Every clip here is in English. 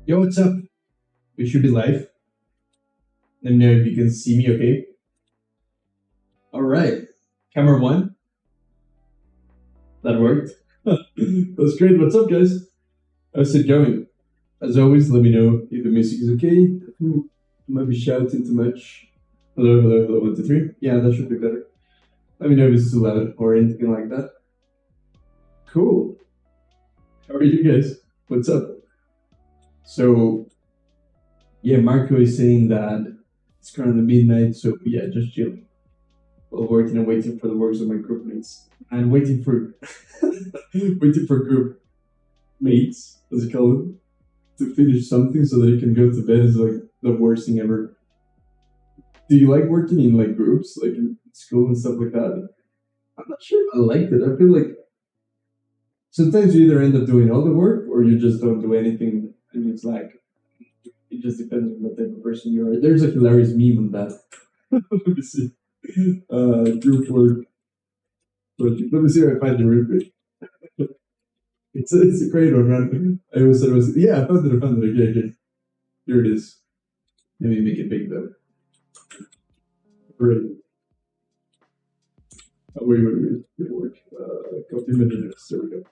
Yo, what's up? We should be live. Let me know if you can see me okay. All right. Camera one. That worked. That's great. What's up, guys? How's it going? As always, let me know if the music is okay. Might be shouting too much. Hello, hello, hello. 1, 2, 3. Yeah, that should be better. Let me know if it's too loud or anything like that. Cool. How are you guys? What's up? So, yeah, Marco is saying that it's currently midnight, so yeah, just chilling while working and waiting for the works of my group mates. And waiting for waiting for group mates, as you call them, to finish something so that you can go to bed is like the worst thing ever. Do you like working in like groups, like in school and stuff like that? I'm not sure I liked it. I feel like sometimes you either end up doing all the work or you just don't do anything, and it's like it just depends on what type of person you are. There's a hilarious meme on that. Let me see. Group work project. Let me see if I find the real quick. It's a great one, man. I always said it was, yeah, I found it. Okay. Here it is. Let me make it big though. Great. Oh, wait. It'll work. Copy images. There we go.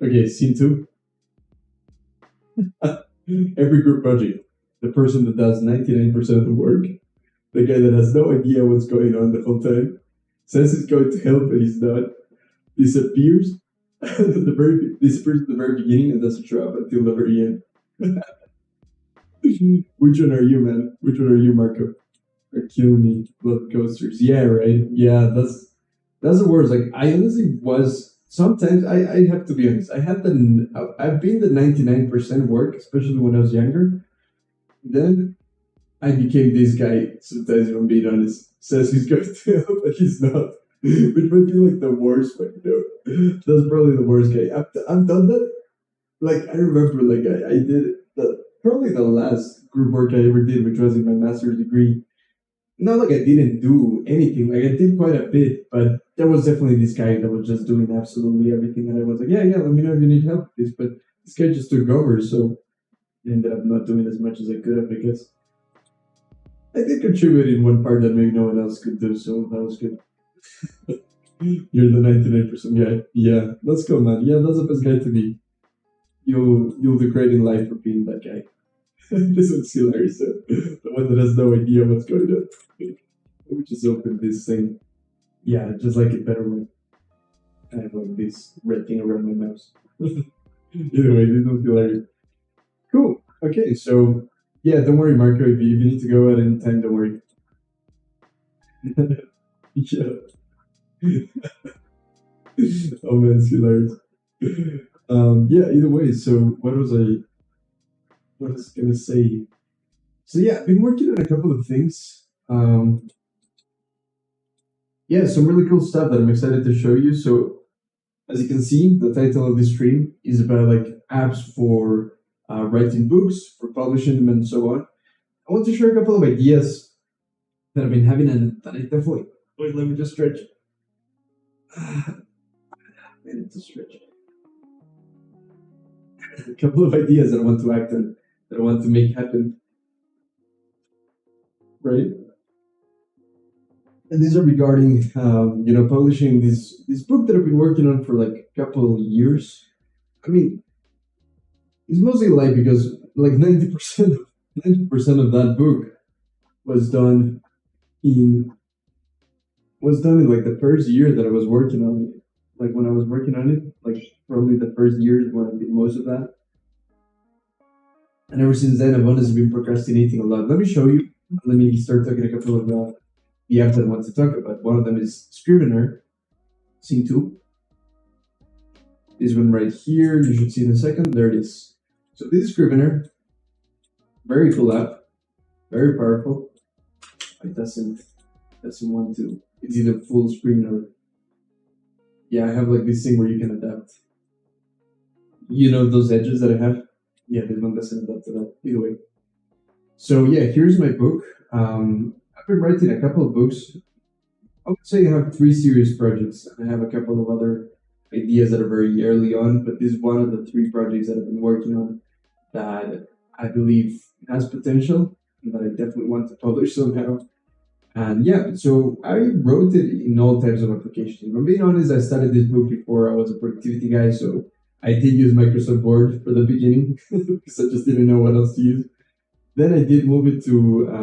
Okay, scene 2. Every group project, the person that does 99% of the work, the guy that has no idea what's going on the whole time, says he's going to help and he's not, disappears disappears at the very beginning and doesn't show up until the very end. Which one are you, man? Which one are you, Marco? Are killing me. Love coasters. Yeah, right. Yeah, that's the worst. Like I honestly was sometimes I have to be honest. I've been the 99% work, especially when I was younger. Then I became this guy, sometimes if I'm being honest, says he's going to help, but he's not. Which might be like the worst one, That's probably the worst guy. I've done that. Like, I remember, like, I did probably the last group work I ever did, which was in my master's degree. Not like I didn't do anything, like, I did quite a bit, but there was definitely this guy that was just doing absolutely everything, and I was like, yeah, let me know if you need help with this, but this guy just took over, so I ended up not doing as much as I could have, I guess. I did contribute in one part that maybe no one else could do, so that was good. You're the 99% guy. Yeah, let's go, man. Yeah, that's the best guy to be. You'll do great in life for being that guy. This one's hilarious. The one that has no idea what's going on. Let me just open this thing. Yeah, just like it better when I have like this red thing around my mouse. Either way, this one's hilarious. Cool. Okay, so yeah, don't worry, Marco. If you need to go at any time, don't worry. Yeah. Oh man, it's hilarious. Yeah, either way, so what was I gonna say? So yeah, I've been working on a couple of things. Yeah, some really cool stuff that I'm excited to show you. So as you can see, the title of this stream is about like apps for writing books, for publishing them, and so on. I want to share a couple of ideas that I've been having, and that I definitely. Wait, let me just stretch. I need to stretch. A couple of ideas that I want to act on, that I want to make happen. Right? And these are regarding, publishing this book that I've been working on for like a couple of years. I mean, it's mostly like because like 90% of that book was done in like the first year that I was working on it. Like when I was working on it, like probably the first year is when I did most of that. And ever since then, I've honestly been procrastinating a lot. Let me show you. Let me start talking a couple of the apps that I want to talk about. One of them is Scrivener, scene 2. This one right here, you should see in a second. There it is. So this is Scrivener. Very cool app. Very powerful. It doesn't want to. It's either full screen or. Yeah, I have like this thing where you can adapt. You know those edges that I have? Yeah, this one doesn't adapt to that. Either way. So yeah, here's my book. I've been writing a couple of books. I would say I have 3 serious projects, and I have a couple of other ideas that are very early on, but this is one of the 3 projects that I've been working on that I believe has potential that I definitely want to publish somehow. And yeah, so I wrote it in all types of applications. If I'm being honest, I started this book before I was a productivity guy, so I did use Microsoft Word for the beginning because I just didn't know what else to use. Then I did move it to, I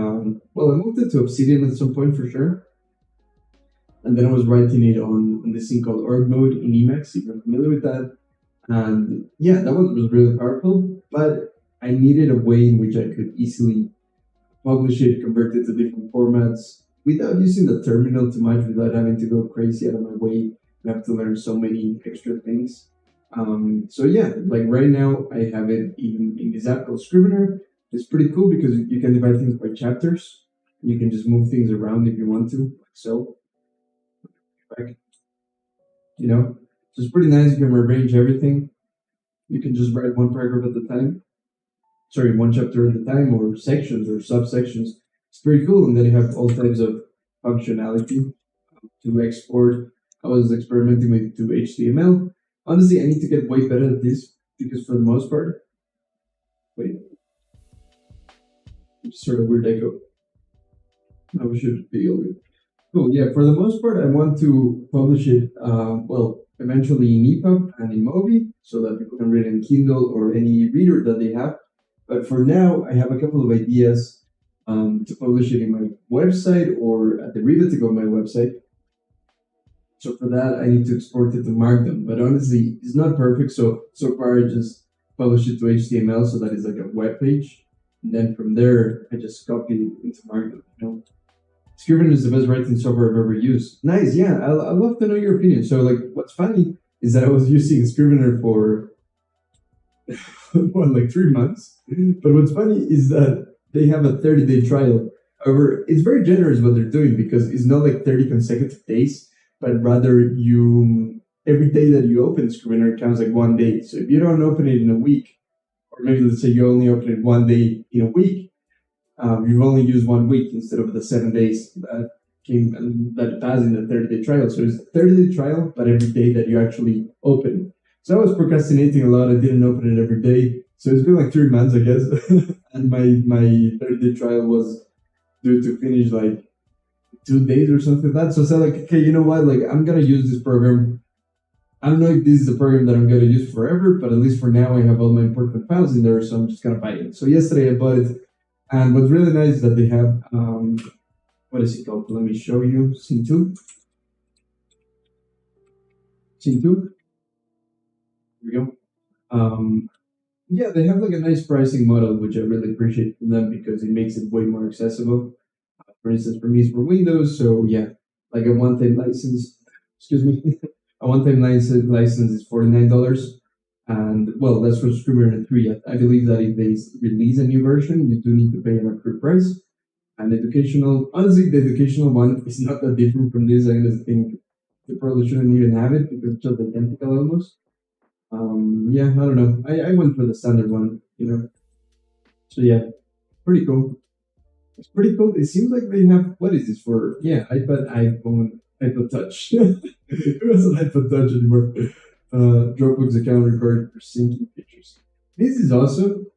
moved it to Obsidian at some point for sure. And then I was writing it on this thing called org mode in Emacs, if you're familiar with that. And yeah, that one was really powerful, but I needed a way in which I could easily publish it, convert it to different formats without using the terminal too much, without having to go crazy out of my way and have to learn so many extra things. So yeah, like right now I have it in this app called Scrivener. It's pretty cool because you can divide things by chapters. You can just move things around if you want to, like so. Back, so it's pretty nice. You can arrange everything. You can just write one paragraph at a time. Sorry, one chapter at a time, or sections or subsections. It's pretty cool. And then you have all types of functionality to export. I was experimenting with to HTML. Honestly, I need to get way better at this because for the most part, wait, it's sort of weird echo. Now we should be all good. Cool. Yeah, for the most part, I want to publish it, eventually in EPUB and in Mobi so that people can read it in Kindle or any reader that they have. But for now, I have a couple of ideas to publish it in my website or at the derivative of my website. So for that, I need to export it to Markdown. But honestly, it's not perfect. So far, I just publish it to HTML so that it's like a web page. And then from there, I just copy it into Markdown. Scrivener is the best writing software I've ever used. Nice, yeah. I'd love to know your opinion. So, like, what's funny is that I was using Scrivener for 3 months. But what's funny is that they have a 30-day trial. However, it's very generous what they're doing because it's not like 30 consecutive days, but rather every day that you open Scrivener counts like 1 day. So if you don't open it in a week, or maybe let's say you only open it 1 day in a week, you've only used 1 week instead of the 7 days that passed in the 30-day trial. So it's a 30-day trial, but every day that you actually open it. So I was procrastinating a lot. I didn't open it every day. So it's been like 3 months, I guess. And my 30-day trial was due to finish like 2 days or something like that. So I said like, okay, you know what? Like I'm going to use this program. I don't know if this is a program that I'm going to use forever, but at least for now I have all my important files in there. So I'm just going to buy it. So yesterday I bought it. And what's really nice is that they have, what is it called? Let me show you. Scene 2. Scene 2. Here we go. Yeah, they have like a nice pricing model, which I really appreciate from them because it makes it way more accessible. For instance, for me, it's for Windows. So yeah, like a one-time license, a one-time license is $49. And well, that's for Scrivener 3. I believe that if they release a new version, you do need to pay an upgrade price. And honestly, the educational one is not that different from this. I just think they probably shouldn't even have it because it's just identical almost. Yeah, I don't know. I went for the standard one, So yeah, pretty cool. It's pretty cool. It seems like they have, what is this for? Yeah, iPad, iPhone, iPod Touch. It wasn't iPod Touch anymore. Dropbox account required for syncing pictures. This is awesome.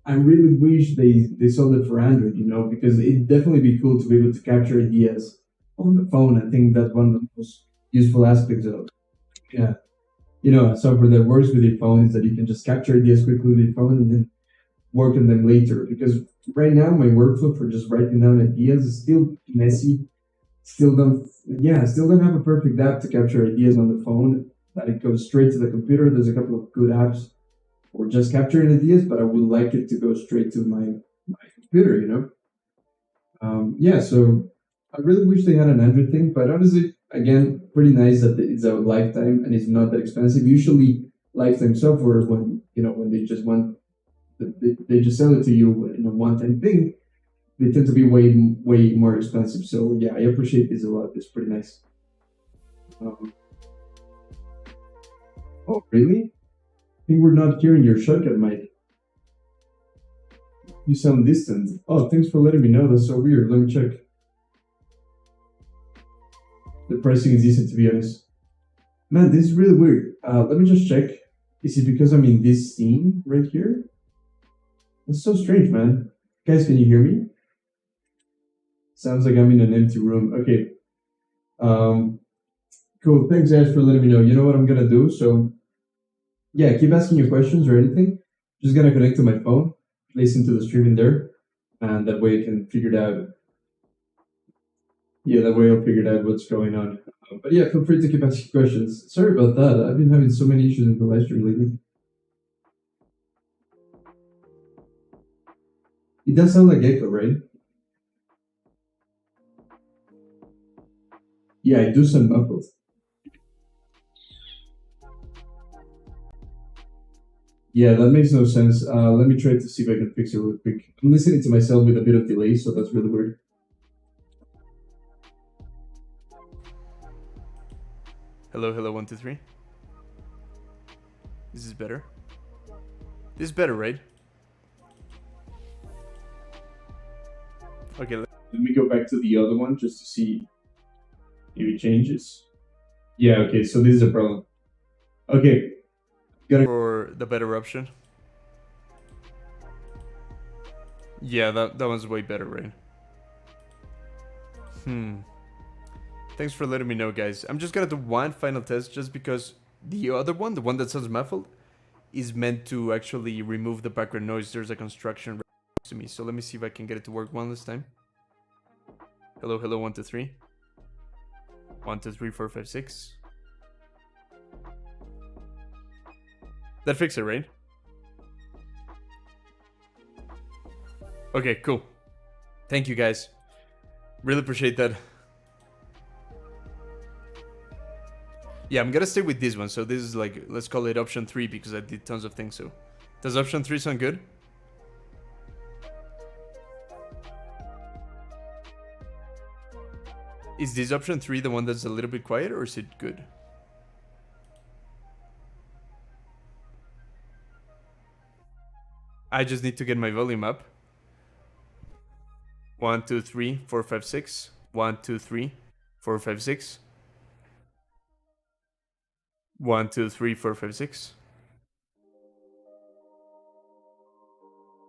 I really wish they sold it for Android, because it'd definitely be cool to be able to capture ideas on the phone. I think that's one of the most useful aspects of a software that works with your phone is that you can just capture ideas quickly with your phone and then work on them later. Because right now my workflow for just writing down ideas is still messy. Still don't have a perfect app to capture ideas on the phone. That it goes straight to the computer. There's a couple of good apps for just capturing ideas, but I would like it to go straight to my computer, So I really wish they had an Android thing, but honestly, again, pretty nice that it's a lifetime and it's not that expensive. Usually, lifetime software, when they just they just sell it to you in a one-time thing, they tend to be way more expensive. So yeah, I appreciate this a lot. It's pretty nice. Oh, really? I think we're not hearing your shotgun mic. You sound distant. Oh, thanks for letting me know. That's so weird. Let me check. The pricing is decent, to be honest. Man, this is really weird. Let me just check. Is it because I'm in this scene right here? It's so strange, man. Guys, can you hear me? Sounds like I'm in an empty room. Okay. Um, cool. Thanks, guys, for letting me know. You know what I'm gonna do? So, yeah, keep asking your questions or anything. Just gonna connect to my phone, listen to the stream in there, and that way I can figure it out. Yeah, that way I'll figure out what's going on. But yeah, feel free to keep asking questions. Sorry about that. I've been having so many issues in the live stream lately. It does sound like echo, right? Yeah, I do sound muffled. Yeah, that makes no sense. Let me try to see if I can fix it real quick. I'm listening to myself with a bit of delay, so that's really weird. Hello, hello, 1, 2, 3. This is better. This is better, right? Okay, Let me go back to the other one just to see if it changes. Yeah, okay, so this is a problem. Okay. for the better option. Yeah, that one's way better, right? Thanks for letting me know, guys. I'm just gonna do one final test just because the other one, the one that sounds muffled, is meant to actually remove the background noise. There's a construction right next to me. So let me see if I can get it to work one last time. Hello, hello, 1, 2, 3. 1, 2, 3, 4, 5, 6. That fixed it, right? Okay, cool. Thank you, guys. Really appreciate that. Yeah, I'm gonna stay with this one. So this is like, let's call it option 3 because I did tons of things. So does option 3 sound good? Is this option 3 the one that's a little bit quiet, or is it good? I just need to get my volume up. 1, 2, 3, 4, 5, 6. 1, 2, 3, 4, 5, 6. 1, 2, 3, 4, 5, 6.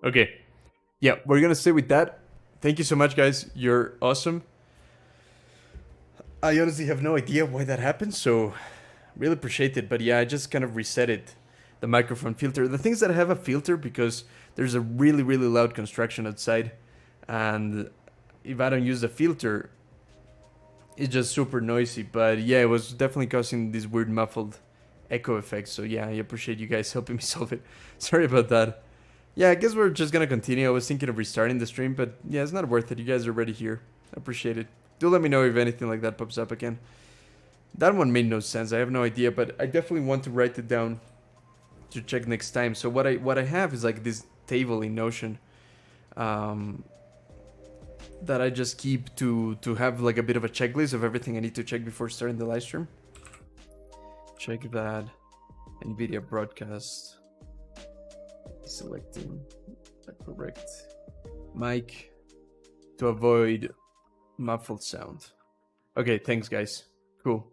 Okay. Yeah, we're gonna stay with that. Thank you so much, guys. You're awesome. I honestly have no idea why that happened, so really appreciate it. But yeah, I just kind of reset it, the microphone filter. The things that have a filter because there's a really, really loud construction outside. And if I don't use the filter, it's just super noisy. But yeah, it was definitely causing this weird muffled echo effect. So yeah, I appreciate you guys helping me solve it. Sorry about that. Yeah, I guess we're just gonna continue. I was thinking of restarting the stream, but yeah, it's not worth it. You guys are already here. I appreciate it. Do let me know if anything like that pops up again. That one made no sense. I have no idea, but I definitely want to write it down to check next time. So what I have is like this table in Notion that I just keep to have like a bit of a checklist of everything I need to check before starting the live stream. Check that NVIDIA broadcast. Selecting the correct mic to avoid muffled sound. Okay, thanks guys. Cool.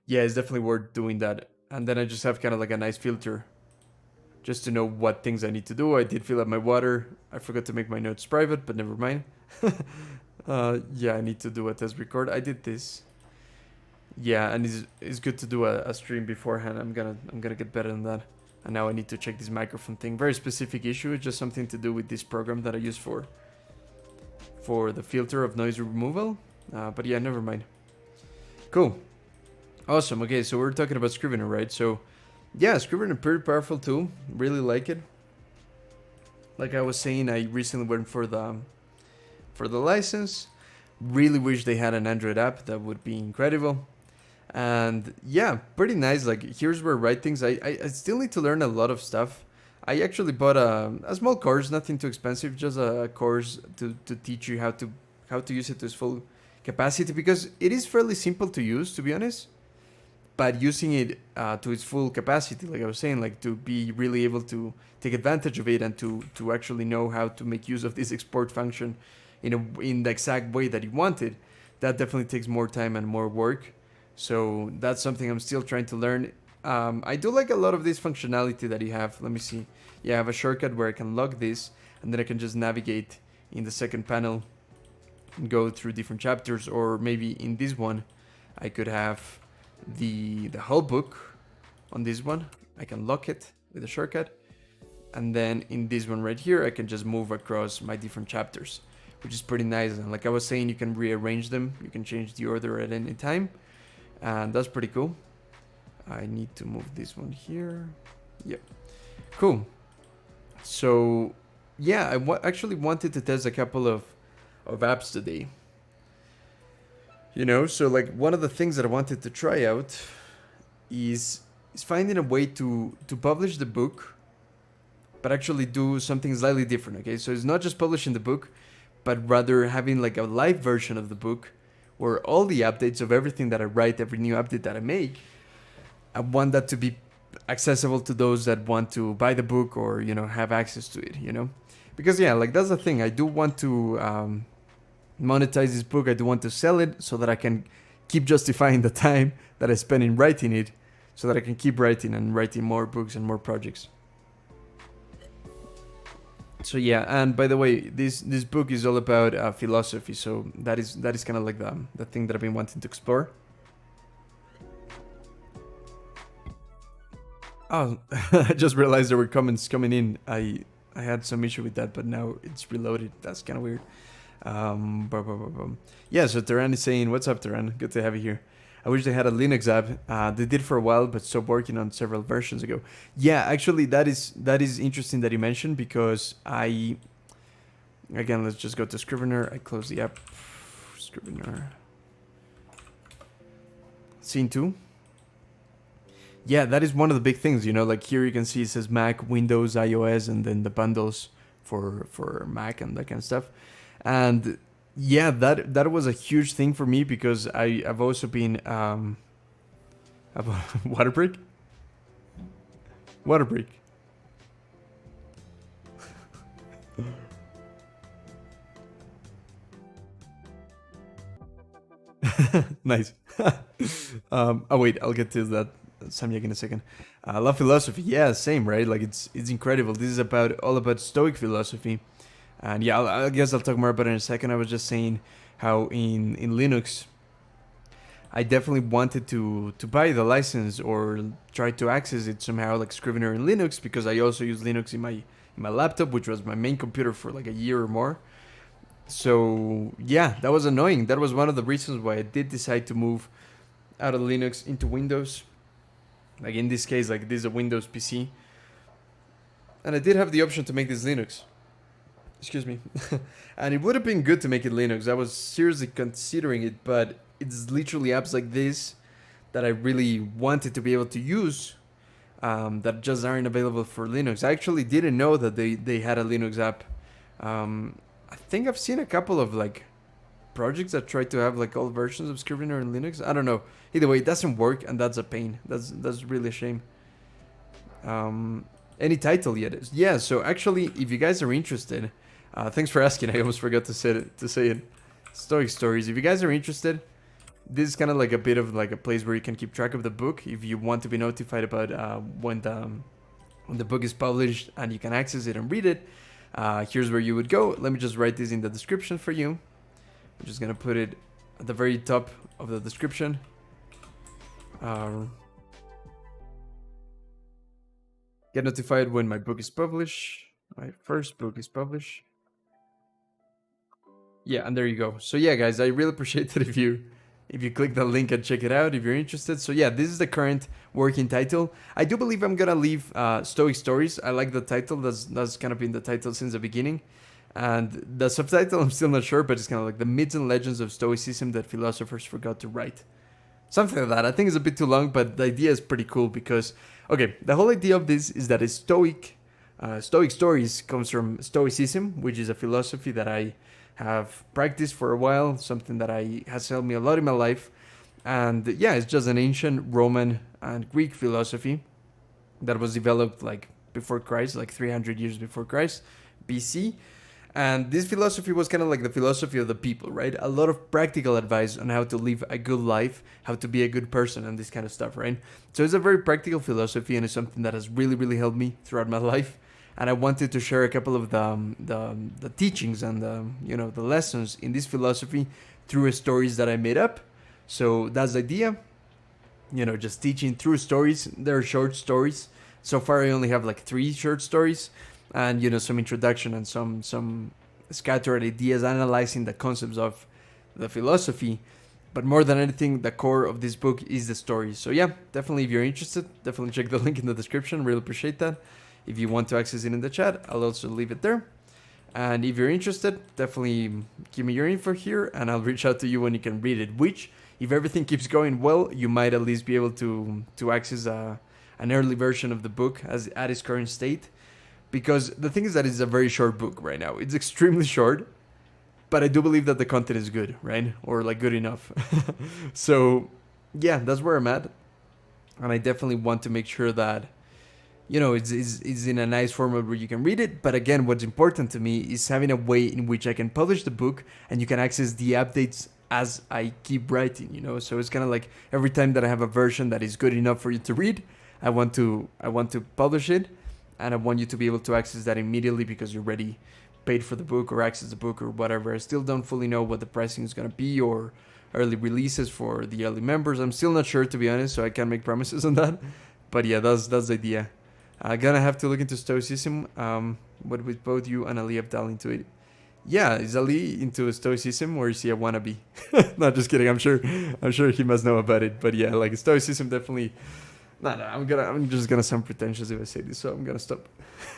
Yeah, it's definitely worth doing that. And then I just have kind of like a nice filter just to know what things I need to do. I did fill up my water. I forgot to make my notes private, but never mind. Yeah, I need to do a test record. I did this. Yeah, and it's good to do a stream beforehand. I'm gonna get better than that. And now I need to check this microphone thing. Very specific issue. It's just something to do with this program that I use for the filter of noise removal. But yeah, never mind. Cool. Awesome. Okay, so we're talking about Scrivener, right? So yeah, Scrivener, pretty powerful tool. Really like it. Like I was saying, I recently went for the license. Really wish they had an Android app. That would be incredible. And yeah, pretty nice. Like here's where I write things. I still need to learn a lot of stuff. I actually bought a small course, nothing too expensive, just a course to teach you how to use it to its full capacity, because it is fairly simple to use, to be honest. But using it to its full capacity, like I was saying, like to be really able to take advantage of it and to actually know how to make use of this export function in the exact way that you want it, that definitely takes more time and more work. So that's something I'm still trying to learn. I do like a lot of this functionality that you have. Let me see. Yeah, I have a shortcut where I can lock this, and then I can just navigate in the second panel and go through different chapters. Or maybe in this one, I could have the whole book on this one. I can lock it with a shortcut. And then in this one right here, I can just move across my different chapters, which is pretty nice. And like I was saying, you can rearrange them. You can change the order at any time. And that's pretty cool. I need to move this one here. Yep. Cool. So, yeah, I actually wanted to test a couple of apps today. You know, so like one of the things that I wanted to try out is finding a way to publish the book, but actually do something slightly different, okay? So it's not just publishing the book, but rather having like a live version of the book where all the updates of everything that I write, every new update that I make, I want that to be accessible to those that want to buy the book or, you know, have access to it, you know? Because yeah, like that's the thing. I do want to monetize this book. I do want to sell it so that I can keep justifying the time that I spend in writing it, so that I can keep writing and writing more books and more projects. So yeah, and by the way, this book is all about philosophy. So that is kind of like the thing that I've been wanting to explore. Oh, I just realized there were comments coming in. I had some issue with that, but now it's reloaded. That's kind of weird. Yeah, so Taran is saying, what's up, Taran? Good to have you here. I wish they had a Linux app. They did for a while, but stopped working on several versions ago. Yeah, actually, that is interesting that you mentioned, because again, let's just go to Scrivener. I close the app. Scrivener. Scene 2. Yeah, that is one of the big things, you know, like here you can see it says Mac, Windows, iOS, and then the bundles for Mac and that kind of stuff. And yeah, that was a huge thing for me, because I've also been water break. Nice. Oh wait, I'll get to that Samyak in a second. Love philosophy, yeah, same, right? Like it's incredible. This is all about Stoic philosophy. And yeah, I guess I'll talk more about it in a second. I was just saying how in Linux, I definitely wanted to buy the license or try to access it somehow, like Scrivener in Linux, because I also use Linux in my laptop, which was my main computer for like a year or more. So yeah, that was annoying. That was one of the reasons why I did decide to move out of Linux into Windows. Like in this case, like this is a Windows PC. And I did have the option to make this Linux. Excuse me. And it would have been good to make it Linux. I was seriously considering it, but it's literally apps like this that I really wanted to be able to use that just aren't available for Linux. I actually didn't know that they had a Linux app. I think I've seen a couple of like projects that try to have like all versions of Scrivener in Linux. I don't know. Either way, it doesn't work, and that's a pain. That's really a shame. Any title yet? Yeah. So actually, if you guys are interested, thanks for asking. I almost forgot to say it. Stoic Stories. If you guys are interested, this is kind of like a bit of like a place where you can keep track of the book. If you want to be notified about when the book is published and you can access it and read it, here's where you would go. Let me just write this in the description for you. I'm just gonna put it at the very top of the description. Get notified when my book is published. My first book is published. Yeah, and there you go. So yeah, guys, I really appreciate it if you click the link and check it out if you're interested. So yeah, this is the current working title. I do believe I'm gonna leave Stoic Stories. I like the title. That's kind of been the title since the beginning. And the subtitle, I'm still not sure, but it's kind of like the myths and legends of Stoicism that philosophers forgot to write. Something like that. I think it's a bit too long, but the idea is pretty cool because, okay, the whole idea of this is that Stoic Stories comes from Stoicism, which is a philosophy that I have practiced for a while, something that has helped me a lot in my life. And yeah, it's just an ancient Roman and Greek philosophy that was developed like before Christ, like 300 years before Christ, BC. And this philosophy was kind of like the philosophy of the people, right? A lot of practical advice on how to live a good life, how to be a good person, and this kind of stuff, right? So it's a very practical philosophy, and it's something that has really, really helped me throughout my life. And I wanted to share a couple of the teachings and the lessons in this philosophy through stories that I made up. So that's the idea. Just teaching through stories. They're short stories. So far, I only have like 3 short stories, and some introduction and some scattered ideas analyzing the concepts of the philosophy. But more than anything, the core of this book is the story. So yeah, definitely if you're interested, definitely check the link in the description. Really appreciate that. If you want to access it in the chat, I'll also leave it there. And if you're interested, definitely give me your info here, and I'll reach out to you when you can read it. Which, if everything keeps going well, you might at least be able to access an early version of the book at its current state. Because the thing is that it's a very short book right now. It's extremely short, but I do believe that the content is good, right? Or like good enough. So yeah, that's where I'm at. And I definitely want to make sure that, it's in a nice format where you can read it. But again, what's important to me is having a way in which I can publish the book and you can access the updates as I keep writing, So it's kind of like every time that I have a version that is good enough for you to read, I want to publish it. And I want you to be able to access that immediately because you're already paid for the book or access the book or whatever. I still don't fully know what the pricing is going to be or early releases for the early members. I'm still not sure, to be honest, so I can't make promises on that. But yeah, that's the idea. I'm going to have to look into Stoicism. But with both you and Ali Abdal into it. Yeah, is Ali into Stoicism or is he a wannabe? Not just kidding. I'm sure he must know about it. But yeah, like Stoicism definitely... No, I'm just gonna sound pretentious if I say this, so I'm gonna stop.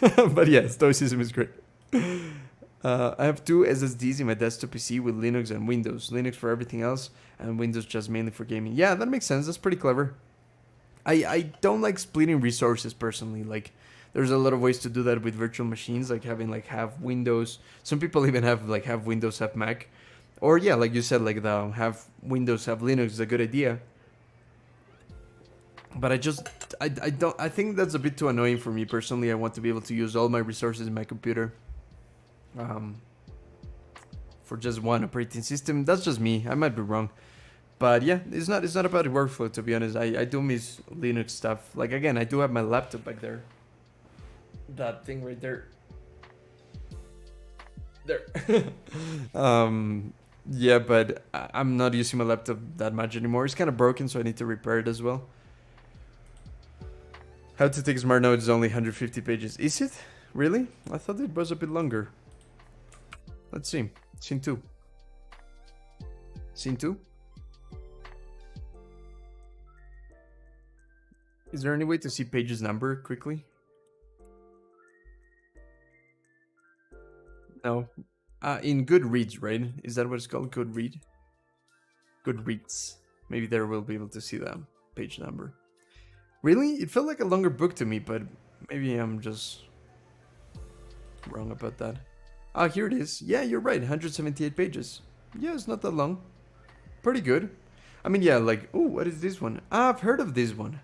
But yeah, Stoicism is great. I have 2 SSDs in my desktop PC with Linux and Windows. Linux for everything else, and Windows just mainly for gaming. Yeah, that makes sense. That's pretty clever. I don't like splitting resources personally. Like, there's a lot of ways to do that with virtual machines, like having like half Windows. Some people even have like half Windows, half Mac. Or yeah, like you said, like the half Windows, half Linux is a good idea. But I think that's a bit too annoying for me personally. I want to be able to use all my resources in my computer for just one operating system. That's just me. I might be wrong. But yeah, it's not about the workflow, to be honest. I do miss Linux stuff. Like, again, I do have my laptop back there. That thing right there. There. Yeah, but I'm not using my laptop that much anymore. It's kind of broken, so I need to repair it as well. How to take smart notes is only 150 pages. Is it? Really? I thought it was a bit longer. Let's see. Scene 2. Scene 2? Is there any way to see pages number quickly? No. In Goodreads, right? Is that what it's called? Goodreads. Maybe there we'll be able to see the page number. Really? It felt like a longer book to me, but maybe I'm just wrong about that. Ah, here it is. Yeah, you're right. 178 pages. Yeah, it's not that long. Pretty good. I mean, yeah, like, oh, what is this one? Ah, I've heard of this one.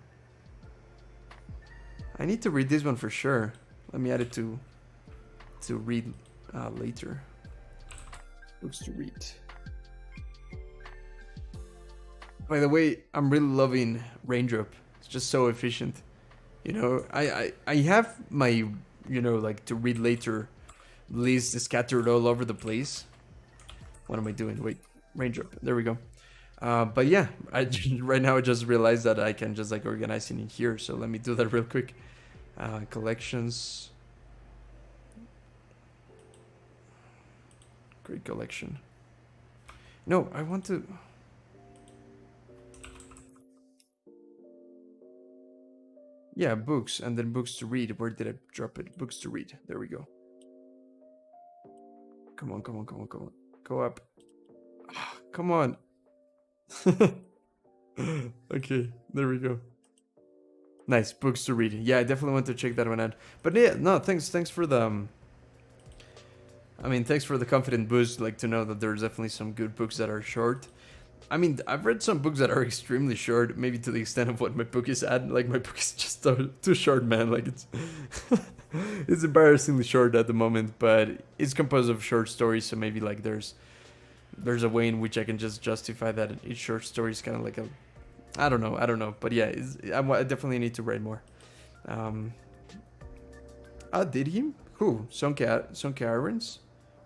I need to read this one for sure. Let me add it to read later. Books to read. By the way, I'm really loving Raindrop. It's just so efficient. I have my, like to read later list scattered all over the place. What am I doing? Wait, Raindrop. There we go. But yeah, right now I just realized that I can just like organize it in here. So let me do that real quick. Collections. Great collection. No, I want to... Yeah, books, and then books to read. Where did I drop it? Books to read. There we go. Come on. Go up. Come on. Okay, there we go. Nice, books to read. Yeah, I definitely want to check that one out. But yeah, no, thanks for the... thanks for the confident boost, like to know that there's definitely some good books that are short. I mean, I've read some books that are extremely short, maybe to the extent of what my book is at. Like, my book is just too short, man. Like, it's it's embarrassingly short at the moment, but it's composed of short stories, so maybe like there's a way in which I can just justify that each short story is kind of like a, I don't know, but yeah, I definitely need to write more. Did he? Who? Sonke Irons,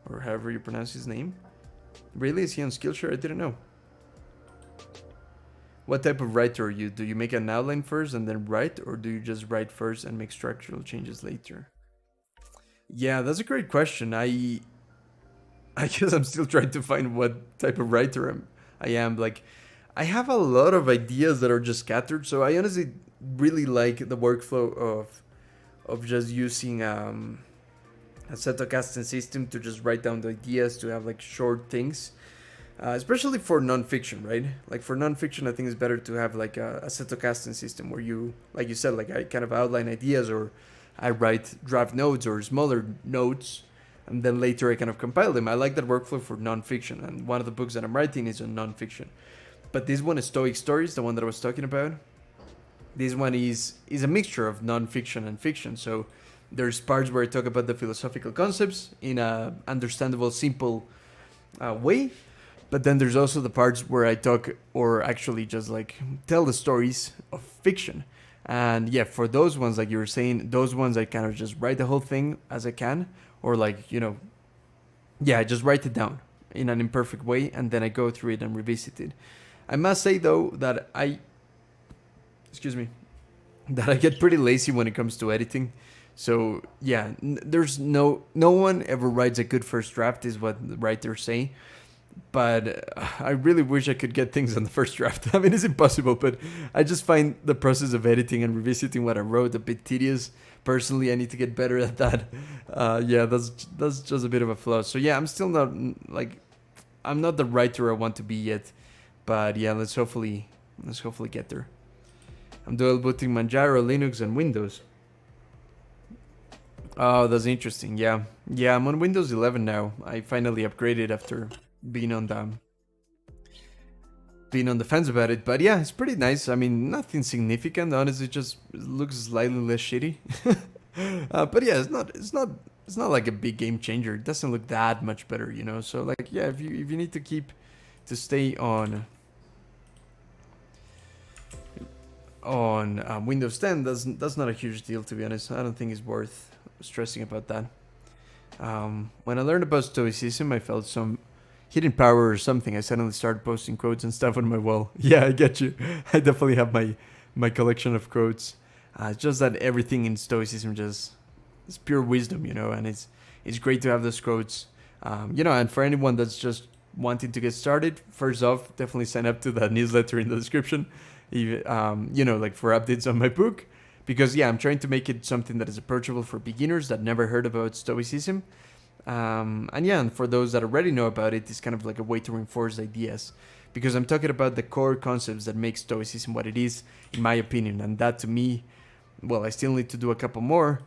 or however you pronounce his name. Really? Is he on Skillshare? I didn't know. What type of writer are you? Do you make an outline first and then write, or do you just write first and make structural changes later? Yeah, that's a great question. I guess I'm still trying to find what type of writer I am. Like, I have a lot of ideas that are just scattered, so I honestly really like the workflow of just using a Stochastic system to just write down the ideas, to have like short things, especially for nonfiction, right? Like for nonfiction, I think it's better to have like a Stochastic system where you, like you said, like I kind of outline ideas, or I write draft notes or smaller notes, and then later I kind of compile them. I like that workflow for nonfiction, and one of the books that I'm writing is on nonfiction. But this one is Stoic Stories, the one that I was talking about. This one is a mixture of nonfiction and fiction, so there's parts where I talk about the philosophical concepts in a understandable, simple way. But then there's also the parts where I talk, or actually just like tell the stories of fiction. And yeah, for those ones, like you were saying, those ones I kind of just write the whole thing as I can. Or like, I just write it down in an imperfect way, and then I go through it and revisit it. I must say though that I get pretty lazy when it comes to editing. So yeah, there's no one ever writes a good first draft, is what the writers say. But I really wish I could get things on the first draft. I mean, it's impossible, but I just find the process of editing and revisiting what I wrote a bit tedious. Personally, I need to get better at that. Yeah, that's just a bit of a flaw. So yeah, I'm still not I'm not the writer I want to be yet. But yeah, let's hopefully get there. I'm dual booting Manjaro, Linux, and Windows. Oh, that's interesting. Yeah, I'm on Windows 11 now. I finally upgraded after being on the fence about it. But yeah, it's pretty nice. I mean, nothing significant. Honestly, just looks slightly less shitty. But yeah, it's not like a big game changer. It doesn't look that much better, So like, yeah, if you need to stay on Windows 10, that's not a huge deal, to be honest. I don't think it's worth stressing about that. When I learned about Stoicism, I felt some hidden power or something. I suddenly started posting quotes and stuff on my wall. Yeah, I get you. I definitely have my collection of quotes. It's just that everything in Stoicism just is pure wisdom, and it's great to have those quotes. And for anyone that's just wanting to get started, first off, definitely sign up to that newsletter in the description. Like for updates on my book, because yeah, I'm trying to make it something that is approachable for beginners that never heard about Stoicism. And for those that already know about it, it's kind of like a way to reinforce ideas, because I'm talking about the core concepts that make Stoicism what it is, in my opinion. And that, to me, well, I still need to do a couple more,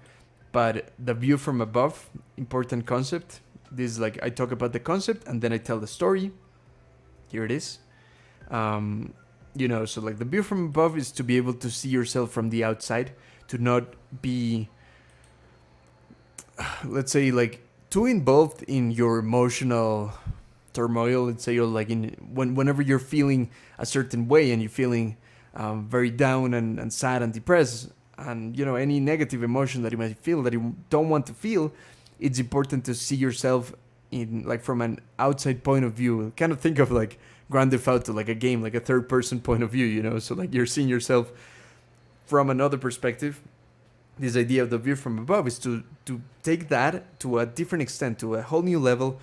but the view from above, important concept. This is like, I talk about the concept and then I tell the story. Here it is. So like the view from above is to be able to see yourself from the outside, to not be, let's say, like too involved in your emotional turmoil. Let's say you're like whenever you're feeling a certain way and you're feeling very down and sad and depressed, and any negative emotion that you might feel that you don't want to feel, it's important to see yourself in like from an outside point of view. Kind of think of like Grand Theft Auto, like a game, like a third person point of view, so like you're seeing yourself from another perspective. This idea of the view from above is to take that to a different extent, to a whole new level,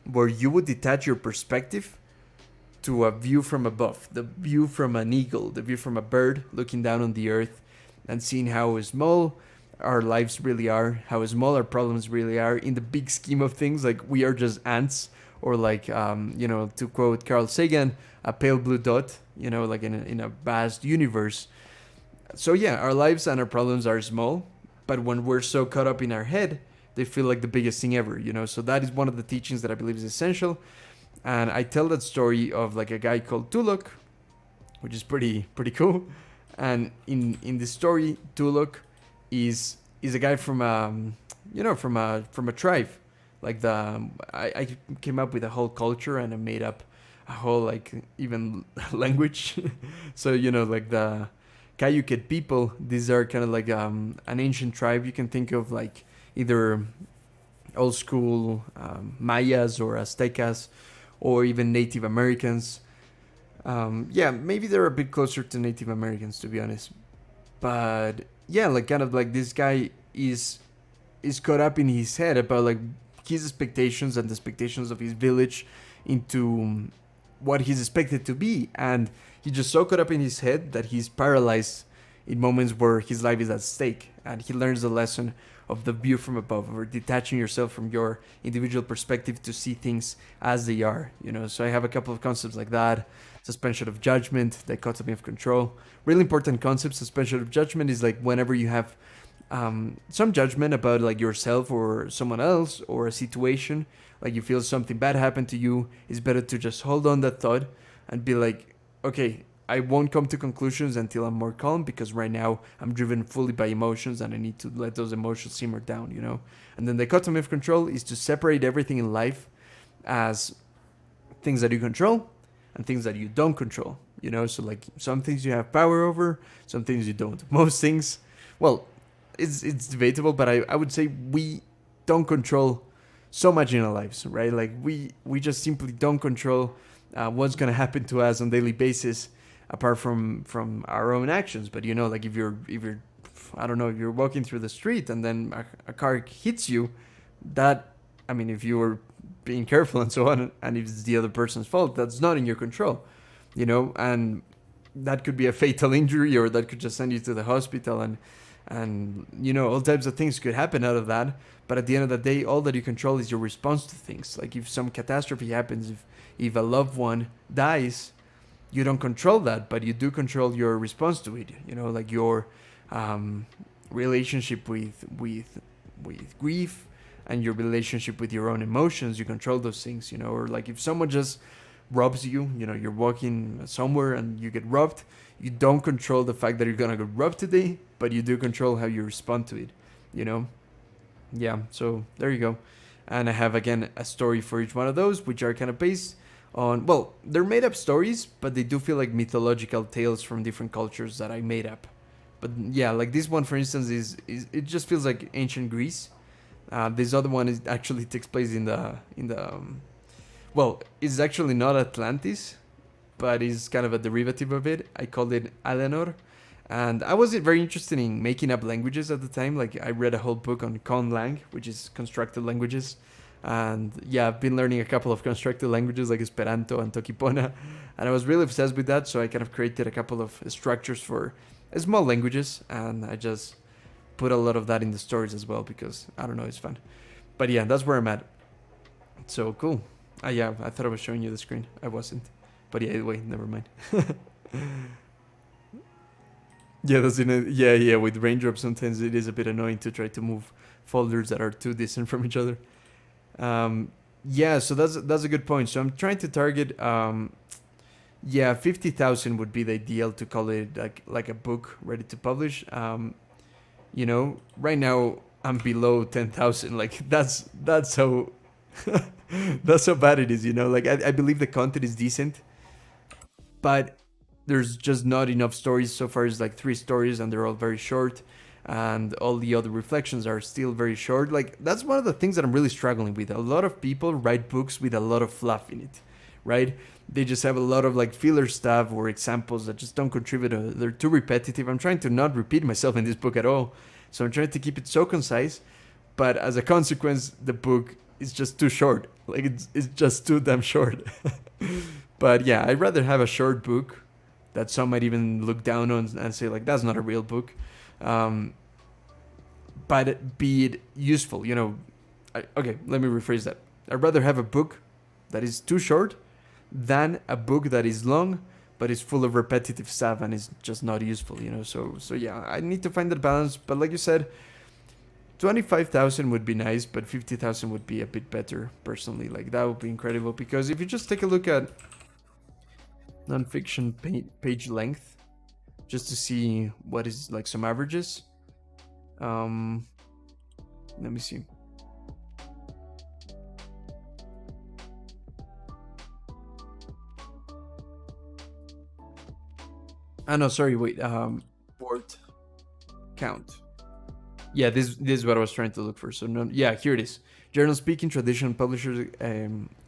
where you would detach your perspective to a view from above, the view from an eagle, the view from a bird looking down on the earth and seeing how small our lives really are, how small our problems really are in the big scheme of things. Like, we are just ants, or like, to quote Carl Sagan, a pale blue dot, like in a vast universe. So yeah, our lives and our problems are small, but when we're so caught up in our head, they feel like the biggest thing ever, So that is one of the teachings that I believe is essential. And I tell that story of like a guy called Tulok, which is pretty cool. And in the story, Tulok is a guy from from a tribe. Like I came up with a whole culture and I made up a whole like even language. So like the Cayuquet people, these are kind of like an ancient tribe. You can think of like either old school Mayas or Aztecas, or even Native Americans. Yeah, maybe they're a bit closer to Native Americans, to be honest. But yeah, like kind of like this guy is caught up in his head about like his expectations and the expectations of his village into what he's expected to be, and he's just so caught up in his head that he's paralyzed in moments where his life is at stake, and he learns the lesson of the view from above, or detaching yourself from your individual perspective to see things as they are. So I have a couple of concepts like that: suspension of judgment, dichotomy of control. Really important concept. Suspension of judgment is like whenever you have some judgment about like yourself or someone else or a situation, like you feel something bad happened to you, it's better to just hold on that thought and be like, okay, I won't come to conclusions until I'm more calm, because right now I'm driven fully by emotions and I need to let those emotions simmer down. And then the dichotomy of control is to separate everything in life as things that you control and things that you don't control. So like some things you have power over, some things you don't. Most things, well, it's debatable, but I would say we don't control so much in our lives, right? Like we just simply don't control what's gonna happen to us on a daily basis, apart from our own actions. But like if you're I don't know, if you're walking through the street and then a car hits you, that, I mean, if you were being careful and so on, and if it's the other person's fault, that's not in your control, and that could be a fatal injury, or that could just send you to the hospital, and all types of things could happen out of that. But at the end of the day, all that you control is your response to things. Like if some catastrophe happens, if a loved one dies, you don't control that, but you do control your response to it. Like your relationship with grief and your relationship with your own emotions. You control those things. Or like if someone just robs you, you're walking somewhere and you get robbed, you don't control the fact that you're gonna get robbed today, but you do control how you respond to it. Yeah, so there you go. And I have again a story for each one of those, which are kind of based on, well, they're made up stories, but they do feel like mythological tales from different cultures that I made up. But yeah, like this one, for instance, is it just feels like ancient Greece. This other one is actually takes place in the well, it's actually not Atlantis, but it's kind of a derivative of it. I called it Alenor. And I wasn't very interested in making up languages at the time. Like I read a whole book on conlang, which is constructed languages. And yeah, I've been learning a couple of constructed languages like Esperanto and Tokipona. And I was really obsessed with that. So I kind of created a couple of structures for small languages. And I just put a lot of that in the stories as well, because I don't know, it's fun. But yeah, that's where I'm at. So cool. Yeah, I thought I was showing you the screen. I wasn't. But yeah, wait, never mind. Yeah, that's in it. Yeah. With raindrops, sometimes it is a bit annoying to try to move folders that are too distant from each other. Yeah, so that's a good point. So I'm trying to target. Yeah, 50,000 would be the ideal to call it like a book ready to publish. Right now I'm below 10,000. Like that's how that's how bad it is. Like I believe the content is decent, but there's just not enough stories. So far it's like 3 stories and they're all very short, and all the other reflections are still very short. Like that's one of the things that I'm really struggling with. A lot of people write books with a lot of fluff in it, right? They just have a lot of like filler stuff or examples that just don't contribute. They're too repetitive. I'm trying to not repeat myself in this book at all, so I'm trying to keep it so concise, but as a consequence the book is just too short. Like it's just too damn short. But yeah, I'd rather have a short book that some might even look down on and say like that's not a real book, but be it useful. Okay, let me rephrase that. I'd rather have a book that is too short than a book that is long but is full of repetitive stuff and is just not useful. So yeah, I need to find that balance. But like you said, 25,000 would be nice, but 50,000 would be a bit better, personally. Like, that would be incredible, because if you just take a look at nonfiction page length, just to see what is, like, some averages. Let me see. No, sorry, wait, word count. Yeah, this is what I was trying to look for. So, no, yeah, here it is. Generally speaking, traditional publishers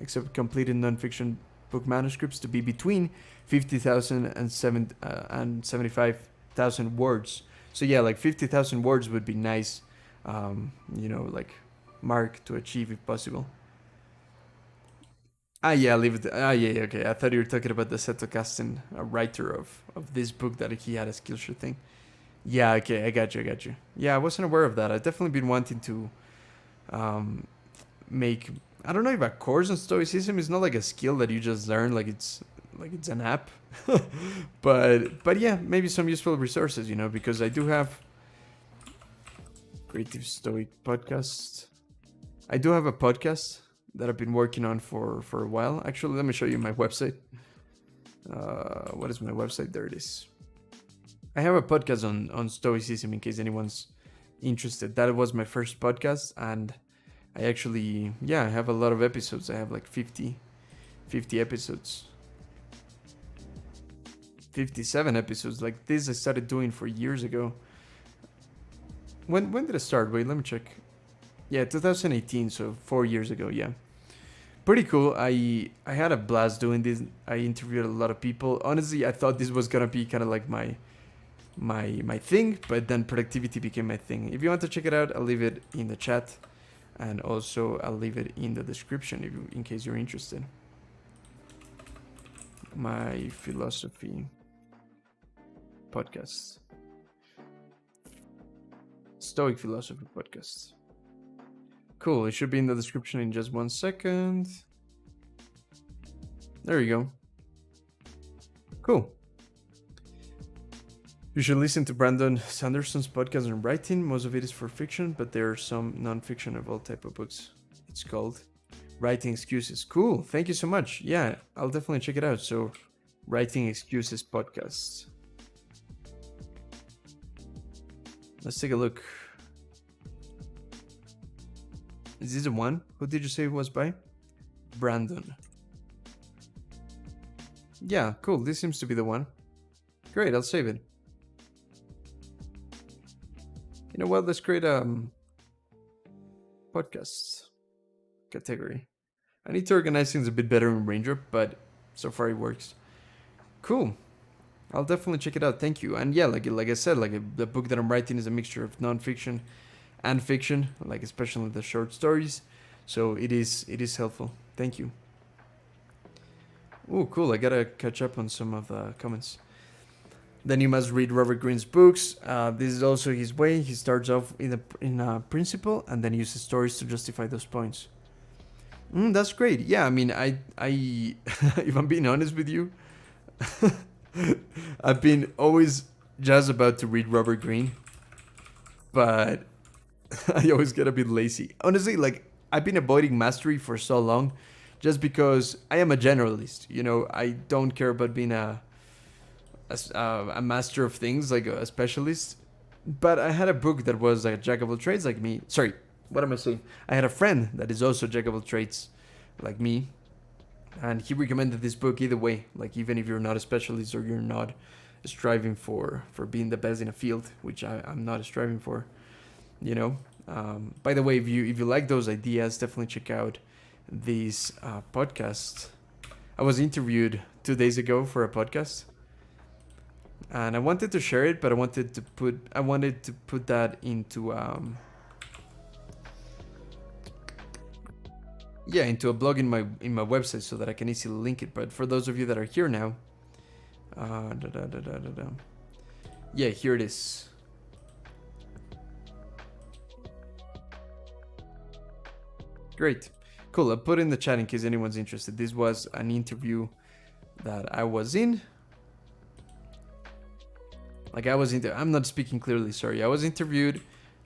accept completed nonfiction book manuscripts to be between 50,000 and 75,000 words. So yeah, like 50,000 words would be nice, like mark to achieve if possible. Yeah, leave it. Yeah, okay. I thought you were talking about the Seto Kasten, a writer of this book that he had a Skillshare thing. Yeah, okay, I got you. Yeah, I wasn't aware of that. I've definitely been wanting to make, I don't know if a course on Stoicism is not like a skill that you just learn, like it's an app. but yeah, maybe some useful resources, because I do have Creative Stoic podcast. I do have a podcast that I've been working on for a while. Actually, let me show you my website. What is my website? There it is. I have a podcast on Stoicism in case anyone's interested. That was my first podcast, and I actually, I have a lot of episodes. I have like 50 episodes. 57 episodes. Like this I started doing for years ago. When did I start? Wait, let me check. Yeah, 2018, so 4 years ago, yeah. Pretty cool. I had a blast doing this. I interviewed a lot of people. Honestly, I thought this was gonna be kind of like my thing, but then productivity became my thing. If you want to check it out, I'll leave it in the chat, and also I'll leave it in the description in case you're interested. My philosophy podcast, Stoic philosophy podcast. Cool. It should be in the description in just 1 second. There you go. Cool. You should listen to Brandon Sanderson's podcast on writing. Most of it is for fiction, but there are some non-fiction of all type of books. It's called Writing Excuses. Cool. Thank you so much. Yeah, I'll definitely check it out. So, Writing Excuses podcast. Let's take a look. Is this the one? Who did you say it was by? Brandon. Yeah, cool. This seems to be the one. Great, I'll save it. You know what? Let's create a podcast category. I need to organize things a bit better in Raindrop, but so far it works. Cool. I'll definitely check it out. Thank you. And yeah, like I said, the book that I'm writing is a mixture of non-fiction and fiction, like especially the short stories. So it is helpful. Thank you. Oh, cool. I gotta catch up on some of the comments. Then you must read Robert Greene's books. This is also his way. He starts off in a principle and then uses stories to justify those points. That's great. Yeah, I mean, I if I'm being honest with you, I've been always just about to read Robert Greene, but I always get a bit lazy. Honestly, like, I've been avoiding mastery for so long just because I am a generalist. I don't care about being a master of things, like a specialist. But I had a book that was like a jack of all trades like me. Sorry, what am I saying? I had a friend that is also jack of all trades like me, and he recommended this book either way. Like, even if you're not a specialist or you're not striving for being the best in a field, which I'm not striving for. By the way, if you like those ideas, definitely check out these podcasts. I was interviewed 2 days ago for a podcast, and I wanted to share it, but I wanted to put that into into a blog in my website so that I can easily link it. But for those of you that are here now, yeah, here it is. Great. Cool. I'll put in the chat in case anyone's interested. This was an interview that I was in. I'm not speaking clearly, sorry. I was interviewed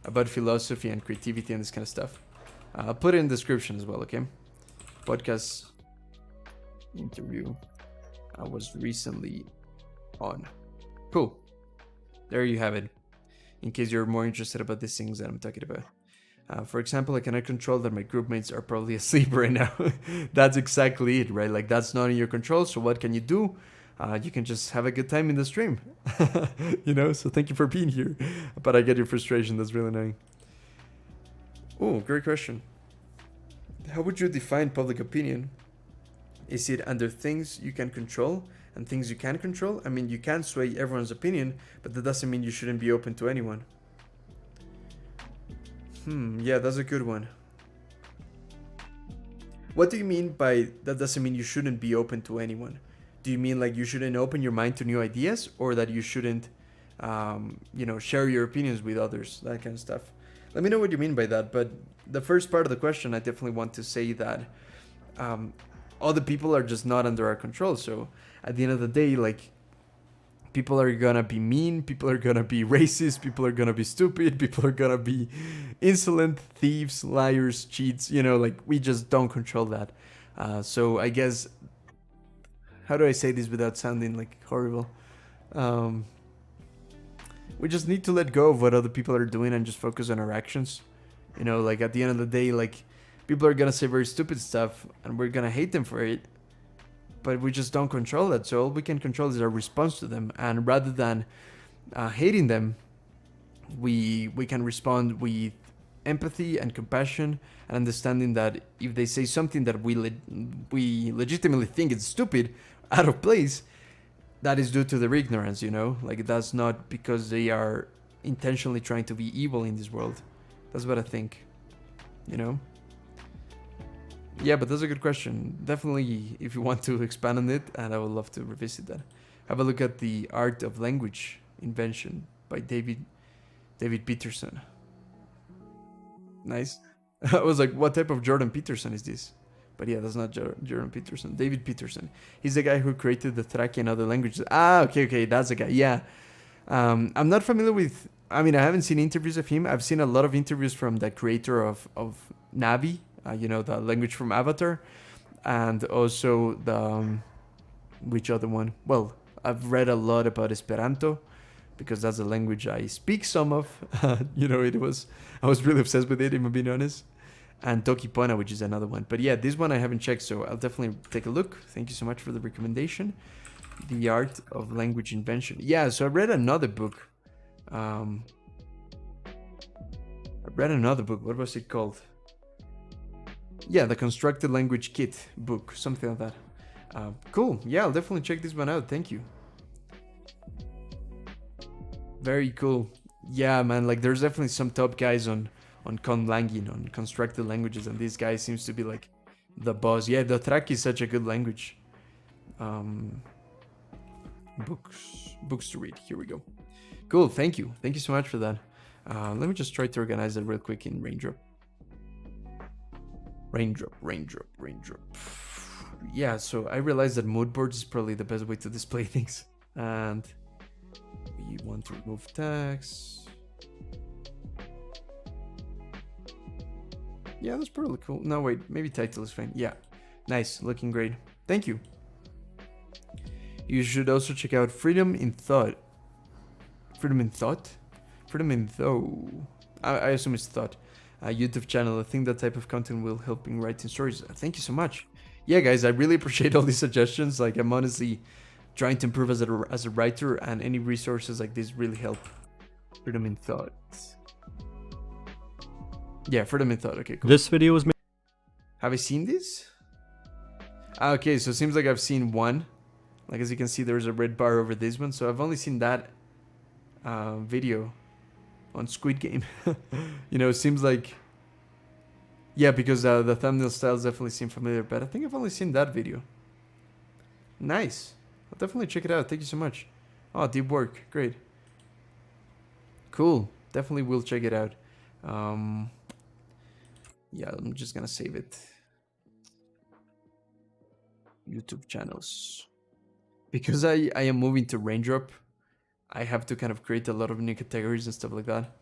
about philosophy and creativity and this kind of stuff. I'll put it in the description as well, okay? Podcast interview I was recently on. Cool. There you have it. In case you're more interested about these things that I'm talking about. For example, I cannot control that my group mates are probably asleep right now. That's exactly it, right? Like, that's not in your control. So what can you do? You can just have a good time in the stream. You know, so thank you for being here. But I get your frustration. That's really annoying. Oh, great question. How would you define public opinion? Is it under things you can control and things you can't control? I mean, you can't sway everyone's opinion, but that doesn't mean you shouldn't be open to anyone. Yeah, that's a good one. What do you mean by that doesn't mean you shouldn't be open to anyone? Do you mean like you shouldn't open your mind to new ideas, or that you shouldn't, you know, share your opinions with others, that kind of stuff? Let me know what you mean by that. But the first part of the question, I definitely want to say that other people are just not under our control. So at the end of the day, like, people are gonna be mean, people are gonna be racist, people are gonna be stupid, people are gonna be insolent, thieves, liars, cheats, you know, like, we just don't control that. So I guess, how do I say this without sounding like horrible? We just need to let go of what other people are doing and just focus on our actions. You know, like, at the end of the day, like, people are gonna say very stupid stuff and we're gonna hate them for it. But we just don't control that. So all we can control is our response to them. And rather than hating them, we can respond with empathy and compassion and understanding that if they say something that we legitimately think is stupid, out of place, that is due to their ignorance, you know? Like, that's not because they are intentionally trying to be evil in this world. That's what I think, you know? Yeah, but that's a good question. Definitely, if you want to expand on it, and I would love to revisit that. Have a look at The Art of Language Invention by David Peterson. Nice. I was like, what type of Jordan Peterson is this? But yeah, that's not Jordan Peterson. David Peterson. He's the guy who created the Thraki and other languages. Ah, okay, that's the guy. Yeah. I'm not familiar with... I mean, I haven't seen interviews of him. I've seen a lot of interviews from the creator of Navi. You know, the language from Avatar, and also the which other one? Well, I've read a lot about Esperanto because that's a language I speak some of. You know, I was really obsessed with it, if I'm being honest. And Tokipona, which is another one. But yeah, this one I haven't checked, so I'll definitely take a look. Thank you so much for the recommendation. The Art of Language Invention. Yeah, so I read another book. What was it called? Yeah, the Constructed Language Kit book, something like that. Cool. Yeah, I'll definitely check this one out. Thank you. Very cool. Yeah, man, like, there's definitely some top guys on conlanging, on constructed languages, and this guy seems to be like the boss. Yeah, the Thraki is such a good language. Books to read. Here we go. Cool. Thank you so much for that. Let me just try to organize that real quick in Raindrop. Raindrop. Yeah, so I realized that mood boards is probably the best way to display things. And we want to remove tags. Yeah, that's probably cool. No, wait, maybe title is fine. Yeah, nice, looking great. Thank you. You should also check out Freedom in Thought. Freedom in Thought? Freedom in Though. I assume it's Thought. YouTube channel. I think that type of content will help in writing stories. Thank you so much. Yeah, guys, I really appreciate all these suggestions. Like, I'm honestly trying to improve as a writer, and any resources like this really help. Freedom in Thought. Yeah, Freedom in Thought. Okay, cool. This video was made. Have I seen this? Okay, so it seems like I've seen one. Like, as you can see, there's a red bar over this one. So I've only seen that video on Squid Game. You know, it seems like... Yeah, because the thumbnail styles definitely seem familiar. But I think I've only seen that video. Nice. I'll definitely check it out. Thank you so much. Oh, deep work. Great. Cool. Definitely will check it out. Yeah, I'm just gonna save it. YouTube channels. Because I am moving to Raindrop, I have to kind of create a lot of new categories and stuff like that.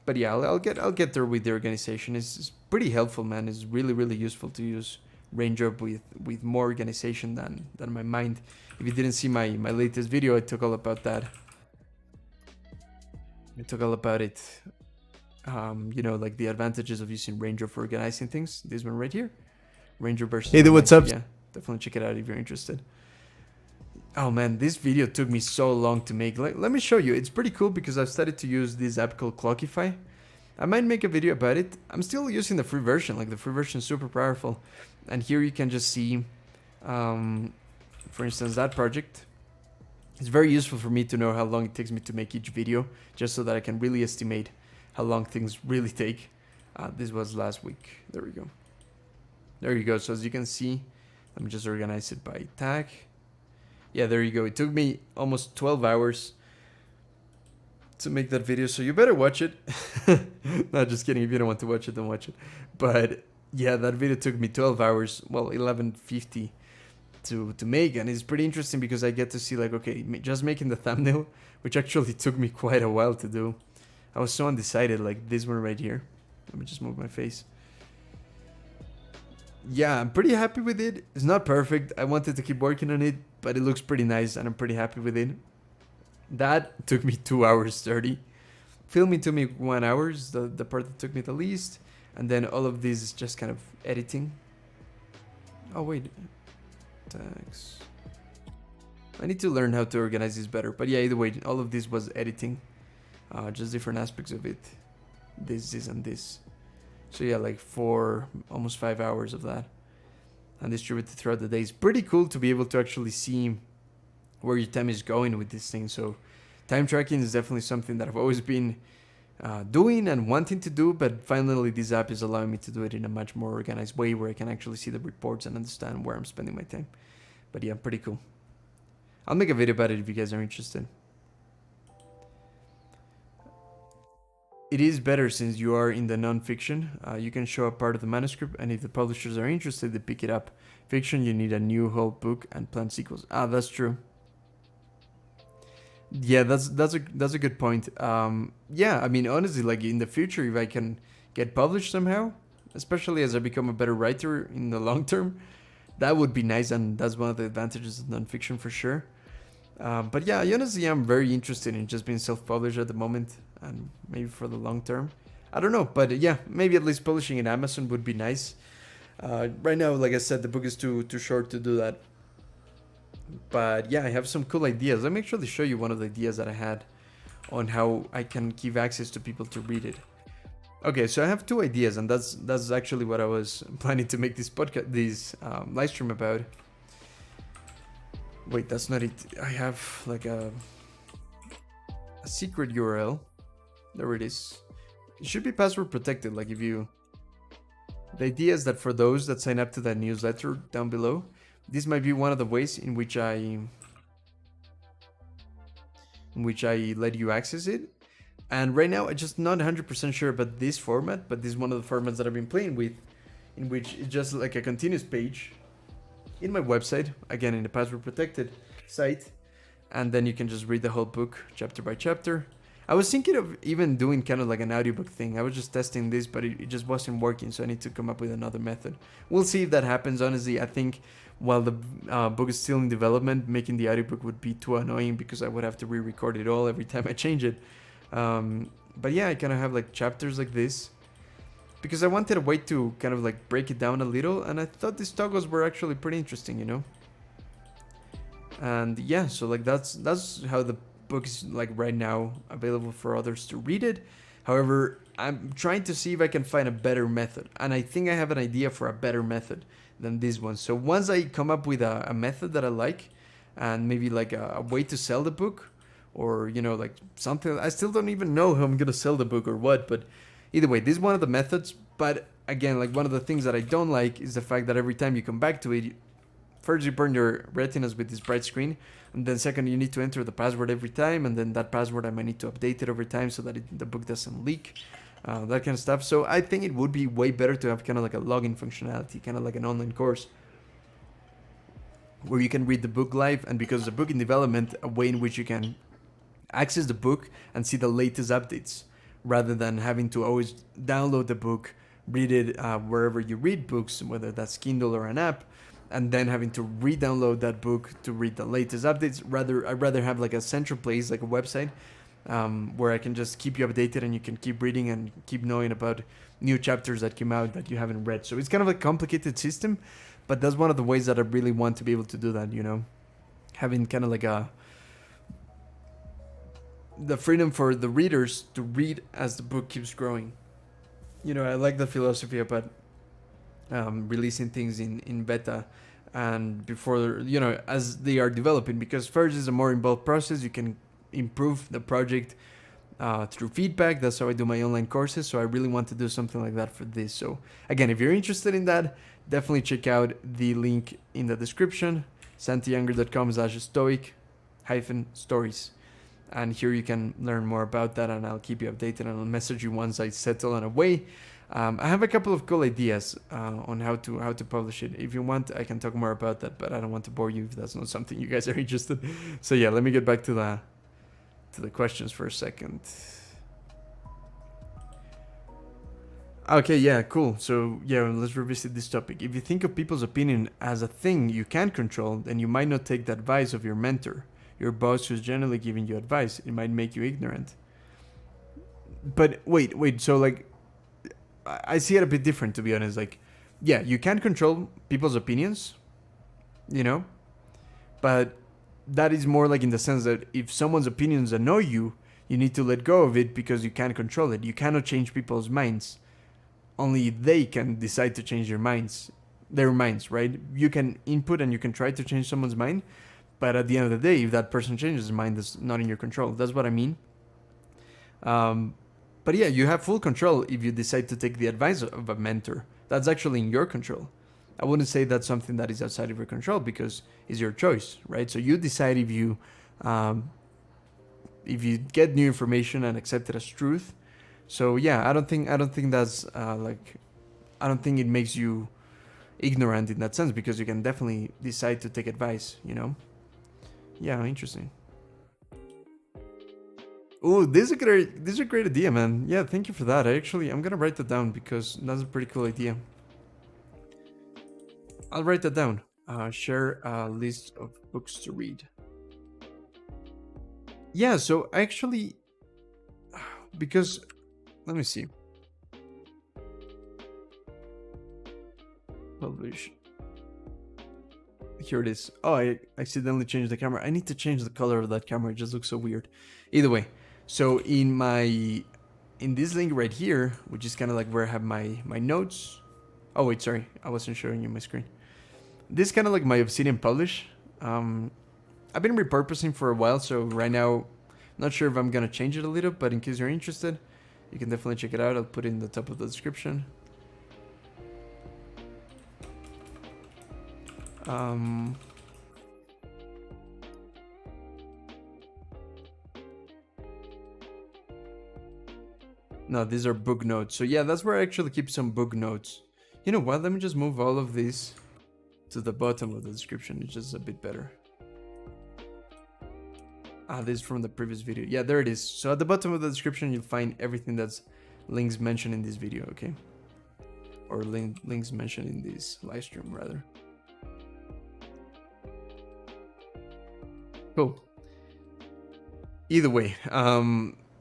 But yeah, I'll get there with the organization. It's pretty helpful, man. It's really useful to use Raindrop with more organization than my mind. If you didn't see my latest video, I talk all about that. I talk all about it. You know, like the advantages of using Raindrop for organizing things. This one right here, Raindrop versus. Hey, what's up? Yeah, definitely check it out if you're interested. Oh man, this video took me so long to make. Let me show you. It's pretty cool because I've started to use this app called Clockify. I might make a video about it. I'm still using the free version. Like the free version is super powerful. And here you can just see, for instance, that project. It's very useful for me to know how long it takes me to make each video, just so that I can really estimate how long things really take. This was last week. There we go. There you go. So as you can see, let me just organize it by tag. Yeah, there you go. It took me almost 12 hours to make that video, so you better watch it. Not just kidding. If you don't want to watch it, don't watch it. But yeah, that video took me 12 hours, well, 11:50 to make, and it's pretty interesting because I get to see, like, okay, just making the thumbnail, which actually took me quite a while to do. I was so undecided, like this one right here. Let me just move my face. Yeah, I'm pretty happy with it. It's not perfect. I wanted to keep working on it, but it looks pretty nice and I'm pretty happy with it. That took me 2 hours 30. Filming took me 1 hour, the part that took me the least. And then all of this is just kind of editing. Oh wait, tags. I need to learn how to organize this better. But yeah, either way, all of this was editing. Just different aspects of it. This, and this. So yeah, like almost 5 hours of that. And distributed throughout the day. It's pretty cool to be able to actually see where your time is going with this thing. So time tracking is definitely something that I've always been doing and wanting to do, but finally this app is allowing me to do it in a much more organized way where I can actually see the reports and understand where I'm spending my time. But yeah, pretty cool. I'll make a video about it if you guys are interested. It is better since you are in the non-fiction. You can show a part of the manuscript, and if the publishers are interested, they pick it up. Fiction, you need a new whole book and plan sequels. That's true. Yeah, that's a good point. Yeah, I mean, honestly, like in the future, if I can get published somehow, especially as I become a better writer in the long term, that would be nice, and that's one of the advantages of non-fiction for sure. But yeah, honestly, I'm very interested in just being self-published at the moment, and maybe for the long term. I don't know, but yeah, maybe at least publishing in Amazon would be nice. Right now, like I said, the book is too short to do that. But yeah, I have some cool ideas. Let me actually show you one of the ideas that I had on how I can give access to people to read it. Okay, so I have two ideas, and that's actually what I was planning to make this podcast, this live stream about. Wait, that's not it. I have like a secret URL. There it is. It should be password protected. Like if you, the idea is that for those that sign up to that newsletter down below, this might be one of the ways in which I let you access it. And right now, I'm just not 100% sure about this format, but this is one of the formats that I've been playing with, in which it's just like a continuous page in my website, again in the password protected site, and then you can just read the whole book chapter by chapter. I was thinking of even doing kind of like an audiobook thing. I was just testing this, but it just wasn't working, so I need to come up with another method. We'll see if that happens. Honestly, I think while the book is still in development, making the audiobook would be too annoying because I would have to re-record it all every time I change it. But yeah, I kind of have like chapters like this because I wanted a way to kind of like break it down a little, and I thought these toggles were actually pretty interesting, you know. And yeah, so like that's how the book is like right now available for others to read it. However, I'm trying to see if I can find a better method, and I think I have an idea for a better method than this one. So once I come up with a method that I like, and maybe like a way to sell the book, or you know, like something, I still don't even know how I'm gonna sell the book or what, but either way, this is one of the methods. But again, like one of the things that I don't like is the fact that every time you come back to it, first you burn your retinas with this bright screen, and then second you need to enter the password every time, and then that password I might need to update it over time so that the book doesn't leak, that kind of stuff. So I think it would be way better to have kind of like a login functionality, kind of like an online course where you can read the book live, and because the book in development, a way in which you can access the book and see the latest updates rather than having to always download the book, read it wherever you read books, whether that's Kindle or an app, and then having to re-download that book to read the latest updates. I'd rather have like a central place, like a website, where I can just keep you updated and you can keep reading and keep knowing about new chapters that came out that you haven't read. So it's kind of a complicated system, but that's one of the ways that I really want to be able to do that, you know, having kind of like the freedom for the readers to read as the book keeps growing. You know, I like the philosophy about releasing things in beta and before, you know, as they are developing, because first is a more involved process. You can improve the project through feedback. That's how I do my online courses. So I really want to do something like that for this. So again, if you're interested in that, definitely check out the link in the description, santiyounger.com/stoic-stories. And here you can learn more about that, and I'll keep you updated, and I'll message you once I settle on a way. I have a couple of cool ideas on how to publish it. If you want, I can talk more about that, but I don't want to bore you if that's not something you guys are interested. So yeah, let me get back to the questions for a second. Okay, yeah, cool. So yeah, let's revisit this topic. If you think of people's opinion as a thing you can't control, then you might not take the advice of your mentor, your boss who's generally giving you advice. It might make you ignorant. But wait, so like, I see it a bit different, to be honest. Like, yeah, you can't control people's opinions, you know, but that is more like in the sense that if someone's opinions annoy you, you need to let go of it because you can't control it. You cannot change people's minds. Only they can decide to change their minds, right? You can input and you can try to change someone's mind, but at the end of the day, if that person changes his mind, that's not in your control. That's what I mean. But yeah, you have full control if you decide to take the advice of a mentor. That's actually in your control. I wouldn't say that's something that is outside of your control because it's your choice, right? So you decide if you get new information and accept it as truth. So yeah, I don't think that's I don't think it makes you ignorant in that sense, because you can definitely decide to take advice, you know? Yeah, interesting. Oh, this is a great idea, man. Yeah, thank you for that. I'm gonna write that down because that's a pretty cool idea. I'll write that down. Share a list of books to read. Yeah, so actually, because let me see. Publish. Here it is. Oh, I accidentally changed the camera. I need to change the color of that camera. It just looks so weird. Either way, so in this link right here, which is kind of like where I have my notes. Oh wait, sorry, I wasn't showing you my screen. This is kind of like my Obsidian Publish. I've been repurposing for a while, so right now, not sure if I'm gonna change it a little, but in case you're interested, you can definitely check it out. I'll put it in the top of the description. No, these are book notes. So yeah, that's where I actually keep some book notes. You know what? Let me just move all of these to the bottom of the description. It's just a bit better. This is from the previous video. Yeah, there it is. So at the bottom of the description, you'll find everything that's links mentioned in this video, okay? Or links mentioned in this live stream, rather. Cool. Either way,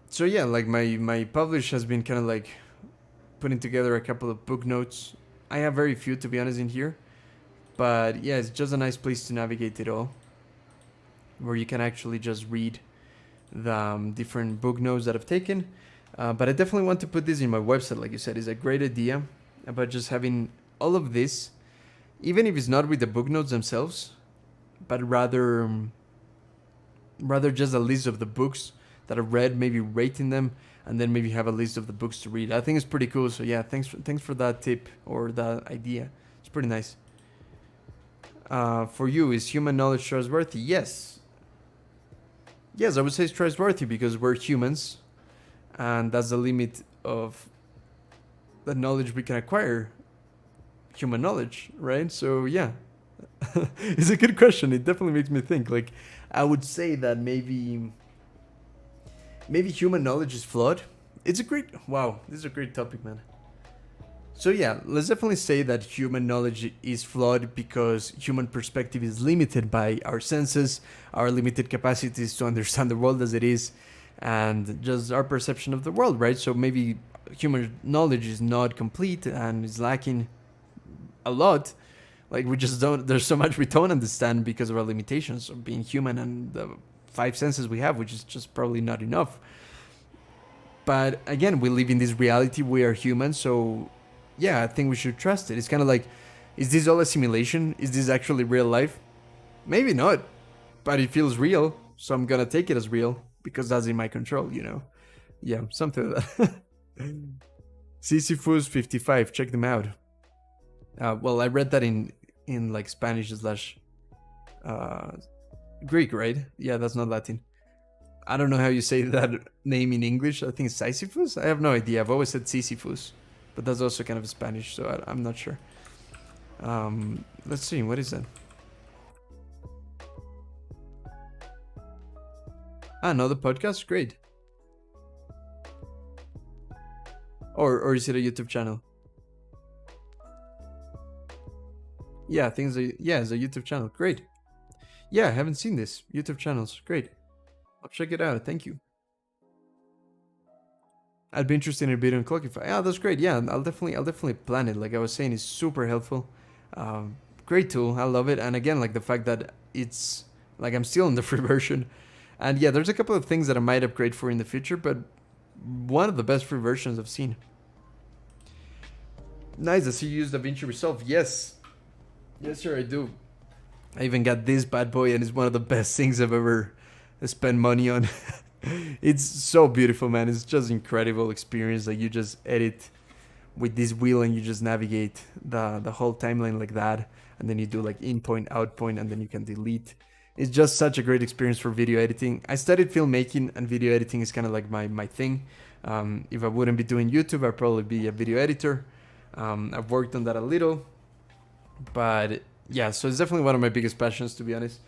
so yeah, like my publish has been kind of like putting together a couple of book notes. I have very few, to be honest, in here, but yeah, it's just a nice place to navigate it all, where you can actually just read the different book notes that I've taken. But I definitely want to put this in my website, like you said. It's a great idea about just having all of this, even if it's not with the book notes themselves, but rather just a list of the books that I've read, maybe rating them, and then maybe have a list of the books to read. I think it's pretty cool. So yeah, thanks for that tip or that idea. It's pretty nice. For you, is human knowledge trustworthy? Yes, I would say it's trustworthy because we're humans, and that's the limit of the knowledge we can acquire. Human knowledge, right? So yeah, it's a good question. It definitely makes me think. Like, I would say that maybe human knowledge is flawed it's a great, wow, this is a great topic, man. So yeah, let's definitely say that human knowledge is flawed because human perspective is limited by our senses, our limited capacities to understand the world as it is, and just our perception of the world, right? So maybe human knowledge is not complete and is lacking a lot. Like we just don't, there's so much we don't understand because of our limitations of being human and the five senses we have, which is just probably not enough. But again, we live in this reality, we are human, so yeah, I think we should trust it. It's kind of like, is this all a simulation? Is this actually real life? Maybe not, but it feels real, so I'm gonna take it as real because that's in my control, you know? Yeah, something like that. Sisyphus 55, check them out. Well, I read that in like Spanish slash Greek, right? Yeah, that's not Latin. I don't know how you say that name in English. I think it's Sisyphus? I have no idea. I've always said Sisyphus. But that's also kind of Spanish, so I'm not sure. Let's see, what is that? Another podcast? Great. Or is it a YouTube channel? Yeah, I think it's a YouTube channel. Great. Yeah, I haven't seen this. YouTube channels. Great. I'll check it out. Thank you. I'd be interested in a bit on Clockify. Yeah, that's great. Yeah, I'll definitely plan it. Like I was saying, it's super helpful. Great tool. I love it. And again, like the fact that it's like I'm still in the free version. And yeah, there's a couple of things that I might upgrade for in the future, but one of the best free versions I've seen. Nice. I see you use DaVinci Resolve. Yes. Yes, sir, I do. I even got this bad boy, and it's one of the best things I've ever spent money on. It's so beautiful, man. It's just incredible experience. Like you just edit with this wheel and you just navigate the whole timeline like that, and then you do like in point, out point, and then you can delete. It's just such a great experience for video editing. I studied filmmaking, and video editing is kind of like my thing. If I wouldn't be doing YouTube, I'd probably be a video editor. I've worked on that a little, but yeah, so it's definitely one of my biggest passions, to be honest.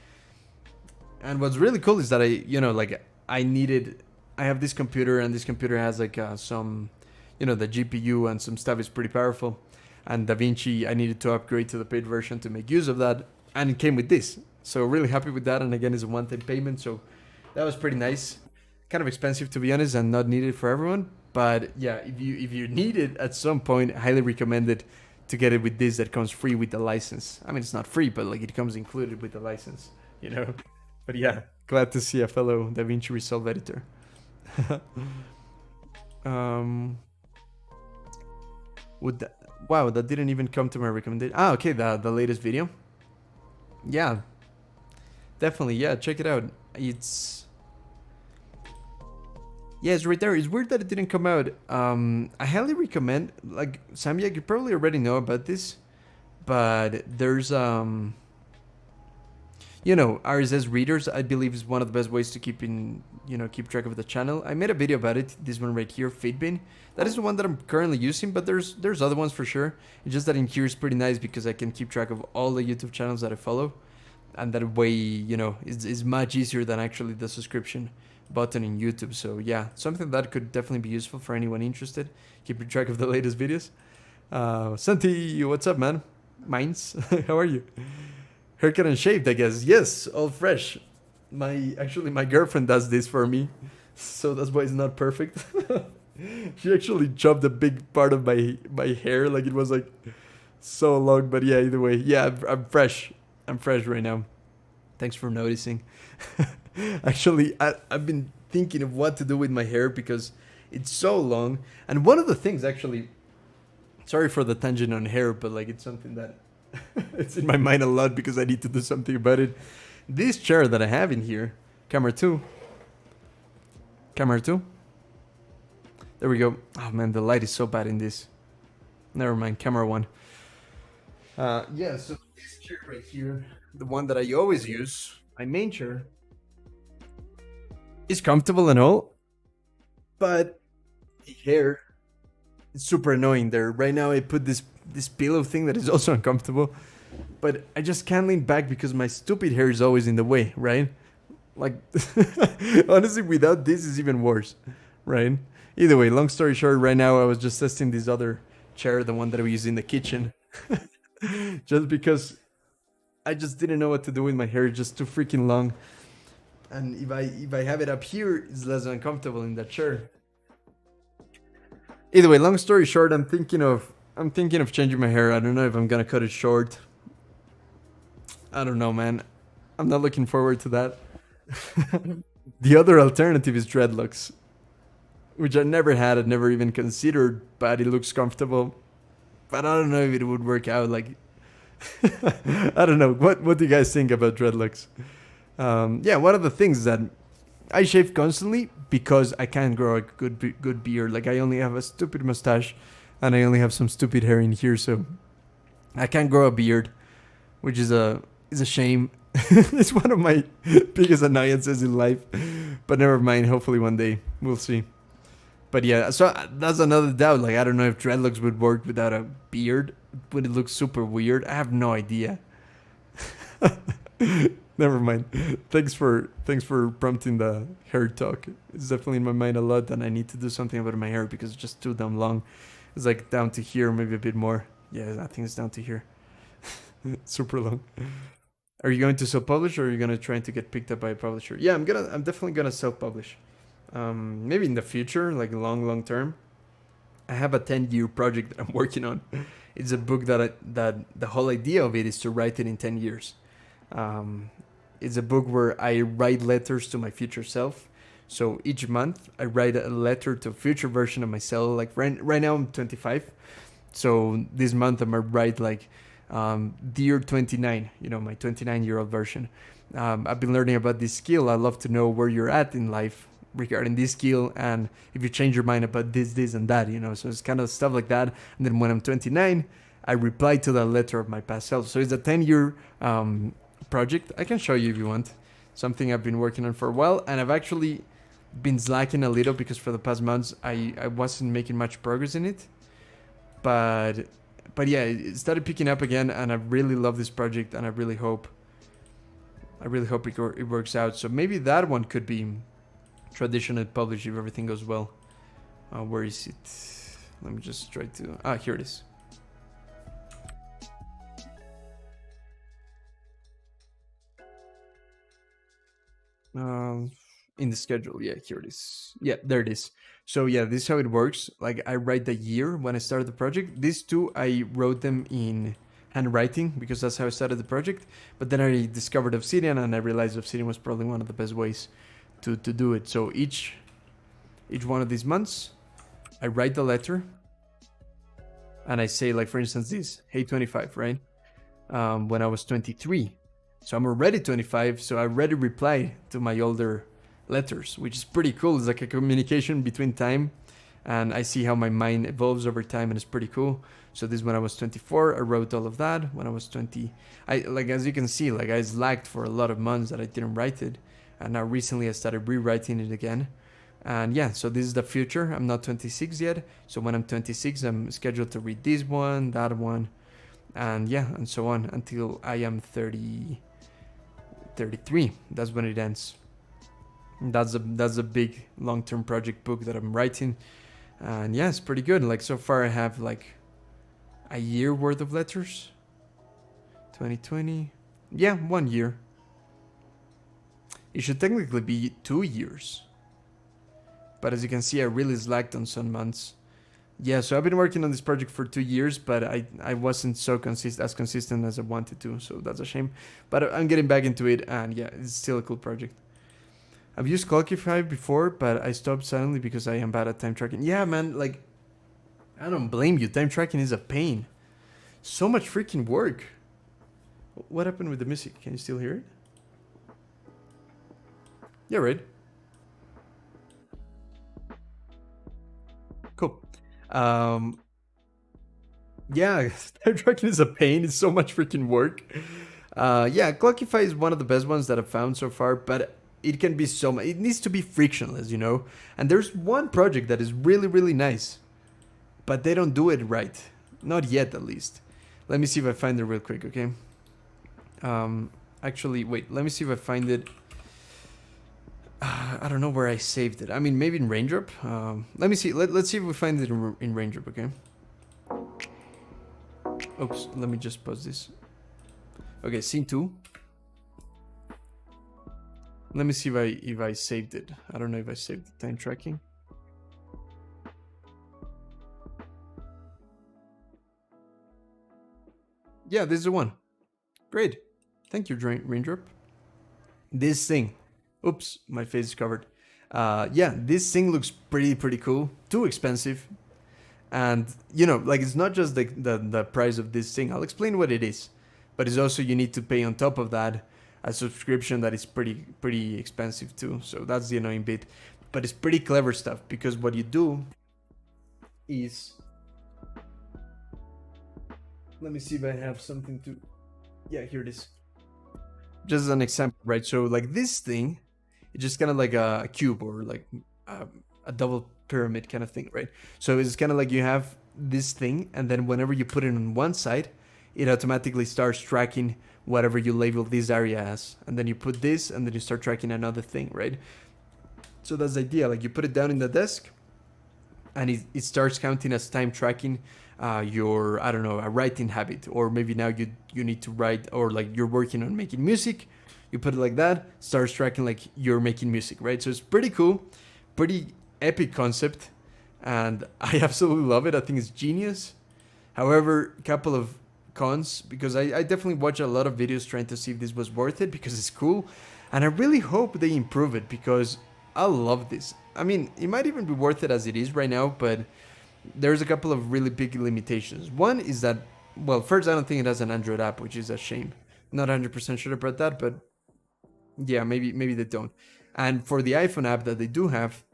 And what's really cool is that I have this computer, and this computer has like some, the GPU and some stuff is pretty powerful. And DaVinci, I needed to upgrade to the paid version to make use of that, and it came with this. So really happy with that, and again, it's a one-time payment, so that was pretty nice. Kind of expensive, to be honest, and not needed for everyone. But yeah, if you need it at some point, I highly recommend it to get it with this that comes free with the license. I mean, it's not free, but like it comes included with the license, But yeah, glad to see a fellow DaVinci Resolve editor. Wow, that didn't even come to my recommendation. Okay, the latest video. Yeah, definitely. Yeah, check it out. It's right there. It's weird that it didn't come out. I highly recommend. Like Samyak, you probably already know about this, but there's RSS readers, I believe, is one of the best ways to keep track of the channel. I made a video about it. This one right here, Feedbin. That is the one that I'm currently using, but there's other ones for sure. It's just that in here is pretty nice because I can keep track of all the YouTube channels that I follow, and that way, is much easier than actually the subscription button in YouTube. So yeah, something that could definitely be useful for anyone interested, keeping track of the latest videos. Santi, what's up, man? Mines, how are you? Haircut and shaved, I guess. Yes, all fresh. My girlfriend does this for me, so that's why it's not perfect. She actually chopped a big part of my hair, like it was like so long. But yeah, either way, yeah, I'm fresh. I'm fresh right now. Thanks for noticing. Actually, I've been thinking of what to do with my hair because it's so long. And one of the things, actually, sorry for the tangent on hair, but like it's something that it's in my mind a lot because I need to do something about it. This chair that I have in here, camera 2. There we go. Oh man, the light is so bad in this. Never mind, camera 1. So this chair right here, the one that I always use, my main chair, is comfortable and all, but the hair is super annoying there. Right now I put this pillow thing that is also uncomfortable, but I just can't lean back because my stupid hair is always in the way, right? Like, honestly, without this is even worse, right? Either way, long story short, right now I was just testing this other chair, the one that we use in the kitchen, just because I just didn't know what to do with my hair. It's just too freaking long, and if I have it up here, it's less uncomfortable in that chair. Either way, long story short, I'm thinking of changing my hair. I don't know if I'm gonna cut it short. I don't know, man. I'm not looking forward to that. The other alternative is dreadlocks, which I never had. I'd never even considered, but it looks comfortable. But I don't know if it would work out. Like, I don't know. What do you guys think about dreadlocks? Yeah, one of the things that I shave constantly because I can't grow a good beard. Like, I only have a stupid mustache, and I only have some stupid hair in here, so I can't grow a beard, which is a shame. It's one of my biggest annoyances in life, but never mind. Hopefully one day we'll see. But yeah, so that's another doubt. Like, I don't know if dreadlocks would work without a beard. Would it look super weird? I have no idea. Never mind. Thanks for prompting the hair talk. It's definitely in my mind a lot, and I need to do something about my hair because it's just too damn long. It's like down to here, maybe a bit more. Yeah, I think it's down to here. Super long. Are you going to self-publish, or are you gonna try to get picked up by a publisher? Yeah, I'm definitely gonna self-publish. Maybe in the future, like long term. I have a 10-year project that I'm working on. It's a book that the whole idea of it is to write it in 10 years. It's a book where I write letters to my future self. So each month I write a letter to a future version of myself. Like right now I'm 25. So this month I'm gonna write like, Dear 29, my 29-year-old version. I've been learning about this skill. I'd love to know where you're at in life regarding this skill, and if you change your mind about this and that, so it's kind of stuff like that. And then when I'm 29, I reply to that letter of my past self. So it's a 10-year project. I can show you if you want. Something I've been working on for a while, and I've actually been slacking a little because for the past months I wasn't making much progress in it. But yeah, it started picking up again, and I really love this project, and I really hope it works out. So maybe that one could be traditional publish if everything goes well. Where is it? Let me just try to... here it is. In the schedule, yeah, here it is. Yeah, there it is. So yeah, this is how it works. Like, I write the year when I started the project. These two, I wrote them in handwriting because that's how I started the project. But then I discovered Obsidian, and I realized Obsidian was probably one of the best ways to do it. So each one of these months, I write the letter, and I say, like, for instance, this, hey 25, right? When I was 23. So I'm already 25, so I already reply to my older letters, which is pretty cool. It's like a communication between time, and I see how my mind evolves over time, and it's pretty cool. So this, when I was 24, I wrote all of that. When I was 20, as you can see, like, I slacked for a lot of months that I didn't write it, and now recently I started rewriting it again. And yeah, so this is the future. I'm not 26 yet, so when I'm 26, I'm scheduled to read this one, that one, and yeah, and so on until I am 33. That's when it ends. That's a big long-term project book that I'm writing, and yeah, it's pretty good. Like, so far I have like a year worth of letters. 2020, yeah, 1 year. It should technically be 2 years, but as you can see, I really slacked on some months. Yeah, so I've been working on this project for 2 years, but I wasn't so consistent as I wanted to, so that's a shame. But I'm getting back into it, and yeah, it's still a cool project. I've used Clockify before, but I stopped suddenly because I am bad at time tracking. Yeah, man, like, I don't blame you. Time tracking is a pain. So much freaking work. What happened with the music? Can you still hear it? Yeah, right. Cool. Yeah, time tracking is a pain. It's so much freaking work. Yeah, Clockify is one of the best ones that I've found so far, but it can be so much. It needs to be frictionless, And there's one project that is really, really nice, but they don't do it right. Not yet, at least. Let me see if I find it real quick, okay? Actually, wait. Let me see if I find it. I don't know where I saved it. I mean, maybe in Raindrop. Let me see. Let's see if we find it in Raindrop. Okay. Oops. Let me just pause this. Okay, scene 2. Let me see if I saved it. I don't know if I saved the time tracking. Yeah, this is the one. Great. Thank you, Raindrop. This thing. Oops, my face is covered. Yeah, this thing looks pretty cool. Too expensive. And, you know, like, it's not just the price of this thing. I'll explain what it is. But it's also, you need to pay on top of that a subscription that is pretty expensive too. So that's the annoying bit. But it's pretty clever stuff, because what you do is... Let me see if I have something to... Yeah, here it is. Just as an example, right? So like this thing, it's just kind of like a cube, or like a double pyramid kind of thing, right? So it's kind of like you have this thing, and then whenever you put it on one side, it automatically starts tracking whatever you label this area as. And then you put this, and then you start tracking another thing, right? So that's the idea. Like, you put it down in the desk, and it starts counting as time tracking your, I don't know, a writing habit. Or maybe now you need to write, or like you're working on making music. You put it like that, starts tracking like you're making music, right? So it's pretty cool, pretty epic concept, and I absolutely love it. I think it's genius. However, a couple of cons, because I definitely watch a lot of videos trying to see if this was worth it, because it's cool, and I really hope they improve it, because I love this. I mean, it might even be worth it as it is right now, but there's a couple of really big limitations. One is that, well, first, I don't think it has an Android app, which is a shame. Not 100% sure about that, but yeah, maybe they don't. And for the iPhone app that they do have,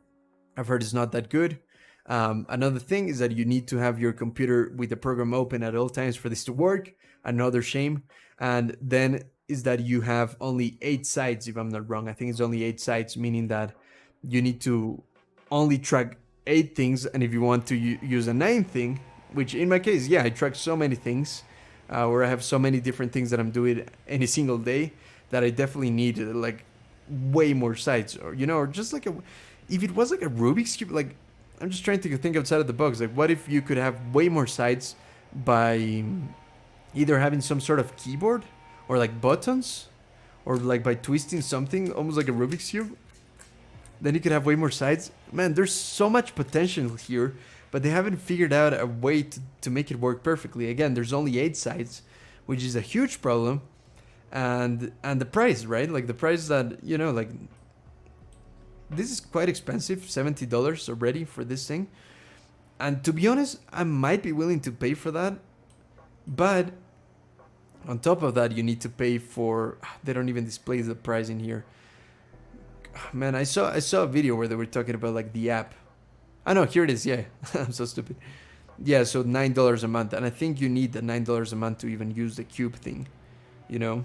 I've heard it's not that good. Another thing is that you need to have your computer with the program open at all times for this to work. Another shame. And then is that you have only 8 sites, if I'm not wrong. I think it's only 8 sites, meaning that you need to only track 8 things. And if you want to use a 9th thing, which in my case, yeah, I track so many things, where I have so many different things that I'm doing any single day, that I definitely need like way more sites, or, you know, or just like if it was like a Rubik's Cube, like, I'm just trying to think outside of the box. Like, what if you could have way more sites by either having some sort of keyboard, or like buttons, or like by twisting something almost like a Rubik's Cube? Then you could have way more sites. Man, there's so much potential here, but they haven't figured out a way to make it work perfectly. Again, there's only 8 sites, which is a huge problem. And the price, right? Like, the price that, you know, like, this is quite expensive, $70 already for this thing. And to be honest, I might be willing to pay for that. But on top of that, you need to pay for... They don't even display the price in here. Man, I saw a video where they were talking about like the app. I know, here it is, yeah. I'm so stupid. Yeah, so $9 a month. And I think you need the $9 a month to even use the cube thing, you know?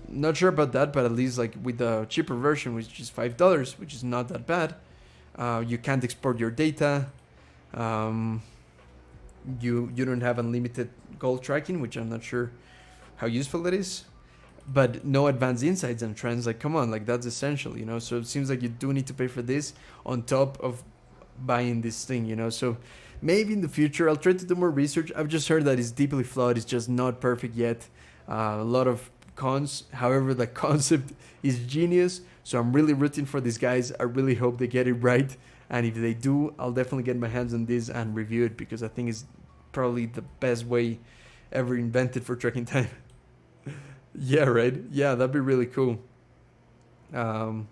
Not sure about that, but at least like with the cheaper version, which is $5, which is not that bad. You can't export your data. You don't have unlimited goal tracking, which I'm not sure how useful that is. But no advanced insights and trends. Like, come on, like, that's essential, you know? So it seems like you do need to pay for this on top of buying this thing, you know? So maybe in the future, I'll try to do more research. I've just heard that it's deeply flawed. It's just not perfect yet. A lot of cons. However, the concept is genius. So I'm really rooting for these guys. I really hope they get it right. And if they do, I'll definitely get my hands on this and review it, because I think it's probably the best way ever invented for tracking time. Yeah, right? Yeah, that'd be really cool. I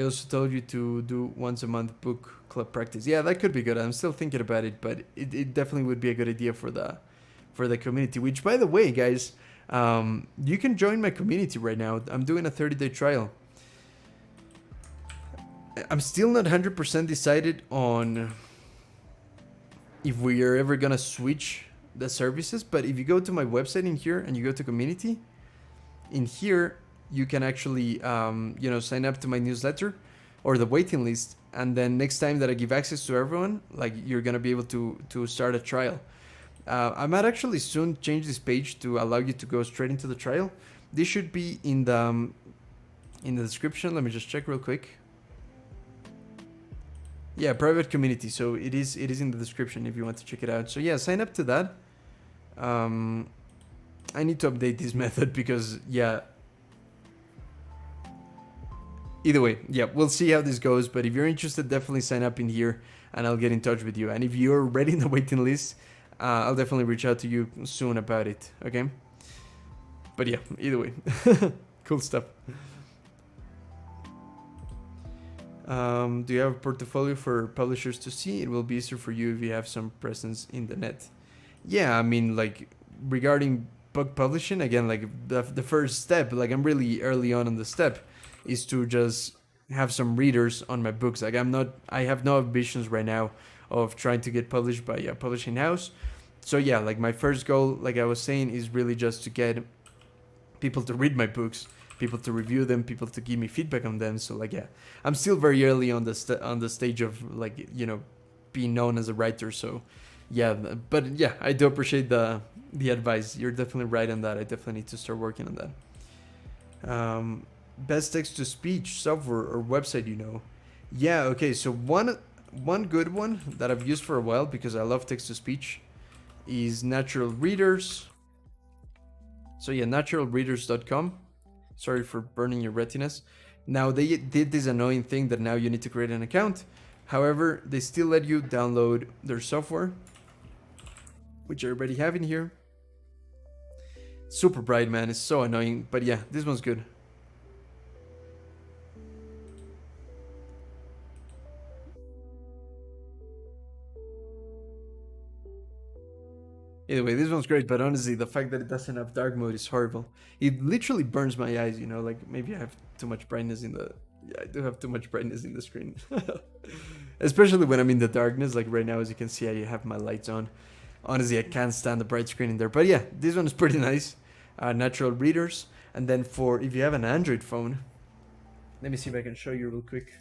also told you to do once a month book club practice. Yeah, that could be good. I'm still thinking about it, but it definitely would be a good idea for the community. Which, by the way, guys, you can join my community right now. I'm doing a 30-day trial. I'm still not 100% decided on if we are ever gonna switch the services, but if you go to my website in here and you go to community, in here you can actually you know, sign up to my newsletter or the waiting list, and then next time that I give access to everyone, like, you're gonna be able to start a trial. I might actually soon change this page to allow you to go straight into the trial. This should be in the in the description. Let me just check real quick. Yeah, private community. So it is in the description if you want to check it out. So yeah, sign up to that. I need to update this method because yeah. Either way, yeah, we'll see how this goes. But if you're interested, definitely sign up in here, and I'll get in touch with you. And if you're already in the waiting list, I'll definitely reach out to you soon about it. Okay. But yeah, either way, cool stuff. Do you have a portfolio for publishers to see? It will be easier for you if you have some presence in the net. Yeah, I mean, like regarding book publishing, again, like the first step, like I'm really early on the step, is to just have some readers on my books. Like I have no ambitions right now of trying to get published by a publishing house. So yeah, like my first goal, like I was saying, is really just to get people to read my books, people to review them, people to give me feedback on them. So like yeah, I'm still very early on the stage of like, you know, being known as a writer. So yeah, but yeah, I do appreciate the advice. You're definitely right on that. I definitely need to start working on that. Best text-to-speech software or website, you know? Yeah, okay, so one good one that I've used for a while because I love text-to-speech is Natural Readers. So yeah, naturalreaders.com. Sorry for burning your retinas. Now they did this annoying thing that now you need to create an account. However, they still let you download their software, which I already have in here. Super bright, man, it's so annoying, but yeah, this one's good. Either way, this one's great, but honestly, the fact that it doesn't have dark mode is horrible. It literally burns my eyes, you know, like maybe I have too much brightness in the... Yeah, I do have too much brightness in the screen. Especially when I'm in the darkness, like right now, as you can see, I have my lights on. Honestly, I can't stand the bright screen in there. But yeah, this one is pretty nice. Natural Readers. And then for, if you have an Android phone, let me see if I can show you real quick.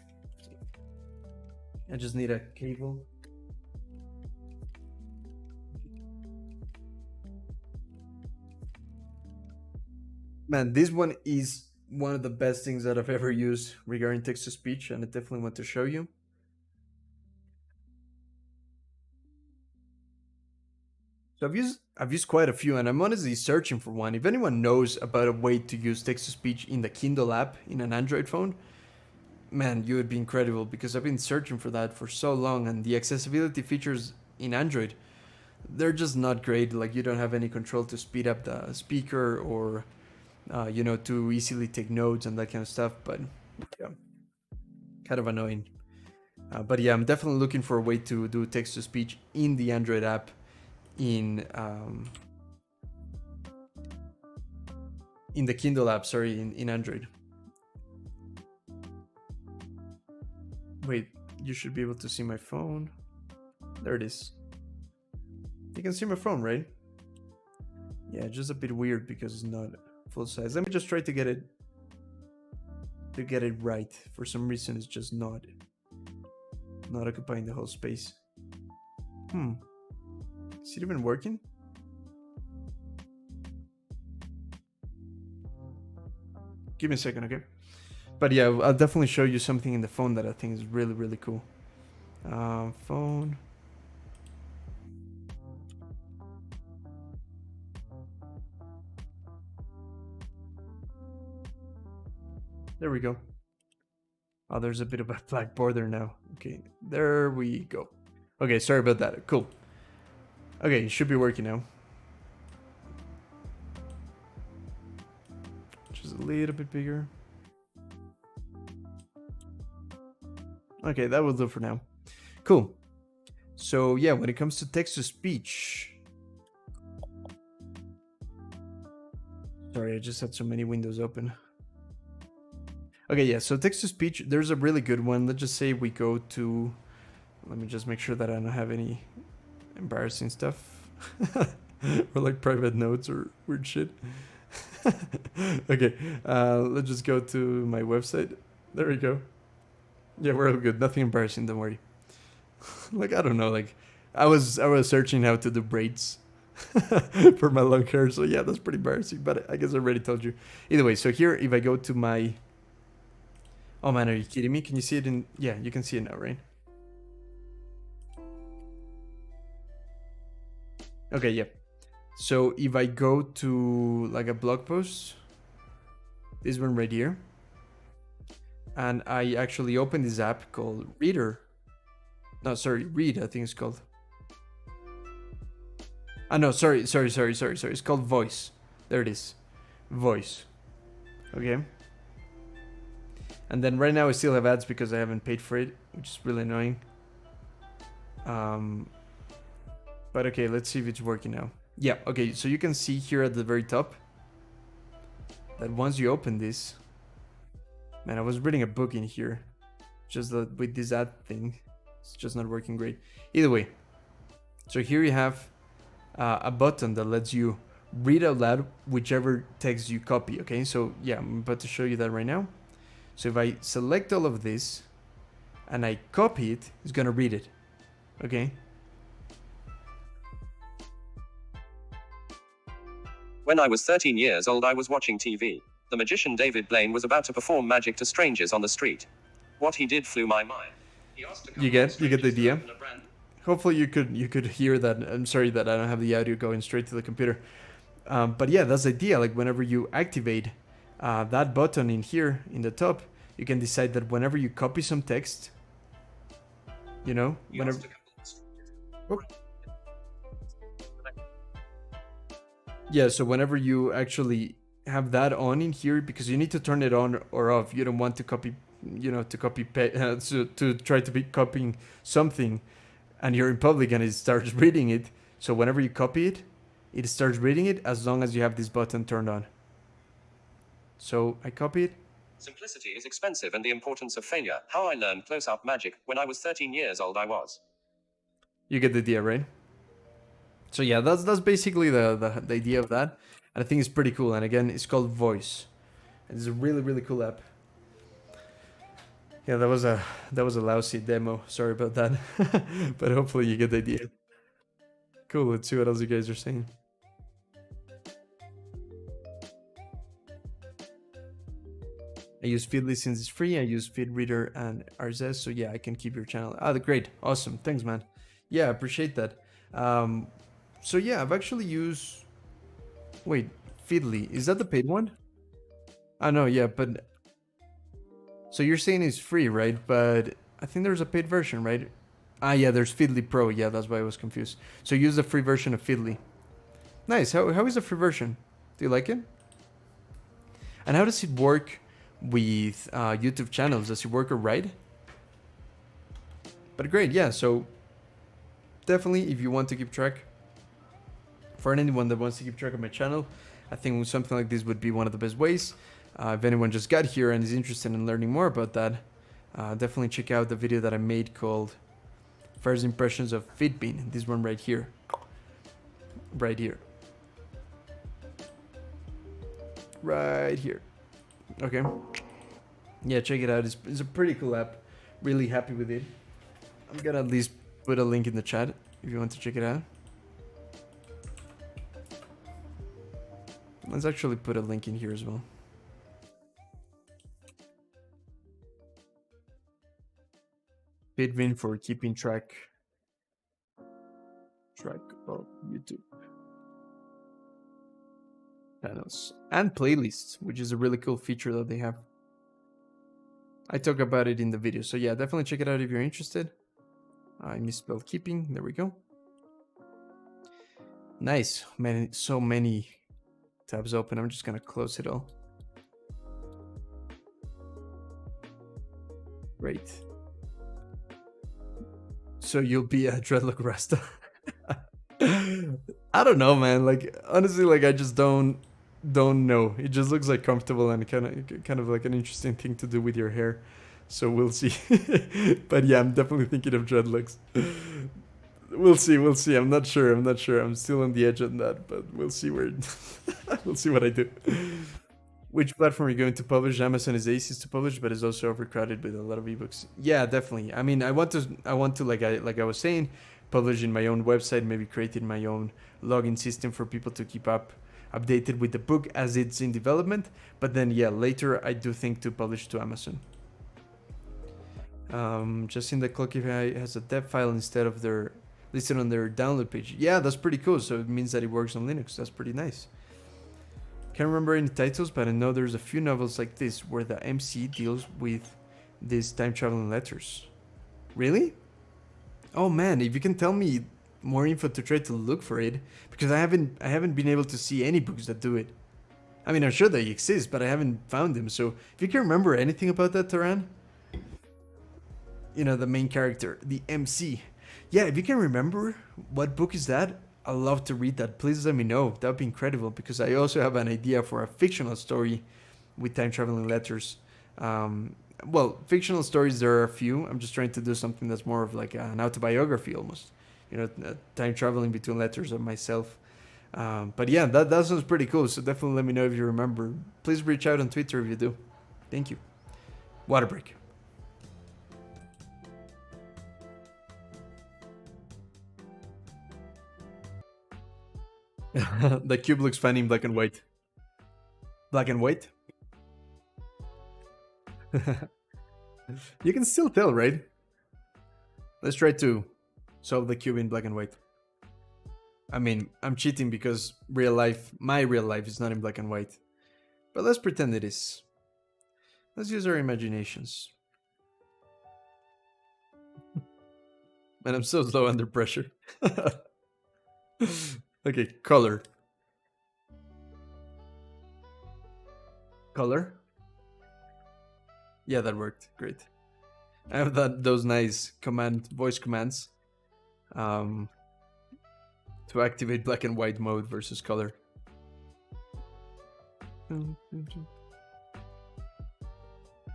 I just need a cable. Man, this one is one of the best things that I've ever used regarding text-to-speech, and I definitely want to show you. So I've used quite a few, and I'm honestly searching for one. If anyone knows about a way to use text-to-speech in the Kindle app in an Android phone, man, you would be incredible, because I've been searching for that for so long, and the accessibility features in Android, they're just not great. Like you don't have any control to speed up the speaker or you know, to easily take notes and that kind of stuff. But yeah, kind of annoying. But yeah, I'm definitely looking for a way to do text to speech in the Android app in the Kindle app, sorry, in Android. Wait, you should be able to see my phone. There it is. You can see my phone, right? Yeah, just a bit weird because it's not full size. Let me just try to get it right. For some reason, it's just not occupying the whole space. Is it even working? Give me a second, okay? But yeah, I'll definitely show you something in the phone that I think is really, really cool. Phone. There we go. Oh, there's a bit of a black border now. Okay, there we go. Okay, sorry about that. Cool. Okay, it should be working now. Just a little bit bigger. Okay, that will do for now. Cool. So yeah, when it comes to text-to-speech... Sorry, I just had so many windows open. Okay, yeah, so text-to-speech, there's a really good one. Let's just say we go to... Let me just make sure that I don't have any embarrassing stuff. Or like private notes or weird shit. Okay, let's just go to my website. There we go. Yeah, we're all good. Nothing embarrassing, don't worry. Like, I don't know, like, I was searching how to do braids for my long hair, so yeah, that's pretty embarrassing, but I guess I already told you. Either way, so here, if I go to my Oh man, are you kidding me? Can you see it in? Yeah, you can see it now, right? Okay, yeah. So if I go to like a blog post, this one right here, and I actually open this app called Reader. No, sorry, Read, I think it's called. Ah, no, sorry. It's called Voice. There it is. Voice. Okay. And then right now I still have ads because I haven't paid for it, which is really annoying. But okay, let's see if it's working now. Yeah, okay, so you can see here at the very top that once you open this, man, I was reading a book in here, just that with this ad thing, it's just not working great. Either way, so here you have a button that lets you read out loud whichever text you copy, okay? So yeah, I'm about to show you that right now. So if I select all of this and I copy it, it's gonna read it, okay? When I was 13 years old, I was watching TV. The magician David Blaine was about to perform magic to strangers on the street. What he did flew my mind. He asked a couple You of get the strangers to idea? open a brand- Hopefully you could hear that. I'm sorry that I don't have the audio going straight to the computer. But yeah, that's the idea. Like whenever you activate that button in here in the top, you can decide that whenever you copy some text, you know, He whenever. asked a couple of strangers to Oh. open a brand- Yeah, so whenever you actually have that on in here, because you need to turn it on or off. You don't want to copy, to try to be copying something, and you're in public and it starts reading it. So whenever you copy it, it starts reading it as long as you have this button turned on. So I copy it. Simplicity is expensive and the importance of failure. How I learned close-up magic. When I was 13 years old, I was. You get the idea, right? So yeah, that's basically the idea of that, and I think it's pretty cool. And again, it's called Voice. It's a really cool app. Yeah, that was a lousy demo. Sorry about that, but hopefully you get the idea. Cool. Let's see what else you guys are saying. I use Feedly since it's free. I use FeedReader and RSS, so yeah, I can keep your channel. Ah, great, awesome, thanks, man. Yeah, I appreciate that. So yeah, I've actually used. Wait, Feedly, is that the paid one? I know, yeah, but so you're saying it's free, right? But I think there's a paid version, right? Ah, yeah, there's Feedly Pro. Yeah, that's why I was confused. So use the free version of Feedly. Nice. How is the free version? Do you like it? And how does it work with YouTube channels? Does it work alright? But great, yeah. So definitely, if you want to keep track, for anyone that wants to keep track of my channel, I think something like this would be one of the best ways. If anyone just got here and is interested in learning more about that, definitely check out the video that I made called First Impressions of Fitbin. This one right here. Right here. Right here. Okay. Yeah, check it out. It's a pretty cool app. Really happy with it. I'm gonna at least put a link in the chat if you want to check it out. Let's actually put a link in here as well. Fitbin for keeping track of YouTube channels and playlists, which is a really cool feature that they have. I talk about it in the video, so yeah, definitely check it out if you're interested. I misspelled keeping. There we go. Nice, man. So many tabs open. I'm just gonna close it all. Great. So you'll be a dreadlock Rasta. I don't know, man. Like honestly, like I just don't know. It just looks like comfortable and kind of like an interesting thing to do with your hair. So we'll see. But yeah, I'm definitely thinking of dreadlocks. We'll see. I'm not sure. I'm still on the edge on that, but we'll see where we'll see what I do. Which platform are you going to publish? Amazon is the easiest to publish, but it's also overcrowded with a lot of ebooks. Yeah, definitely. I mean, I want to like I was saying, publish in my own website, maybe creating my own login system for people to keep updated with the book as it's in development. But then yeah, later I do think to publish to Amazon. Just in the Clockify has a dev file instead of their listed on their download page. Yeah, that's pretty cool. So it means that it works on Linux. That's pretty nice. Can't remember any titles, but I know there's a few novels like this where the MC deals with these time traveling letters. Really? Oh man, if you can tell me more info to try to look for it, because I haven't been able to see any books that do it. I mean, I'm sure they exist, but I haven't found them. So if you can remember anything about that, Taran, you know, the main character, the MC. Yeah, if you can remember what book is that, I'd love to read that. Please let me know. That would be incredible, because I also have an idea for a fictional story with time traveling letters. Well, fictional stories, there are a few. I'm just trying to do something that's more of like an autobiography almost. You know, time traveling between letters of myself. But yeah, that sounds pretty cool. So definitely let me know if you remember. Please reach out on Twitter if you do. Thank you. Water break. The cube looks funny in black and white. Black and white? You can still tell, right? Let's try to solve the cube in black and white. I mean, I'm cheating because my real life is not in black and white. But let's pretend it is. Let's use our imaginations. Man, I'm so slow under pressure. Okay, color. Color? Yeah, that worked. Great. I have those nice voice commands to activate black and white mode versus color.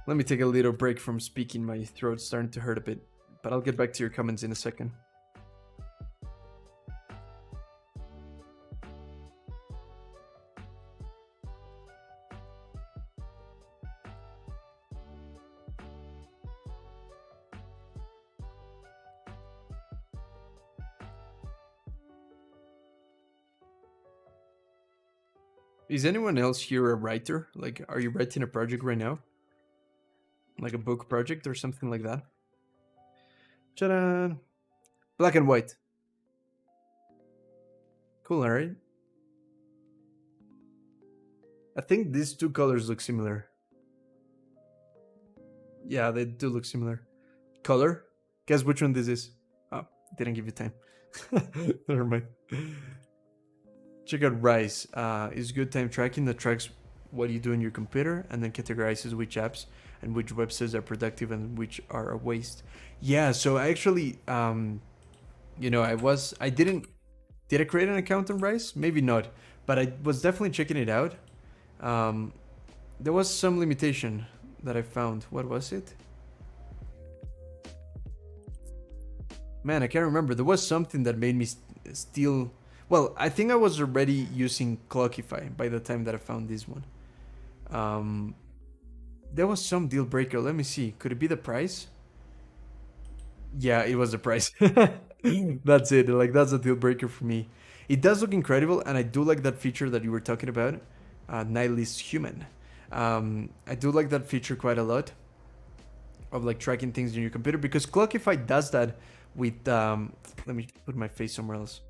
Let me take a little break from speaking. My throat's starting to hurt a bit, but I'll get back to your comments in a second. Is anyone else here a writer? Like, are you writing a project right now? Like a book project or something like that? Ta-da! Black and white. Cool, alright. I think these two colors look similar. Yeah, they do look similar. Color? Guess which one this is. Oh, didn't give you time. Never mind. Check out Rise. It's good time tracking that tracks what you do in your computer and then categorizes which apps and which websites are productive and which are a waste. Yeah, so I actually, you know, did I create an account on Rise? Maybe not, but I was definitely checking it out. There was some limitation that I found. What was it? Man, I can't remember. There was something that made me steal. Well, I think I was already using Clockify by the time that I found this one. There was some deal breaker. Let me see. Could it be the price? Yeah, it was the price. That's it. Like, that's a deal breaker for me. It does look incredible, and I do like that feature that you were talking about, Nihilist Human. I do like that feature quite a lot, of like tracking things in your computer, because Clockify does that with let me put my face somewhere else.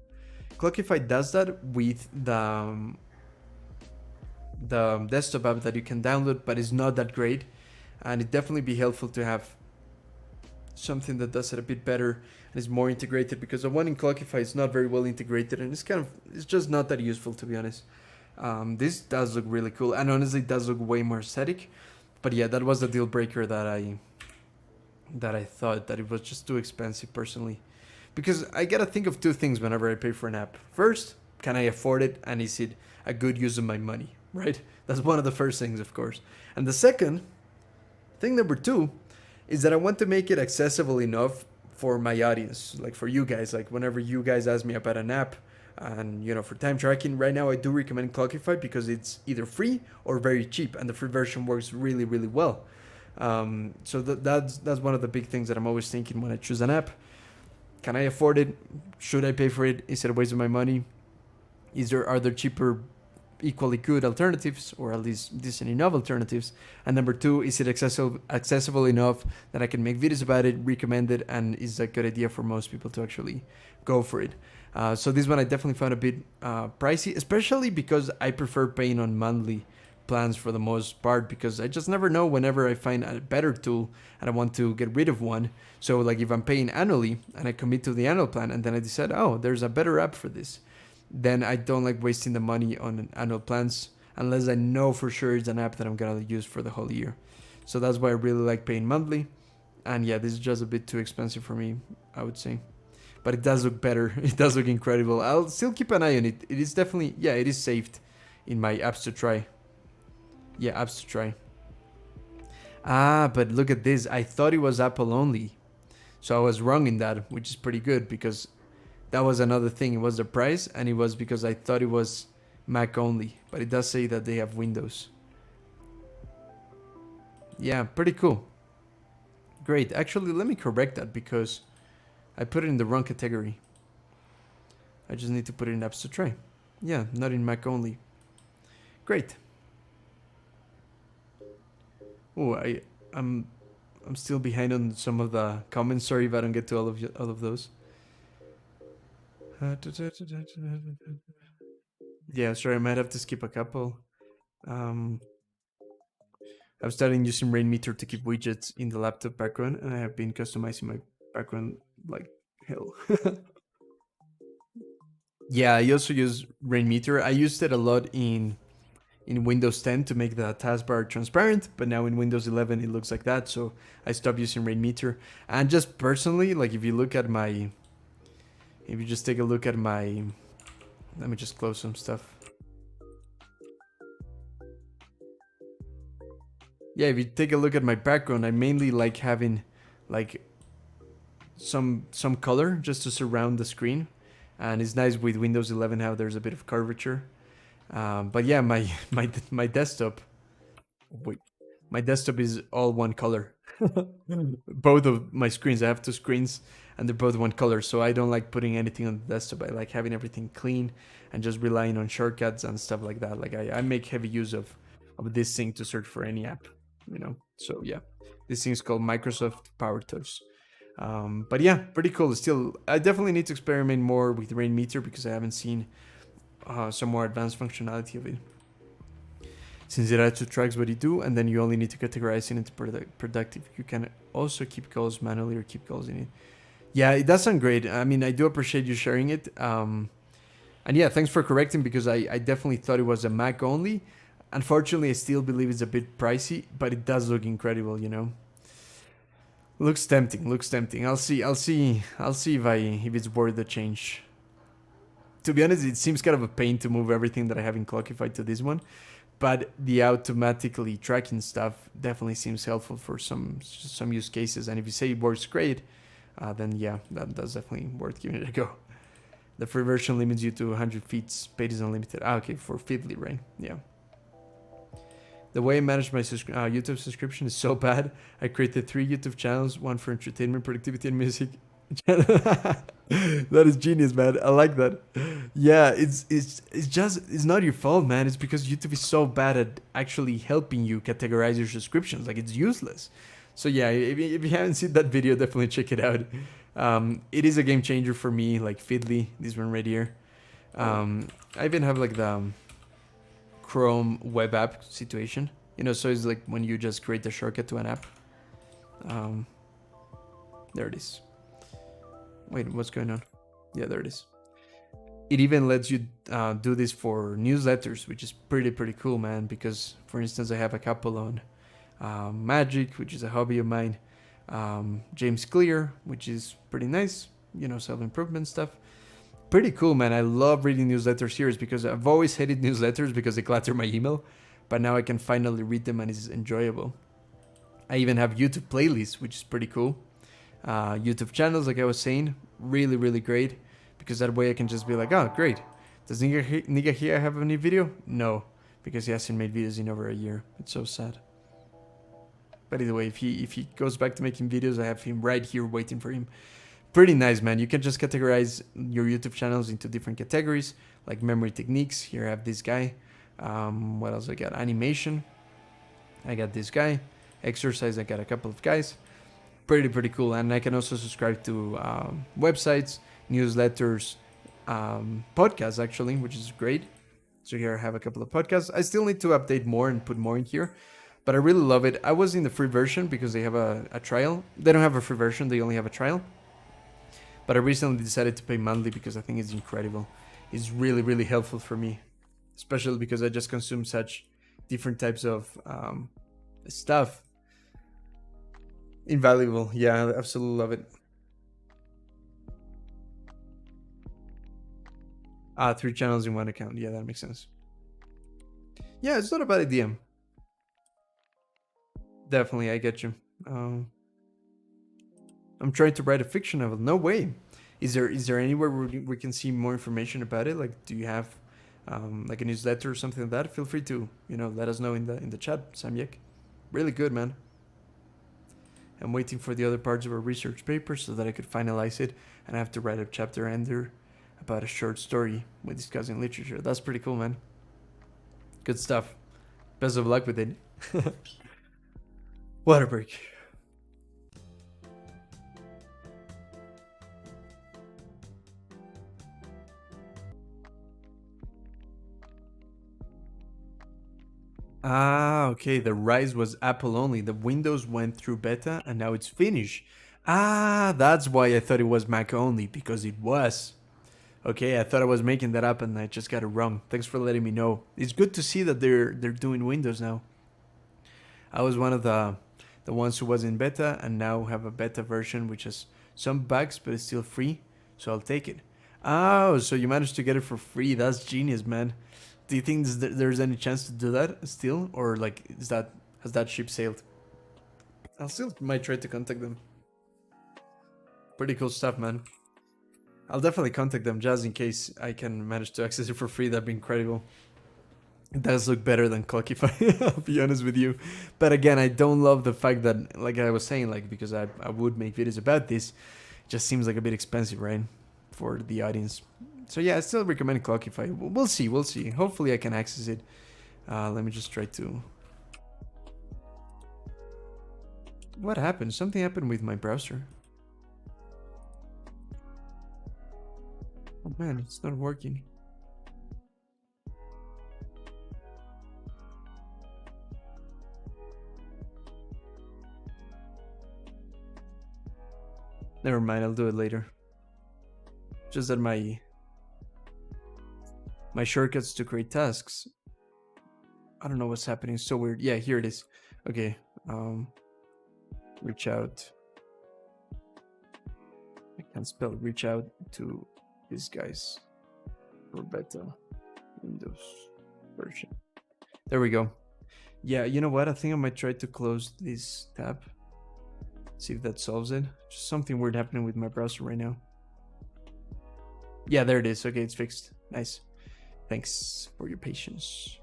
Clockify does that with the desktop app that you can download, but it's not that great, and it'd definitely be helpful to have something that does it a bit better and is more integrated, because the one in Clockify is not very well integrated, and it's just not that useful, to be honest. This does look really cool, and honestly it does look way more aesthetic, but yeah, that was the deal breaker that I thought that it was just too expensive personally. Because I gotta think of two things whenever I pay for an app. First, can I afford it, and is it a good use of my money, right? That's one of the first things, of course. And the second, thing number two, is that I want to make it accessible enough for my audience, like for you guys. Like whenever you guys ask me about an app, and you know, for time tracking, right now I do recommend Clockify because it's either free or very cheap, and the free version works really, really well. So that's one of the big things that I'm always thinking when I choose an app. Can I afford it? Should I pay for it? Is it a waste of my money? Are there cheaper equally good alternatives, or at least decent enough alternatives? And number two, is it accessible enough that I can make videos about it, recommend it, and is a good idea for most people to actually go for it? So this one I definitely found a bit pricey, especially because I prefer paying on monthly plans for the most part, because I just never know whenever I find a better tool and I want to get rid of one. So like if I'm paying annually and I commit to the annual plan and then I decide, oh, there's a better app for this, then I don't like wasting the money on annual plans unless I know for sure it's an app that I'm gonna use for the whole year. So that's why I really like paying monthly. And yeah, this is just a bit too expensive for me, I would say. But it does look better. It does look incredible. I'll still keep an eye on it. It is definitely, yeah, it is saved in my apps to try. Yeah, apps to try. Ah, but look at this. I thought it was Apple only. So I was wrong in that, which is pretty good because that was another thing. It was the price, and it was because I thought it was Mac only. But it does say that they have Windows. Yeah, pretty cool. Great. Actually, let me correct that because I put it in the wrong category. I just need to put it in apps to try. Yeah, not in Mac only. Great. Oh, I'm still behind on some of the comments. Sorry if I don't get to all of those. Yeah, sorry, I might have to skip a couple. I'm starting using Rainmeter to keep widgets in the laptop background, and I have been customizing my background like hell. Yeah, I also use Rainmeter. I used it a lot in Windows 10 to make the taskbar transparent, but now in Windows 11 it looks like that, so I stopped using Rainmeter. And just personally, like if you just take a look at my, let me just close some stuff. Yeah, if you take a look at my background, I mainly like having like some color just to surround the screen, and it's nice with Windows 11 how there's a bit of curvature. But yeah, my desktop, my desktop is all one color. Both of my screens, I have two screens and they're both one color, so I don't like putting anything on the desktop. I like having everything clean and just relying on shortcuts and stuff like that. Like I make heavy use of this thing to search for any app, you know. So yeah, this thing is called Microsoft Power Tools. But yeah, pretty cool. Still, I definitely need to experiment more with Rainmeter because I haven't seen some more advanced functionality of it. Since it adds 2 tracks, what you do, and then you only need to categorize it into productive. You can also keep goals manually or keep goals in it. Yeah, it does sound great. I mean, I do appreciate you sharing it. And yeah, thanks for correcting because I definitely thought it was a Mac only. Unfortunately, I still believe it's a bit pricey, but it does look incredible, you know. Looks tempting. I'll see if it's worth the change. To be honest, it seems kind of a pain to move everything that I have in Clockify to this one, but the automatically tracking stuff definitely seems helpful for some use cases. And if you say it works great, then yeah, that's definitely worth giving it a go. The free version limits you to 100 feeds. Paid is unlimited. Okay, for Feedly, right? Yeah. The way I manage my YouTube subscription is so bad. I created 3 YouTube channels, one for entertainment, productivity, and music. That is genius, man. I like that. Yeah, it's not your fault, man. It's because YouTube is so bad at actually helping you categorize your subscriptions. Like, it's useless. So yeah, if you haven't seen that video, definitely check it out. It is a game changer for me, like Feedly, this one right here. I even have like the Chrome web app situation, you know, so it's like when you just create a shortcut to an app. There it is. Wait, what's going on? Yeah, there it is. It even lets you do this for newsletters, which is pretty cool, man. Because, for instance, I have a couple on Magic, which is a hobby of mine. James Clear, which is pretty nice. You know, self-improvement stuff. Pretty cool, man. I love reading newsletter series because I've always hated newsletters because they clutter my email. But now I can finally read them and it's enjoyable. I even have YouTube playlists, which is pretty cool. YouTube channels, like I was saying, really great, because that way I can just be like, oh great, does Niga here have any video? No, because he hasn't made videos in over a year. It's so sad. But either way, if he goes back to making videos, I have him right here waiting for him. Pretty nice, man. You can just categorize your YouTube channels into different categories, like memory techniques. Here I have this guy. What else I got? Animation. I got this guy. Exercise. I got a couple of guys. Pretty cool. And I can also subscribe to websites, newsletters, podcasts actually, which is great. So here I have a couple of podcasts. I still need to update more and put more in here, but I really love it. I was in the free version because they have a trial. They don't have a free version, they only have a trial. But I recently decided to pay monthly because I think it's incredible. It's really helpful for me, especially because I just consume such different types of stuff. Invaluable. Yeah, I absolutely love it. 3 channels in one account. Yeah, that makes sense. Yeah, it's not a bad idea. Definitely, I get you. I'm trying to write a fiction novel. No way. Is there anywhere where we can see more information about it? Like, do you have like a newsletter or something like that? Feel free to let us know in the chat, Samyek. Really good, man. I'm waiting for the other parts of a research paper so that I could finalize it, and I have to write a chapter ender about a short story when discussing literature. That's pretty cool, man. Good stuff. Best of luck with it. Water break. Okay. The Rise was Apple only. The Windows went through beta and now it's finished. That's why I thought it was Mac only, because it was. Okay, I thought I was making that up and I just got it wrong. Thanks for letting me know. It's good to see that they're doing Windows now. I was one of the ones who was in beta and now have a beta version which has some bugs but it's still free, so I'll take it. Oh, so you managed to get it for free. That's genius, man. Do you think there's any chance to do that still, or like has that ship sailed? I'll still might try to contact them. Pretty cool stuff, man. I'll definitely contact them just in case I can manage to access it for free. That'd be incredible. It does look better than Clockify, I'll be honest with you. But again, I don't love the fact that, like I was saying, like because I would make videos about this, it just seems like a bit expensive, right? For the audience. So yeah, I still recommend Clockify. We'll see. Hopefully I can access it. Let me just try to... What happened? Something happened with my browser. Oh man, it's not working. Never mind, I'll do it later. Just that my shortcuts to create tasks, I don't know what's happening. It's so weird. Yeah, here it is. Okay. Reach out. I can't spell reach out to these guys for beta Windows version. There we go. Yeah, you know what? I think I might try to close this tab. See if that solves it. Just something weird happening with my browser right now. Yeah, there it is. Okay, it's fixed. Nice. Thanks for your patience.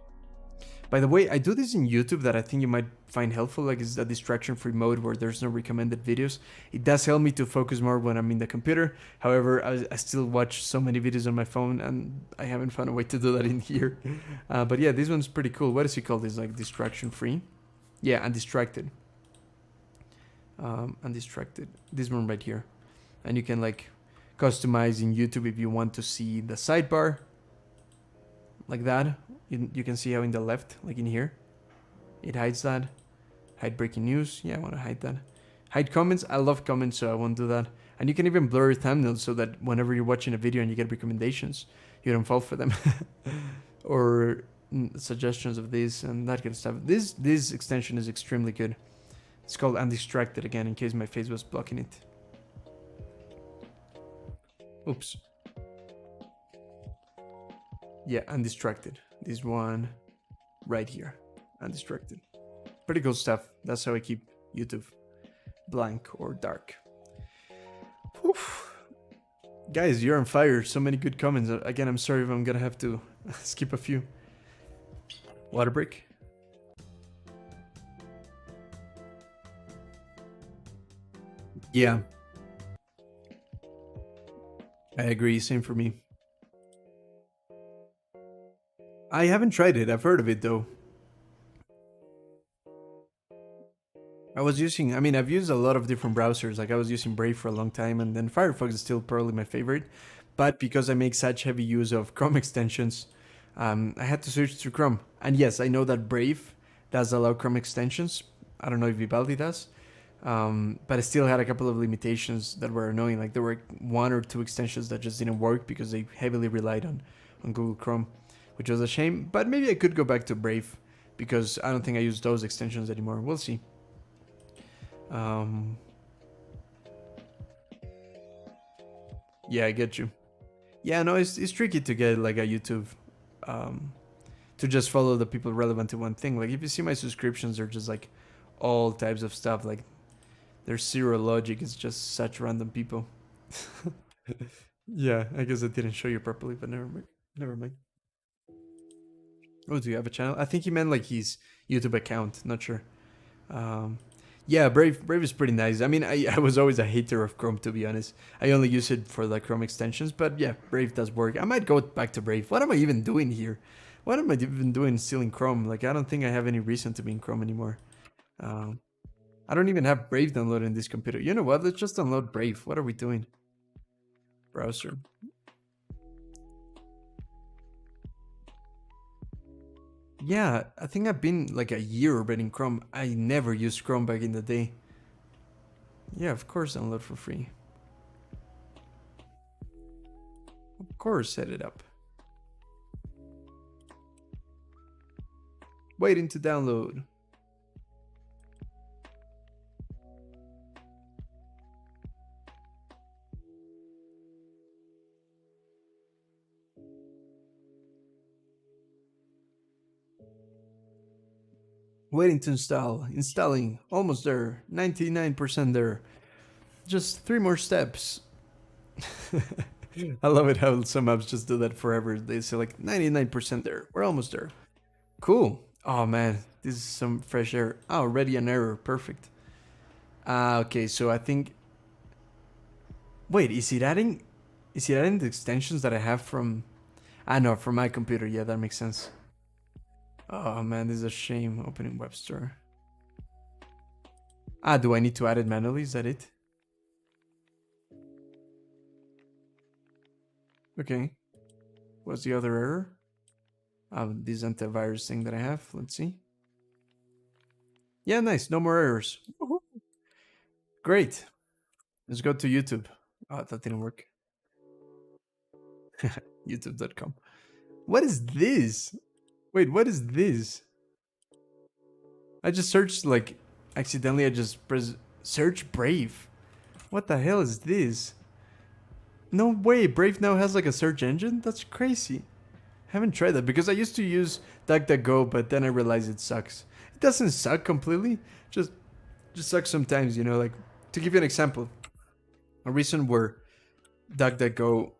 By the way, I do this in YouTube that I think you might find helpful, like it's a distraction-free mode where there's no recommended videos. It does help me to focus more when I'm in the computer. However, I still watch so many videos on my phone and I haven't found a way to do that in here. But yeah, this one's pretty cool. What does he call this? Like distraction-free? Yeah, undistracted. Undistracted. This one right here. And you can like customize in YouTube if you want to see the sidebar. Like that. You can see how in the left, like in here, it hides that. Hide breaking news. Yeah, I want to hide that. Hide comments. I love comments, so I won't do that. And you can even blur your thumbnails so that whenever you're watching a video and you get recommendations, you don't fall for them. Or suggestions of this and that kind of stuff. This extension is extremely good. It's called Undistracted, again, in case my face was blocking it. Oops. Yeah, Undistracted. This one right here. Undistracted. Pretty cool stuff. That's how I keep YouTube blank or dark. Oof. Guys, you're on fire. So many good comments. Again, I'm sorry if I'm gonna have to skip a few. Water break. Yeah. I agree. Same for me. I haven't tried it. I've heard of it though. I've used a lot of different browsers. Like I was using Brave for a long time, and then Firefox is still probably my favorite. But because I make such heavy use of Chrome extensions, I had to switch to Chrome. And yes, I know that Brave does allow Chrome extensions. I don't know if Vivaldi does. But I still had a couple of limitations that were annoying. Like there were one or two extensions that just didn't work because they heavily relied on Google Chrome, which was a shame. But maybe I could go back to Brave because I don't think I use those extensions anymore. We'll see. Yeah, I get you. Yeah, no, it's tricky to get like a YouTube to just follow the people relevant to one thing. Like if you see my subscriptions, they're just like all types of stuff. Like there's zero logic. It's just such random people. Yeah, I guess I didn't show you properly, but never mind. Never mind. Oh, do you have a channel? I think he meant like his YouTube account. Not sure. Yeah, Brave is pretty nice. I mean, I was always a hater of Chrome, to be honest. I only use it for the Chrome extensions, but yeah, Brave does work. I might go back to Brave. What am I even doing here? What am I even doing still in Chrome? Like, I don't think I have any reason to be in Chrome anymore. I don't even have Brave downloaded in this computer. You know what? Let's just download Brave. What are we doing? Browser. Yeah, I think I've been like a year already in Chrome. I never used Chrome back in the day. Yeah, of course download for free. Of course set it up. Waiting to download. Waiting to install. Installing. Almost there. 99% there. Just 3 more steps. I love it how some apps just do that forever. They say like 99% there. We're almost there. Cool. Oh man, this is some fresh air. Oh, already an error. Perfect. Okay, so I think... Wait, is it adding the extensions that I have from... no, from my computer. Yeah, that makes sense. Oh man, this is a shame. Opening web store. Do I need to add it manually? Is that it? Okay. What's the other error? This antivirus thing that I have. Let's see. Yeah, nice. No more errors. Woohoo. Great. Let's go to YouTube. Oh, that didn't work. YouTube.com. What is this? Wait, what is this? I just searched, like, accidentally I just pressed search Brave. What the hell is this? No way, Brave now has like a search engine? That's crazy. Haven't tried that because I used to use DuckDuckGo, but then I realized it sucks. It doesn't suck completely, just sucks sometimes, you know, like, to give you an example. A reason where DuckDuckGo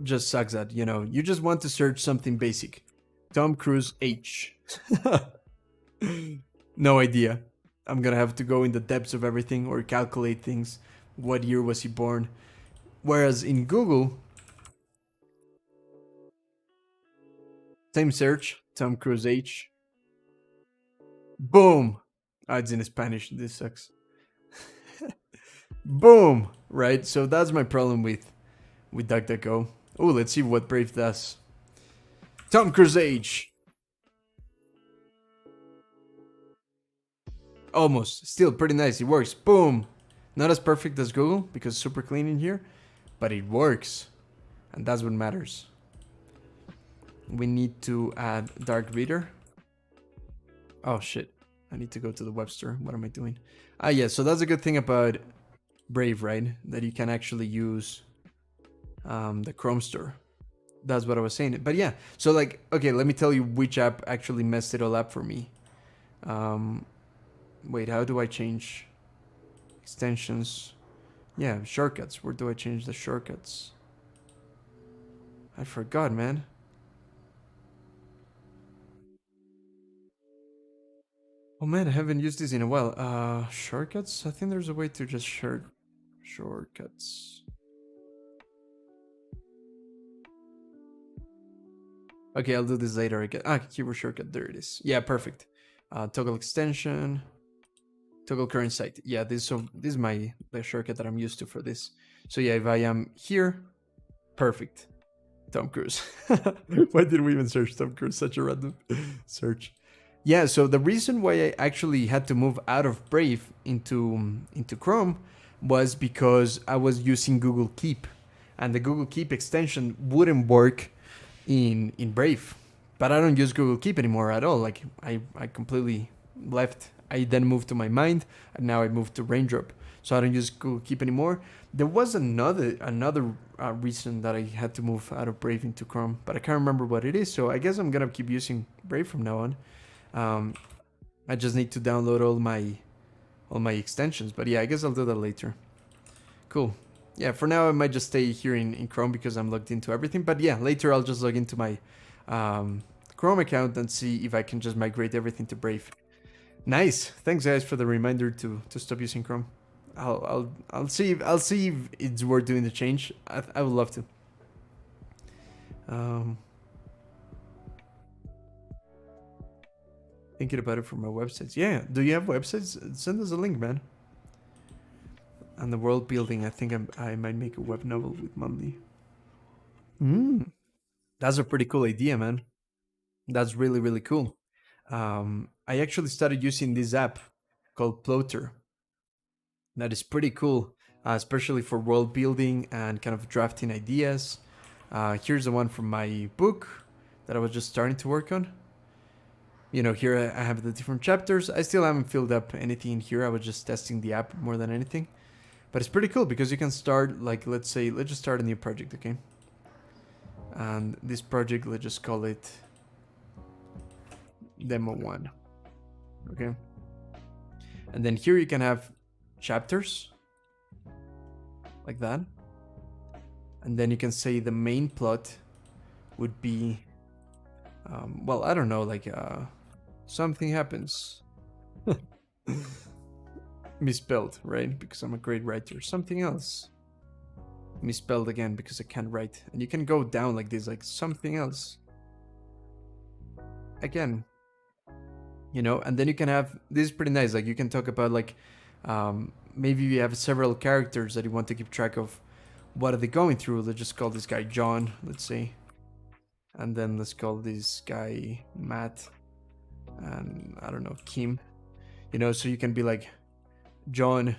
just sucks at, you know, you just want to search something basic. Tom Cruise H. No idea. I'm gonna have to go in the depths of everything or calculate things. What year was he born? Whereas in Google, same search, Tom Cruise H. Boom. It's in Spanish. This sucks. Boom. Right. So that's my problem with DuckDuckGo. Oh, let's see what Brave does. Tom Cruise H. Almost. Still pretty nice. It works. Boom. Not as perfect as Google because it's super clean in here, but it works. And that's what matters. We need to add Dark Reader. Oh shit. I need to go to the web store. What am I doing? Yeah, so that's a good thing about Brave, right? That you can actually use the Chrome store. That's what I was saying. But yeah, so like, okay, let me tell you which app actually messed it all up for me. Wait, how do I change extensions? Yeah, shortcuts. Where do I change the shortcuts? I forgot, man. Oh man, I haven't used this in a while. Shortcuts? I think there's a way to just shortcuts. Okay, I'll do this later again. Keyboard shortcut, there it is. Yeah, perfect. Toggle extension, toggle current site. Yeah, this is the shortcut that I'm used to for this. So yeah, if I am here, perfect. Tom Cruise. Why did we even search Tom Cruise? Such a random search. Yeah, so the reason why I actually had to move out of Brave into Chrome was because I was using Google Keep, and the Google Keep extension wouldn't work in Brave. But I don't use Google Keep anymore at all. Like I completely left. I then moved to my Mind, and now I moved to Raindrop. So I don't use Google Keep anymore. There was another reason that I had to move out of Brave into Chrome, but I can't remember what it is. So I guess I'm gonna keep using Brave from now on. I just need to download all my extensions. But yeah, I guess I'll do that later. Cool. Yeah, for now I might just stay here in Chrome because I'm logged into everything. But yeah, later I'll just log into my Chrome account and see if I can just migrate everything to Brave. Nice. Thanks guys for the reminder to stop using Chrome. I'll see if it's worth doing the change. I would love to. Thinking about it for my websites. Yeah, do you have websites? Send us a link, man. And the world building, I think I might make a web novel with Monday. That's a pretty cool idea, man. That's really, really cool. I actually started using this app called Plotter. That is pretty cool, especially for world building and kind of drafting ideas. Here's the one from my book that I was just starting to work on. You know, here I have the different chapters. I still haven't filled up anything in here. I was just testing the app more than anything. But it's pretty cool because you can start, like, let's just start a new project, okay? And this project, let's just call it Demo 1, okay? And then here you can have chapters, like that. And then you can say the main plot would be, well, I don't know, like, something happens. Misspelled, right? Because I'm a great writer. Something else. Misspelled again because I can't write. And you can go down like this, like something else. Again. You know, and then you can have, this is pretty nice. Like you can talk about like, maybe you have several characters that you want to keep track of. What are they going through? Let's just call this guy John, let's say. And then let's call this guy Matt. And I don't know, Kim. You know, so you can be like, John,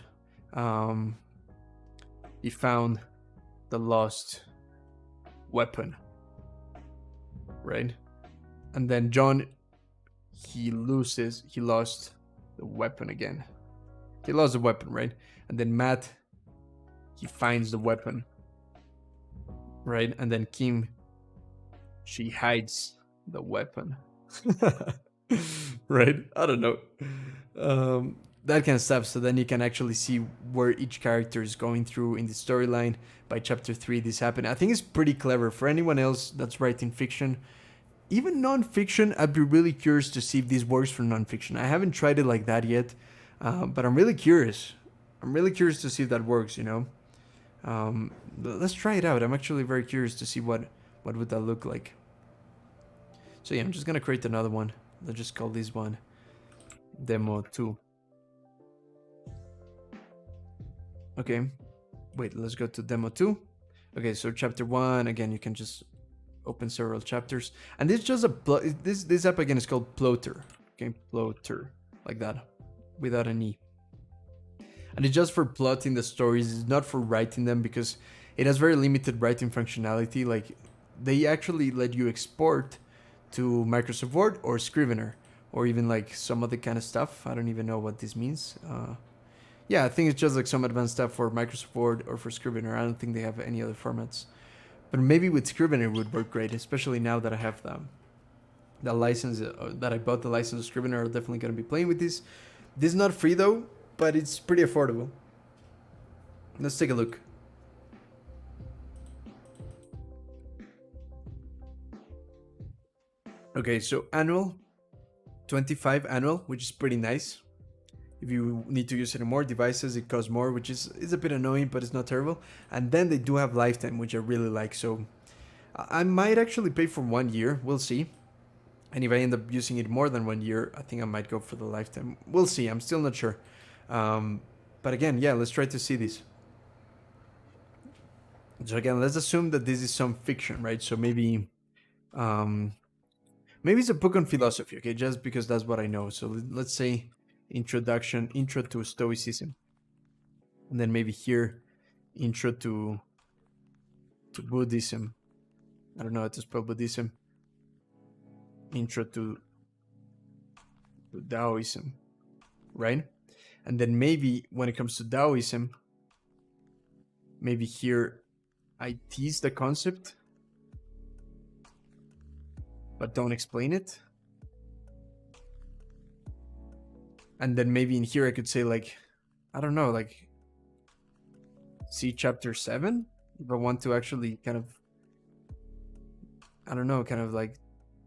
he found the lost weapon, right? And then John, he lost the weapon again. He lost the weapon, right? And then Matt, he finds the weapon, right? And then Kim, she hides the weapon. Right? I don't know. That kind of stuff. So then you can actually see where each character is going through in the storyline. By chapter 3, this happened. I think it's pretty clever for anyone else that's writing fiction. Even non-fiction, I'd be really curious to see if this works for non-fiction. I haven't tried it like that yet, but I'm really curious. I'm really curious to see if that works, you know? Let's try it out. I'm actually very curious to see what would that look like. So yeah, I'm just going to create another one. Let's just call this one Demo 2. Okay, wait, let's go to Demo 2. Okay, so chapter 1, again, you can just open several chapters. And this is just this app again is called Plotter. Okay, Plotter, like that, without an E. And it's just for plotting the stories, it's not for writing them because it has very limited writing functionality. Like, they actually let you export to Microsoft Word or Scrivener, or even like some other kind of stuff. I don't even know what this means. Yeah, I think it's just like some advanced stuff for Microsoft Word or for Scrivener. I don't think they have any other formats. But maybe with Scrivener it would work great, especially now that I have the license, that I bought the license of Scrivener. I'm definitely going to be playing with this. This is not free though, but it's pretty affordable. Let's take a look. Okay, so annual, 25 annual, which is pretty nice. If you need to use it on more devices, it costs more, which is a bit annoying, but it's not terrible. And then they do have lifetime, which I really like. So I might actually pay for 1 year. We'll see. And if I end up using it more than 1 year, I think I might go for the lifetime. We'll see. I'm still not sure. But again, yeah, let's try to see this. So again, let's assume that this is some fiction, right? So maybe it's a book on philosophy, okay? Just because that's what I know. So let's say intro to Stoicism. And then maybe here, intro to Buddhism. I don't know how to spell Buddhism. Intro to Taoism, right? And then maybe when it comes to Taoism, maybe here I tease the concept, but don't explain it. And then maybe in here I could say like, I don't know, like see chapter 7 if I want to actually kind of, I don't know, kind of like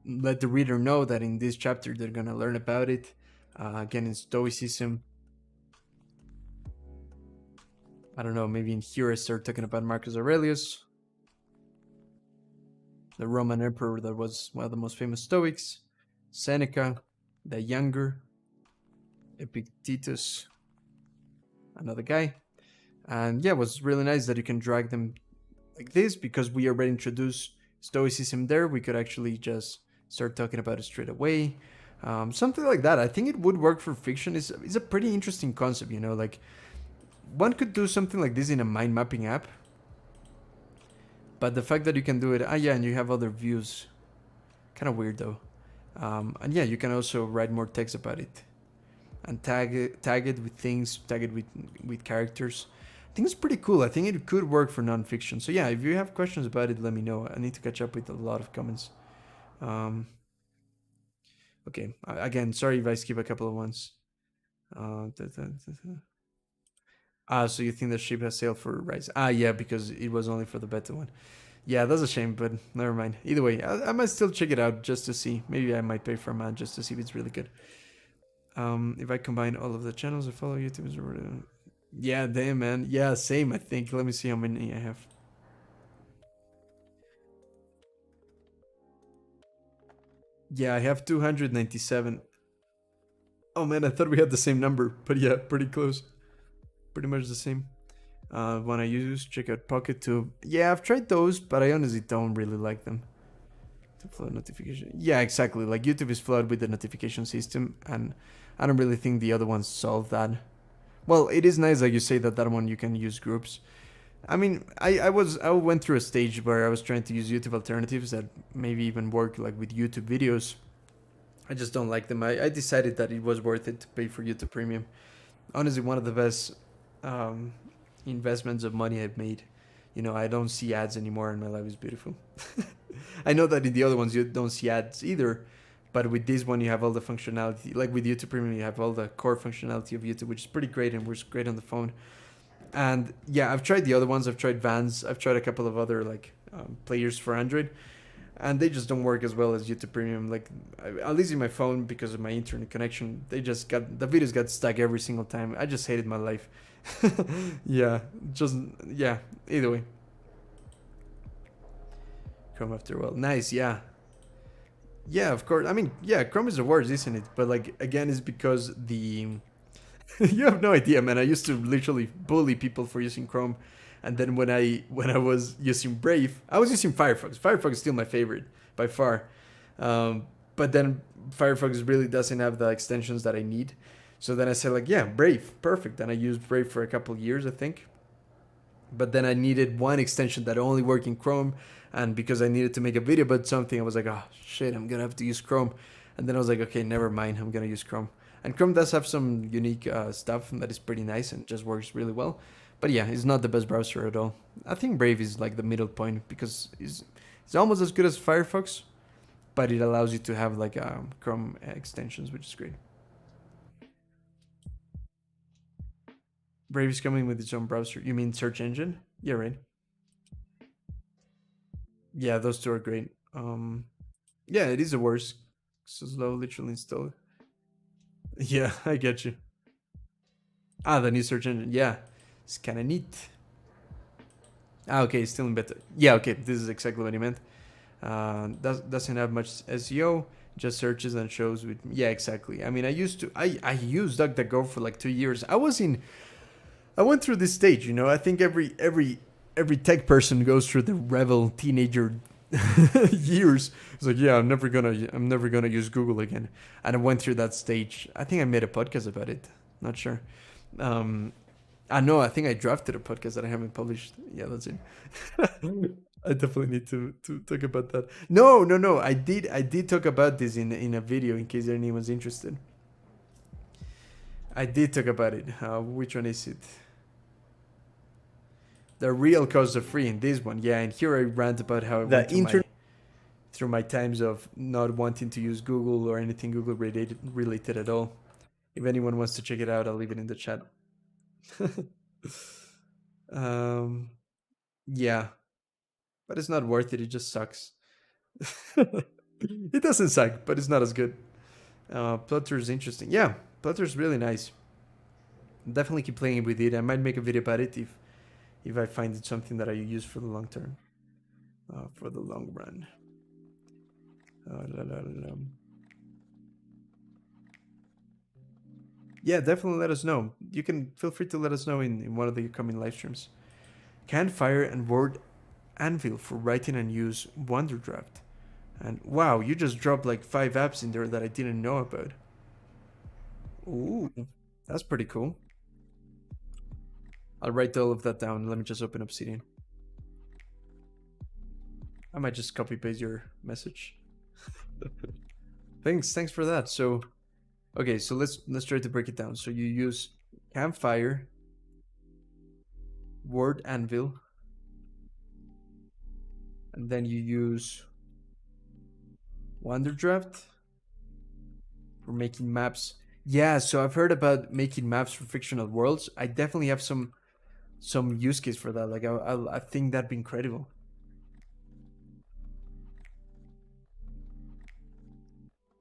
let the reader know that in this chapter they're gonna learn about it. Again, in Stoicism. I don't know, maybe in here I start talking about Marcus Aurelius, the Roman emperor that was one of the most famous Stoics, Seneca, the Younger, Epictetus, another guy. And yeah, it was really nice that you can drag them like this because we already introduced Stoicism there. We could actually just start talking about it straight away. Something like that. I think it would work for fiction. It's a pretty interesting concept, you know, like one could do something like this in a mind mapping app. But the fact that you can do it, yeah, and you have other views, kind of weird though. And yeah, you can also write more text about it and tag it with things, tag it with characters. I think it's pretty cool. I think it could work for nonfiction. So yeah, if you have questions about it, let me know. I need to catch up with a lot of comments. Okay, again, sorry if I skip a couple of ones. So you think the ship has sailed for Rise? Yeah, because it was only for the beta one. Yeah, that's a shame, but never mind. Either way, I might still check it out just to see. Maybe I might pay for a month just to see if it's really good. If I combine all of the channels I follow, YouTube is already... Yeah, damn, man. Yeah, same, I think. Let me see how many I have. Yeah, I have 297. Oh man, I thought we had the same number, but yeah, pretty close. Pretty much the same. When I use, check out PocketTube. Yeah, I've tried those, but I honestly don't really like them. To flood notification. Yeah, exactly. Like YouTube is flooded with the notification system, and I don't really think the other ones solve that. Well, it is nice that you say that one you can use groups. I mean, I went through a stage where I was trying to use YouTube alternatives that maybe even work like with YouTube videos. I just don't like them. I decided that it was worth it to pay for YouTube Premium. Honestly, one of the best investments of money I've made. You know, I don't see ads anymore and my life is beautiful. I know that in the other ones you don't see ads either, but with this one you have all the functionality. Like with YouTube Premium, you have all the core functionality of YouTube, which is pretty great and works great on the phone. And yeah, I've tried the other ones. I've tried Vans. I've tried a couple of other like players for Android, and they just don't work as well as YouTube Premium. Like at least in my phone, because of my internet connection, the videos got stuck every single time. I just hated my life. Yeah. Either way. Chrome after a while. Nice. Yeah. Yeah, of course. I mean, yeah, Chrome is the worst, isn't it? But like again, it's because the you have no idea, man. I used to literally bully people for using Chrome, and then when I was using Brave, I was using Firefox. Firefox is still my favorite by far, but then Firefox really doesn't have the extensions that I need. So then I said like, yeah, Brave, perfect. And I used Brave for a couple of years, I think. But then I needed one extension that only worked in Chrome, and because I needed to make a video about something, I was like, oh shit, I'm gonna have to use Chrome. And then I was like, okay, never mind, I'm gonna use Chrome. And Chrome does have some unique stuff that is pretty nice and just works really well. But yeah, it's not the best browser at all. I think Brave is like the middle point because it's almost as good as Firefox, but it allows you to have like Chrome extensions, which is great. Brave is coming with its own browser. You mean search engine? Yeah, right. Yeah, those two are great. Yeah, it is the worst. So slow, literally install. Yeah, I get you. The new search engine. Yeah, it's kind of neat. Ah, okay, still in beta. Yeah, okay, this is exactly what he meant. Doesn't have much SEO, just searches and shows with. Yeah, exactly. I mean, I used DuckDuckGo for like 2 years. I went through this stage, you know. I think every tech person goes through the rebel teenager years. It's like, yeah, I'm never gonna use Google again. And I went through that stage. I think I made a podcast about it. Not sure. I know. I think I drafted a podcast that I haven't published. Yeah, that's it. I definitely need to talk about that. No. I did talk about this in a video in case anyone's interested. I did talk about it. Which one is it? The real cost of free in this one. Yeah, and here I rant about how I went through my times of not wanting to use Google or anything Google related at all. If anyone wants to check it out, I'll leave it in the chat. Yeah, but it's not worth it. It just sucks. It doesn't suck, but it's not as good. Plutter is interesting. Yeah, Plutter is really nice. Definitely keep playing with it. I might make a video about it if I find it something that I use for the long term, for the long run. Yeah, definitely let us know. You can feel free to let us know in one of the upcoming live streams. Campfire and Word Anvil for writing and use Wonderdraft. And wow, you just dropped like 5 apps in there that I didn't know about. Ooh, that's pretty cool. I'll write all of that down. Let me just open Obsidian. I might just copy paste your message. Thanks for that. So, okay, so let's try to break it down. So you use Campfire, Word Anvil, and then you use Wonderdraft for making maps. Yeah, so I've heard about making maps for fictional worlds. I definitely have some use case for that. Like I think that'd be incredible.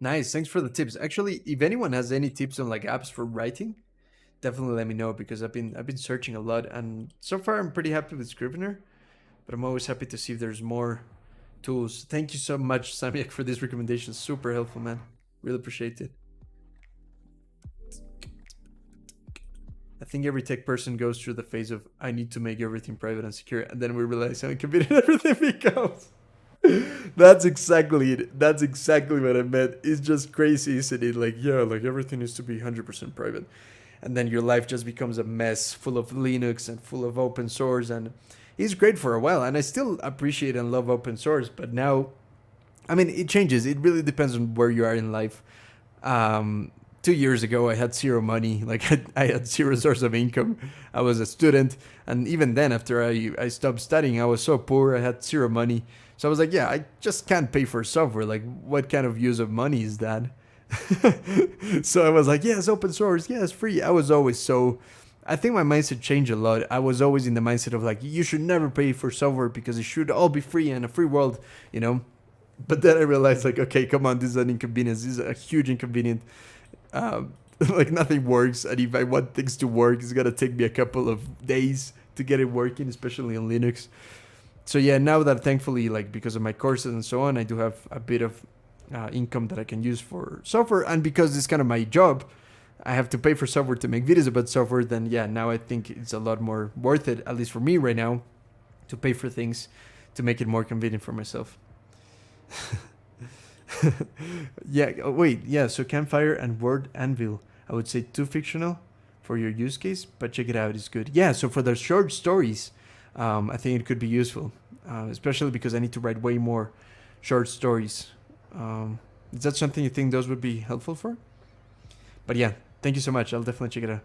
Nice, thanks for the tips. Actually, if anyone has any tips on like apps for writing, definitely let me know because I've been searching a lot and so far I'm pretty happy with Scrivener, but I'm always happy to see if there's more tools. Thank you so much, Samyak, for this recommendation. Super helpful, man. Really appreciate it. I think every tech person goes through the phase of I need to make everything private and secure, and then we realize how inconvenient everything becomes. That's exactly it. That's exactly what I meant. It's just crazy, isn't it? Like, yeah, like everything needs to be 100% private. And then your life just becomes a mess full of Linux and full of open source. And it's great for a while. And I still appreciate and love open source. But now, I mean, it changes. It really depends on where you are in life. 2 years ago, I had zero money. Like, I had zero source of income. I was a student. And even then, after I stopped studying, I was so poor. I had zero money. So I was like, yeah, I just can't pay for software. Like, what kind of use of money is that? So I was like, yes, open source. Yes, free. I was always so... I think my mindset changed a lot. I was always in the mindset of like, you should never pay for software because it should all be free in a free world, you know? But then I realized like, okay, come on, this is an inconvenience. This is a huge inconvenience. Like nothing works. And if I want things to work, it's going to take me a couple of days to get it working, especially on Linux. So yeah, now that thankfully, like because of my courses and so on, I do have a bit of income that I can use for software. And because it's kind of my job, I have to pay for software to make videos about software. Then yeah, now I think it's a lot more worth it, at least for me right now, to pay for things to make it more convenient for myself. Yeah, oh, wait, yeah, so Campfire and Word Anvil, I would say too fictional for your use case, but check it out, it's good. Yeah, so for the short stories, I think it could be useful, especially because I need to write way more short stories. Is that something you think those would be helpful for? But yeah, thank you so much. I'll definitely check it out.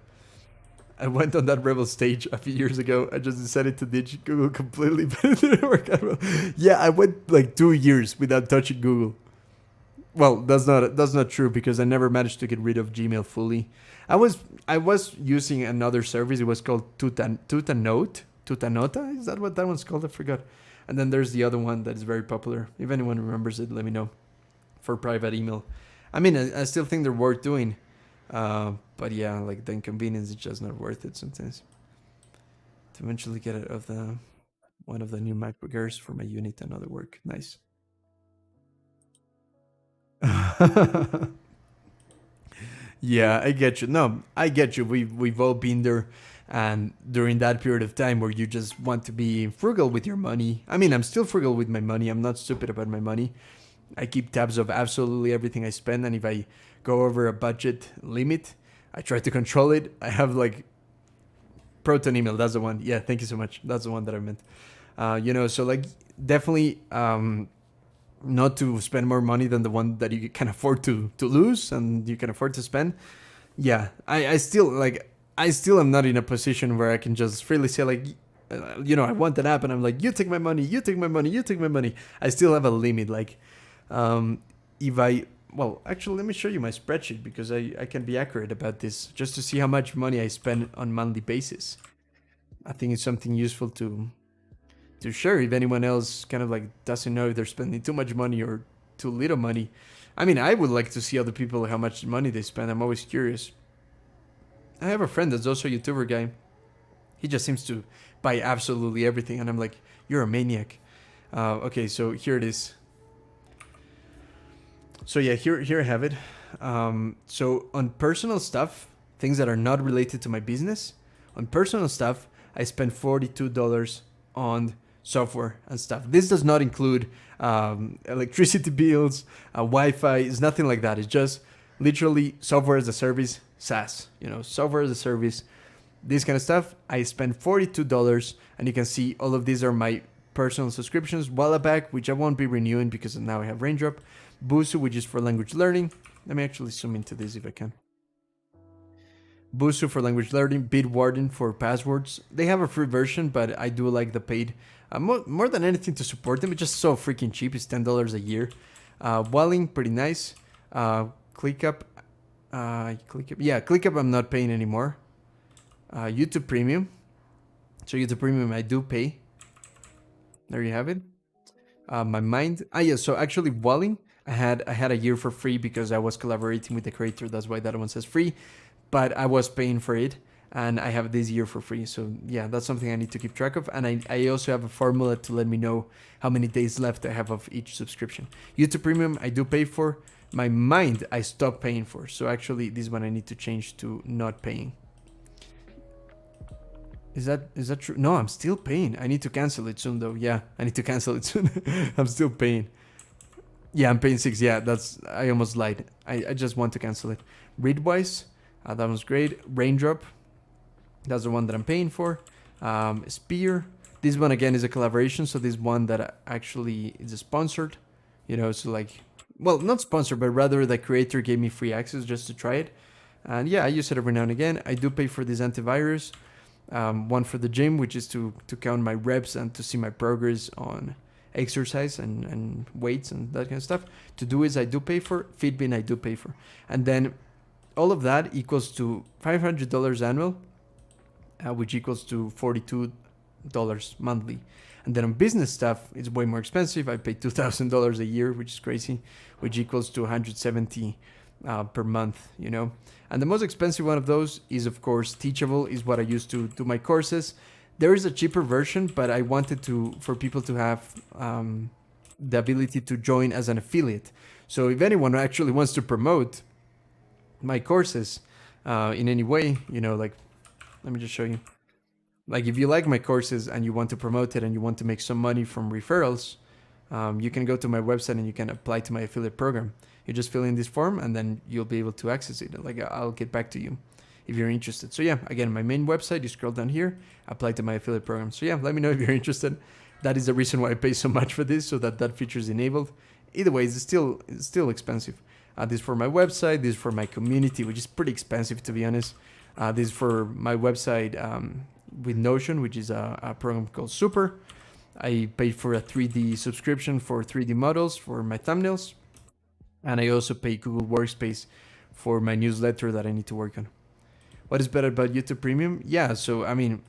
I went on that rebel stage a few years ago. I just decided to ditch Google completely, but it didn't work out well. Yeah, I went like 2 years without touching Google. Well, that's not true because I never managed to get rid of Gmail fully. I was using another service. It was called Tutanota. Is that what that one's called? I forgot. And then there's the other one that is very popular. If anyone remembers it, let me know. For private email. I mean, I still think they're worth doing. But yeah, like the inconvenience is just not worth it sometimes. To eventually get out of the one of the new MacBook Airs for my unit and other work. Nice. Yeah, I get you. No, I get you. We've all been there, and during that period of time where you just want to be frugal with your money. I mean, I'm still frugal with my money. I'm not stupid about my money. I keep tabs of absolutely everything I spend, and if I go over a budget limit, I try to control it. I have like Proton email. That's the one. Yeah, thank you so much. That's the one that I meant. So like definitely not to spend more money than the one that you can afford to lose and you can afford to spend. Yeah, I still am not in a position where I can just freely say like, I want that app and I'm like, you take my money, you take my money, you take my money. I still have a limit. Like, actually, let me show you my spreadsheet because I can be accurate about this just to see how much money I spend on monthly basis. I think it's something useful to share if anyone else kind of like doesn't know if they're spending too much money or too little money. I mean, I would like to see other people how much money they spend. I'm always curious. I have a friend that's also a YouTuber guy. He just seems to buy absolutely everything, and I'm like, you're a maniac. Okay, so here it is. So yeah, here I have it. So on personal stuff, things that are not related to my business, on personal stuff, I spend $42 on software and stuff. This does not include electricity bills, Wi-Fi. It's nothing like that. It's just literally software as a service, SaaS. Software as a service, this kind of stuff. I spend $42, and you can see all of these are my personal subscriptions. Wallaback, which I won't be renewing because now I have Raindrop. Busu, which is for language learning. Let me actually zoom into this if I can. Busu for language learning, Bitwarden for passwords. They have a free version, but I do like the paid. More than anything to support them, it's just so freaking cheap. It's $10 a year. Walling, pretty nice. ClickUp. ClickUp I'm not paying anymore. YouTube Premium. So YouTube Premium I do pay. There you have it. My mind. So actually Walling, I had a year for free because I was collaborating with the creator. That's why that one says free. But I was paying for it, and I have this year for free. So yeah, that's something I need to keep track of. And I also have a formula to let me know how many days left I have of each subscription. YouTube Premium I do pay for. My Mind I stopped paying for. So actually this one I need to change to not paying. Is that true? No, I'm still paying. I need to cancel it soon though. Yeah, I need to cancel it soon. I'm still paying. Yeah, I'm paying 6. Yeah, I almost lied. I just want to cancel it. Readwise. That one's great. Raindrop, that's the one that I'm paying for. Spear, this one again is a collaboration, so this one that actually is sponsored, so like, well, not sponsored, but rather the creator gave me free access just to try it. And yeah, I use it every now and again. I do pay for this antivirus. One for the gym, which is to count my reps and to see my progress on exercise and weights and that kind of stuff. To do is I do pay for. Fitbit I do pay for. And then all of that equals to $500 annual, which equals to $42 monthly. And then on business stuff, it's way more expensive. I pay $2,000 a year, which is crazy, which equals to $170 per month, And the most expensive one of those is, of course, Teachable, is what I use to do my courses. There is a cheaper version, but I wanted for people to have the ability to join as an affiliate. So if anyone actually wants to promote my courses in any way, like, let me just show you. Like, if you like my courses and you want to promote it and you want to make some money from referrals, you can go to my website and you can apply to my affiliate program. You just fill in this form and then you'll be able to access it. Like, I'll get back to you if you're interested. So yeah, again, my main website, you scroll down here, apply to my affiliate program. So yeah, let me know if you're interested. That is the reason why I pay so much for this, so that feature is enabled. Either way, it's still expensive. This is for my website. This is for my community, which is pretty expensive, to be honest. This is for my website with Notion, which is a program called Super. I paid for a 3D subscription for 3D models for my thumbnails. And I also pay Google Workspace for my newsletter that I need to work on. What is better about YouTube Premium? Yeah, so I mean,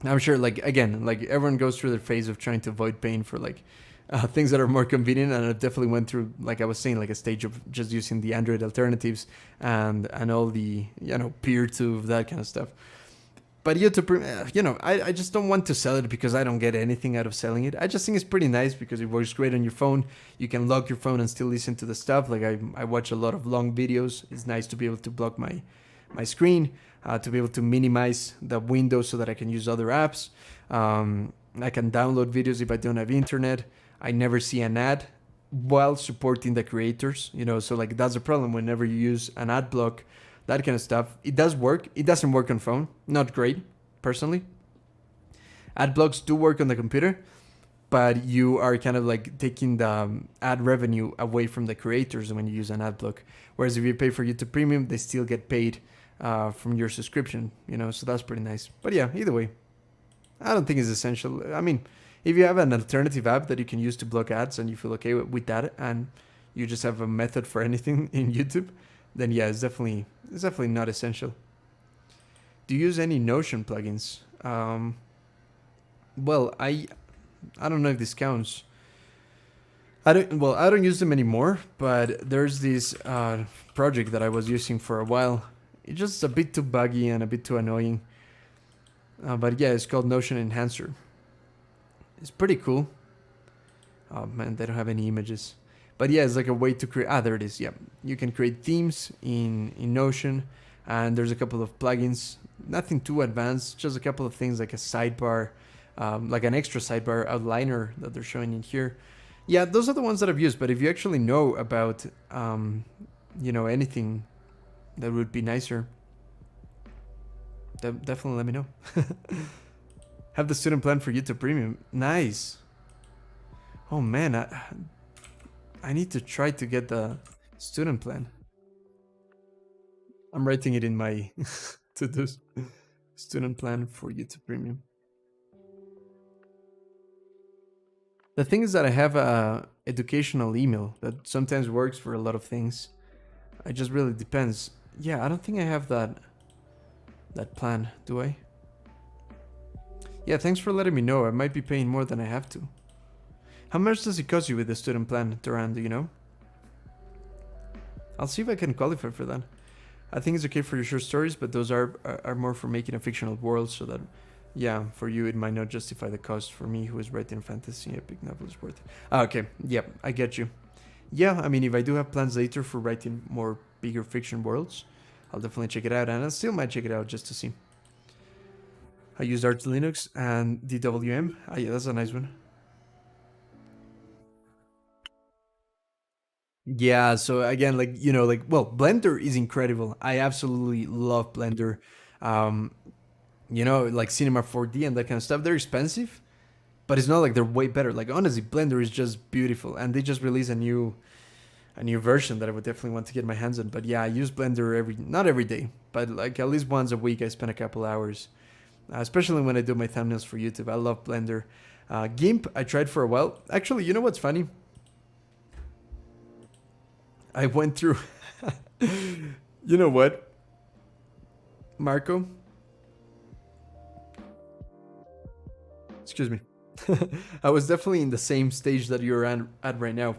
I'm sure, like, again, like, everyone goes through their phase of trying to avoid paying for like things that are more convenient, and I definitely went through, like I was saying, like a stage of just using the Android alternatives and all the peer to that kind of stuff. But YouTube, you know, I just don't want to sell it because I don't get anything out of selling it. I just think it's pretty nice because it works great on your phone. You can lock your phone and still listen to the stuff. Like I watch a lot of long videos. It's nice to be able to block my screen, to be able to minimize the window so that I can use other apps. I can download videos if I don't have internet. I never see an ad while supporting the creators, you know, so like that's a problem whenever you use an ad block, that kind of stuff. It does work. It doesn't work on phone. Not great, personally. Ad blocks do work on the computer, but you are kind of like taking the ad revenue away from the creators when you use an ad block. Whereas if you pay for YouTube Premium, they still get paid from your subscription, you know, so that's pretty nice. But yeah, either way, I don't think it's essential. I mean, if you have an alternative app that you can use to block ads and you feel okay with that, and you just have a method for anything in YouTube, then yeah, it's definitely not essential. Do you use any Notion plugins? Well, I don't know if this counts. I don't use them anymore, but there's this project that I was using for a while. It's just a bit too buggy and a bit too annoying. But yeah, it's called Notion Enhancer. It's pretty cool. Oh man, they don't have any images. But yeah, it's like a way to create... there it is, yeah. You can create themes in Notion, and there's a couple of plugins. Nothing too advanced, just a couple of things like a sidebar, like an extra sidebar outliner that they're showing in here. Yeah, those are the ones that I've used, but if you actually know about, you know, anything that would be nicer, definitely let me know. Have the student plan for YouTube Premium. Nice. Oh man, I need to try to get the student plan. I'm writing it in my to-dos. Student plan for YouTube Premium. The thing is that I have a educational email that sometimes works for a lot of things. It just really depends. Yeah, I don't think I have that plan, do I? Yeah, thanks for letting me know. I might be paying more than I have to. How much does it cost you with the student plan, Duran? Do you know? I'll see if I can qualify for that. I think it's okay for your short stories, but those are more for making a fictional world, so that, yeah, for you it might not justify the cost. For me, who is writing a fantasy epic novel, is worth it. Okay, yep, I get you. Yeah, I mean, if I do have plans later for writing more bigger fiction worlds, I'll definitely check it out, and I still might check it out just to see. I used Arch Linux and DWM. Yeah, that's a nice one. Yeah, so again, like, you know, like, well, Blender is incredible. I absolutely love Blender. You know, like Cinema 4D and that kind of stuff. They're expensive, but it's not like they're way better. Like, honestly, Blender is just beautiful, and they just released a new version that I would definitely want to get my hands on. But yeah, I use Blender not every day, but like at least once a week I spend a couple hours. Especially when I do my thumbnails for YouTube. I love Blender. GIMP, I tried for a while. Actually, you know what's funny? I went through... You know what, Marco? Excuse me. I was definitely in the same stage that you're at right now.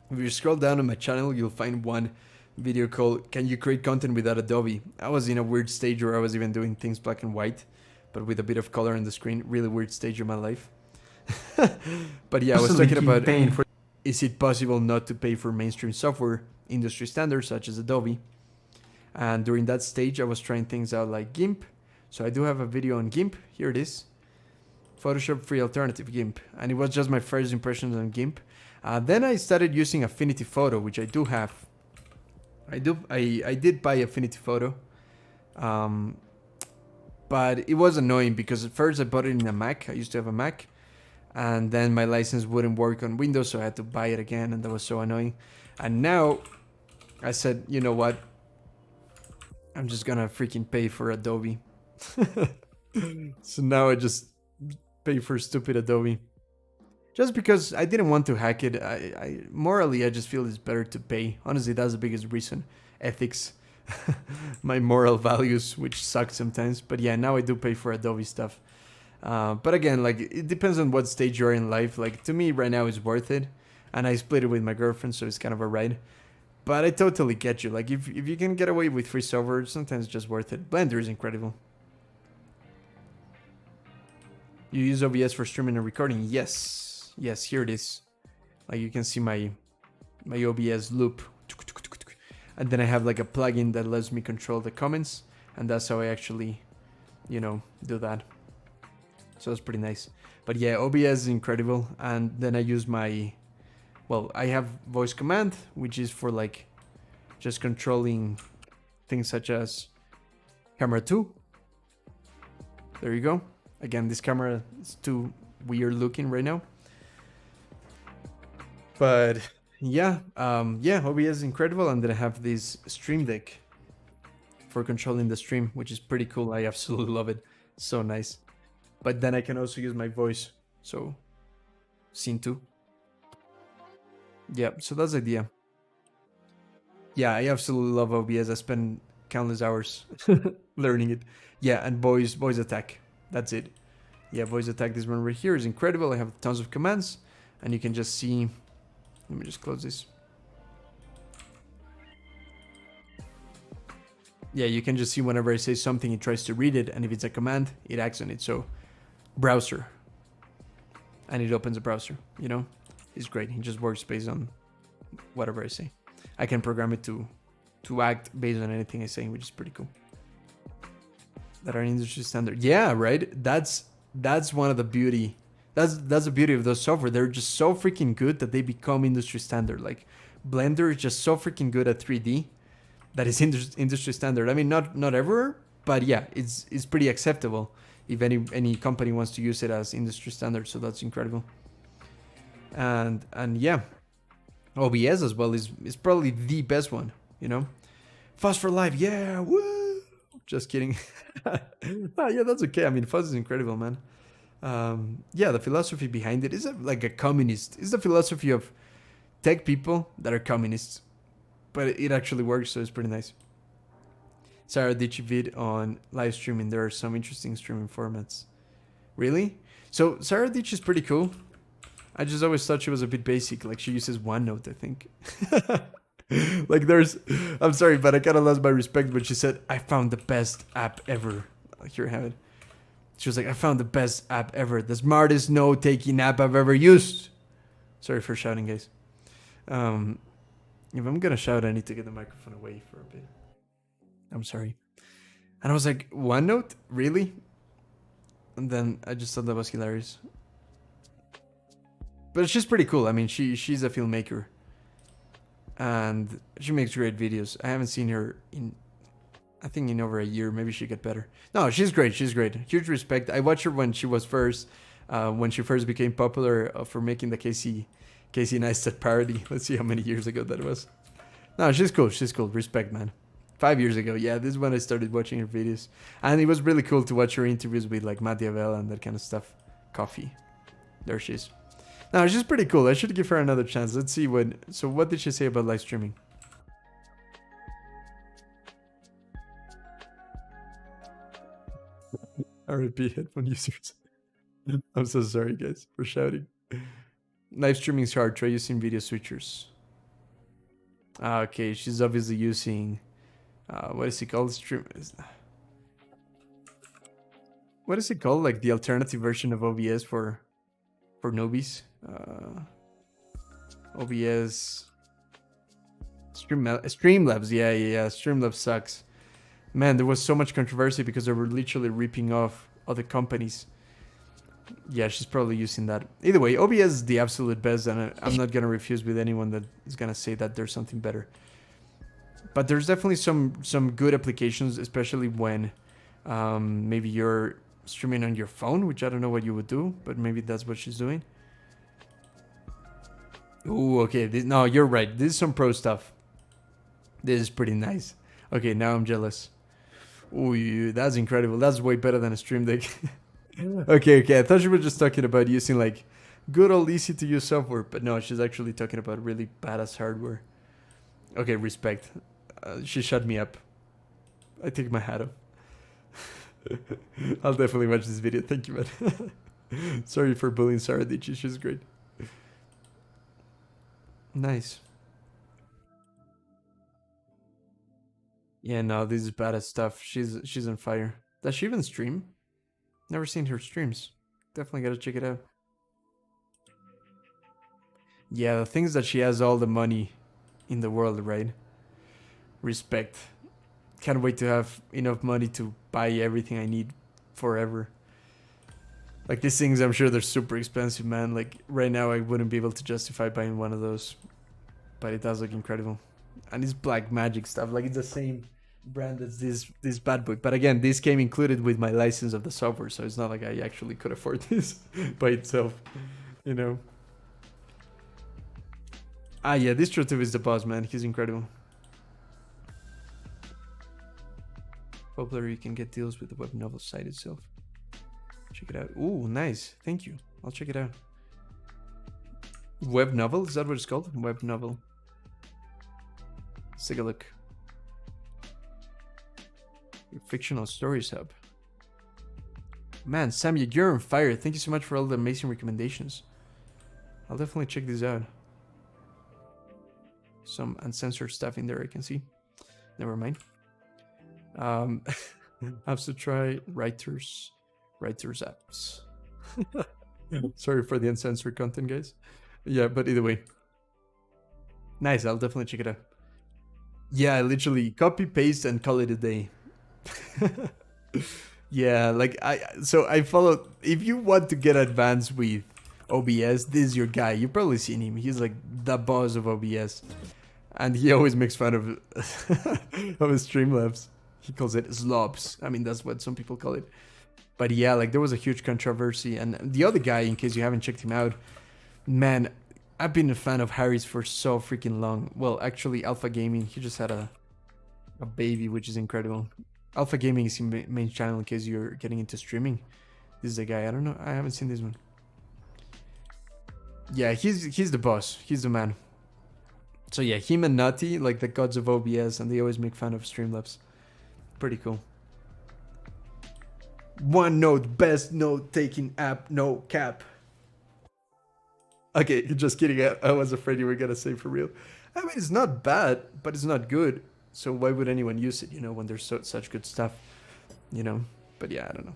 If you scroll down on my channel, you'll find one video called "Can you create content without Adobe?" I was in a weird stage where I was even doing things black and white, but with a bit of color on the screen. Really weird stage of my life. But yeah, I was talking about, is it possible not to pay for mainstream software industry standards such as Adobe? And during that stage, I was trying things out like GIMP. So I do have a video on GIMP. Here it is. Photoshop free alternative GIMP. And it was just my first impressions on GIMP. Then I started using Affinity Photo, which I do have. I did buy Affinity Photo. But it was annoying because at first I bought it in a Mac. I used to have a Mac. And then my license wouldn't work on Windows, so I had to buy it again, and that was so annoying. And now I said, you know what? I'm just gonna freaking pay for Adobe. So now I just pay for stupid Adobe. Just because I didn't want to hack it. Morally, I just feel it's better to pay. Honestly, that's the biggest reason. Ethics. My moral values, which suck sometimes. But yeah, now I do pay for Adobe stuff. But again, like, it depends on what stage you're in life. Like, to me right now it's worth it, and I split it with my girlfriend, so it's kind of a ride. But I totally get you. Like, if you can get away with free software, sometimes it's just worth it. Blender is incredible. You use OBS for streaming and recording? Yes. Yes, here it is. Like you can see my OBS loop. And then I have like a plugin that lets me control the comments. And that's how I actually, you know, do that. So it's pretty nice. But yeah, OBS is incredible. And then I use my, well, I have voice command, which is for like just controlling things such as camera 2. There you go. Again, this camera is too weird looking right now. But yeah, yeah, OBS is incredible. And then I have this Stream Deck for controlling the stream, which is pretty cool. I absolutely love it. So nice. But then I can also use my voice. So, scene 2. Yeah, so that's the idea. Yeah, I absolutely love OBS. I spend countless hours learning it. Yeah, and voice attack. That's it. Yeah, voice attack, this one right here is incredible. I have tons of commands. And you can just see... Let me just close this. Yeah, you can just see whenever I say something, it tries to read it. And if it's a command, it acts on it. So, browser. And it opens a browser, you know? It's great. It just works based on whatever I say. I can program it to act based on anything I say, which is pretty cool. That are industry standard. Yeah, right? That's one of the beauty. That's the beauty of those software. They're just so freaking good that they become industry standard. Like Blender is just so freaking good at 3D that is industry standard. I mean, not everywhere, but yeah, it's pretty acceptable if any company wants to use it as industry standard. So that's incredible. And yeah, OBS as well is probably the best one, you know? Fuzz for life, yeah, woo! Just kidding. Yeah, that's okay. I mean, Fuzz is incredible, man. Yeah, the philosophy behind it is like a communist. It's the philosophy of tech people that are communists, but it actually works, so it's pretty nice. Sarah Dichi vid on live streaming. There are some interesting streaming formats. Really? So Sarah Dichi is pretty cool. I just always thought she was a bit basic. Like she uses OneNote, I think. Like I'm sorry, but I kind of lost my respect when she said, I found the best app ever. Here I have it. She was like, I found the best app ever. The smartest note-taking app I've ever used. Sorry for shouting, guys. If I'm going to shout, I need to get the microphone away for a bit. I'm sorry. And I was like, OneNote? Really? And then I just thought that was hilarious. But she's pretty cool. I mean, she's a filmmaker. And she makes great videos. I haven't seen her in over a year. Maybe she get better. No, she's great. She's great. Huge respect. I watched her when she first became popular for making the Casey Neistat parody. Let's see how many years ago that was. No, she's cool. She's cool. Respect, man. 5 years ago. Yeah, this is when I started watching her videos. And it was really cool to watch her interviews with like Machiavelli and that kind of stuff. Coffee. There she is. No, she's pretty cool. I should give her another chance. Let's see what did she say about live streaming? RIP headphone users. I'm so sorry, guys, for shouting. Live streaming is hard. Try using video switchers. Okay, she's obviously using... what is it called? What is it called? Like the alternative version of OBS for newbies. OBS... Streamlabs. Yeah. Streamlabs sucks. Man, there was so much controversy because they were literally ripping off other companies. Yeah, she's probably using that. Either way, OBS is the absolute best, and I'm not going to refuse with anyone that is going to say that there's something better. But there's definitely some good applications, especially when maybe you're streaming on your phone, which I don't know what you would do, but maybe that's what she's doing. Ooh, okay. No, you're right. This is some pro stuff. This is pretty nice. Okay, now I'm jealous. Ooh, that's incredible. That's way better than a Stream Deck. Okay. I thought she was just talking about using like good old easy to use software, but no, she's actually talking about really badass hardware. Okay, respect. She shut me up. I take my hat off. I'll definitely watch this video. Thank you, man. Sorry for bullying Sarah Dichi. She's great. Nice. Yeah, no, this is badass stuff. She's on fire. Does she even stream? Never seen her streams. Definitely gotta check it out. Yeah, the thing is that she has all the money in the world, right? Respect. Can't wait to have enough money to buy everything I need forever. Like these things, I'm sure they're super expensive, man. Like right now, I wouldn't be able to justify buying one of those, but it does look incredible. And it's black magic stuff. Like it's the same brand as this bad boy. But again, this came included with my license of the software, so it's not like I actually could afford this by itself, you know. Ah, yeah, this Trotiv is the boss, man. He's incredible. Hopefully you can get deals with the web novel site itself. Check it out. Ooh, nice. Thank you. I'll check it out. Web novel? Is that what it's called? Web novel. Let's take a look. Fictional Stories Hub. Man, Sam, you're on fire. Thank you so much for all the amazing recommendations. I'll definitely check this out. Some uncensored stuff in there I can see. Never mind. I have to try writers apps. Sorry for the uncensored content, guys. Yeah, but either way. Nice, I'll definitely check it out. Yeah, I literally copy, paste, and call it a day. Yeah, like I follow. If you want to get advanced with OBS, this is your guy. You've probably seen him. He's like the boss of OBS. And he always makes fun of of his Streamlabs. He calls it slobs. I mean, that's what some people call it. But yeah, like there was a huge controversy. And the other guy, in case you haven't checked him out, man, I've been a fan of Harry's for so freaking long. Well, actually, Alpha Gaming, he just had a baby, which is incredible. Alpha Gaming is his main channel in case you're getting into streaming. This is the guy. I don't know. I haven't seen this one. Yeah, he's the boss. He's the man. So yeah, him and Nutty, like the gods of OBS, and they always make fun of Streamlabs. Pretty cool. OneNote, best note-taking app, no cap. Okay, just kidding. I was afraid you were gonna say for real. I mean, it's not bad, but it's not good. So why would anyone use it, you know, when there's such good stuff, you know? But yeah, I don't know.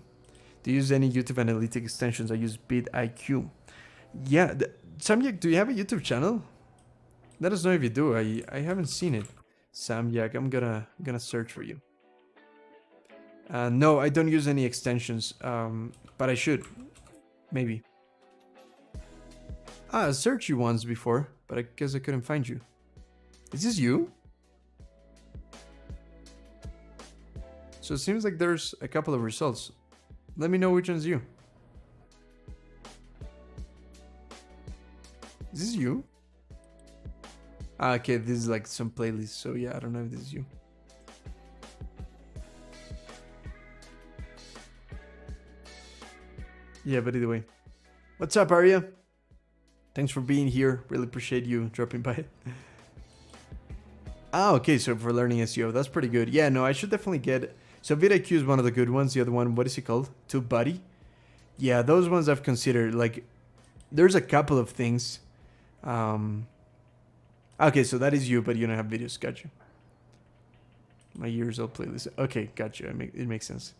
Do you use any YouTube analytic extensions? I use vidIQ. Yeah, Samyak, do you have a YouTube channel? Let us know if you do. I haven't seen it. Samyak, I'm gonna search for you. No, I don't use any extensions, but I should. Maybe. I searched you once before, but I guess I couldn't find you. Is this you? So it seems like there's a couple of results. Let me know which one's you. Is this you? Okay, this is like some playlist, so yeah, I don't know if this is you. Yeah, but either way. What's up, Arya? Thanks for being here. Really appreciate you dropping by. Okay, so for learning SEO, that's pretty good. Yeah, no, I should definitely get... So vidIQ is one of the good ones. The other one, what is it called? TubeBuddy? Yeah, those ones I've considered. Like, there's a couple of things. Okay, so that is you, but you don't have videos. Got you. My years old playlist. Okay, got you. It makes sense.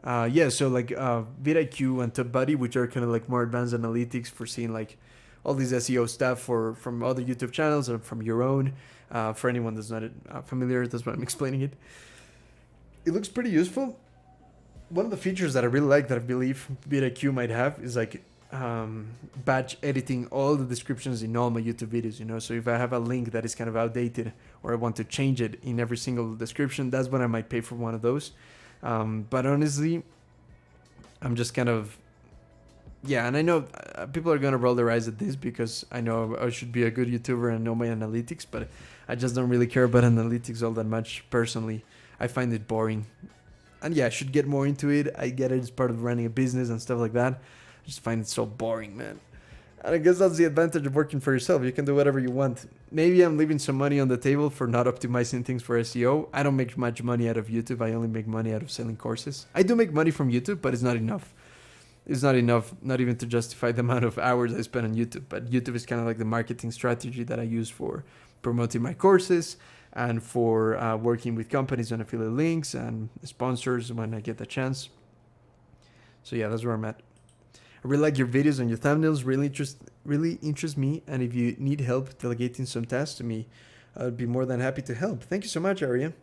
Yeah, so like vidIQ and TubeBuddy, which are kind of like more advanced analytics for seeing like all these SEO stuff from other YouTube channels or from your own. For anyone that's not familiar, that's why I'm explaining it. It looks pretty useful. One of the features that I really like that I believe vidIQ might have is like batch editing all the descriptions in all my YouTube videos, you know. So if I have a link that is kind of outdated or I want to change it in every single description, that's when I might pay for one of those. But honestly, I'm just kind of, yeah, and I know people are going to roll their eyes at this because I know I should be a good YouTuber and know my analytics, but I just don't really care about analytics all that much personally. I find it boring. And yeah, I should get more into it. I get it as part of running a business and stuff like that. I just find it so boring, man. And I guess that's the advantage of working for yourself. You can do whatever you want. Maybe I'm leaving some money on the table for not optimizing things for SEO. I don't make much money out of YouTube. I only make money out of selling courses. I do make money from YouTube, but it's not enough. It's not enough, not even to justify the amount of hours I spend on YouTube. But YouTube is kind of like the marketing strategy that I use for promoting my courses and for working with companies on affiliate links and sponsors when I get the chance. So yeah, that's where I'm at. I really like your videos and your thumbnails. Really interest me. And if you need help delegating some tasks to me, I'd be more than happy to help. Thank you so much, Arya.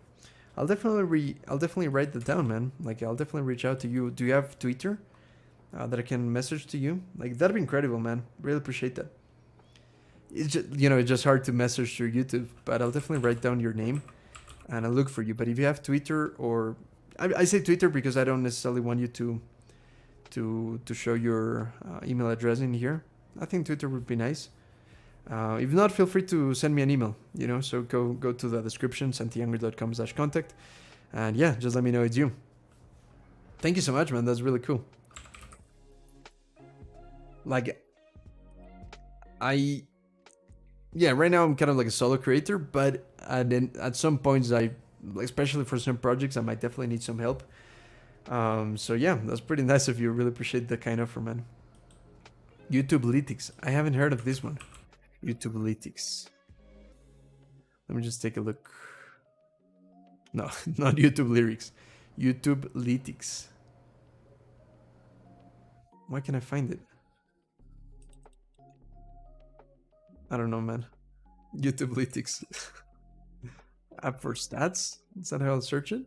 I'll definitely write that down, man. Like, I'll definitely reach out to you. Do you have Twitter that I can message to you? Like, that'd be incredible, man. Really appreciate that. It's just, it's just hard to message through YouTube, but I'll definitely write down your name and I'll look for you. But if you have Twitter, or I say Twitter because I don't necessarily want you to show your email address in here. I think Twitter would be nice. If not, feel free to send me an email, so go to the description, santianger.com/contact, and yeah, just let me know it's you. Thank you so much, man. That's really cool. Like, right now I'm kind of like a solo creator, but at some points especially for some projects, I might definitely need some help. So yeah, that's pretty nice of you. Really appreciate the kind offer, man. YouTube Lytics. I haven't heard of this one. YouTube Lytics. Let me just take a look. No, not YouTube Lyrics. YouTube Lytics. Why can't I find it? I don't know, man. YouTube Lytics. App for stats? Is that how I'll search it?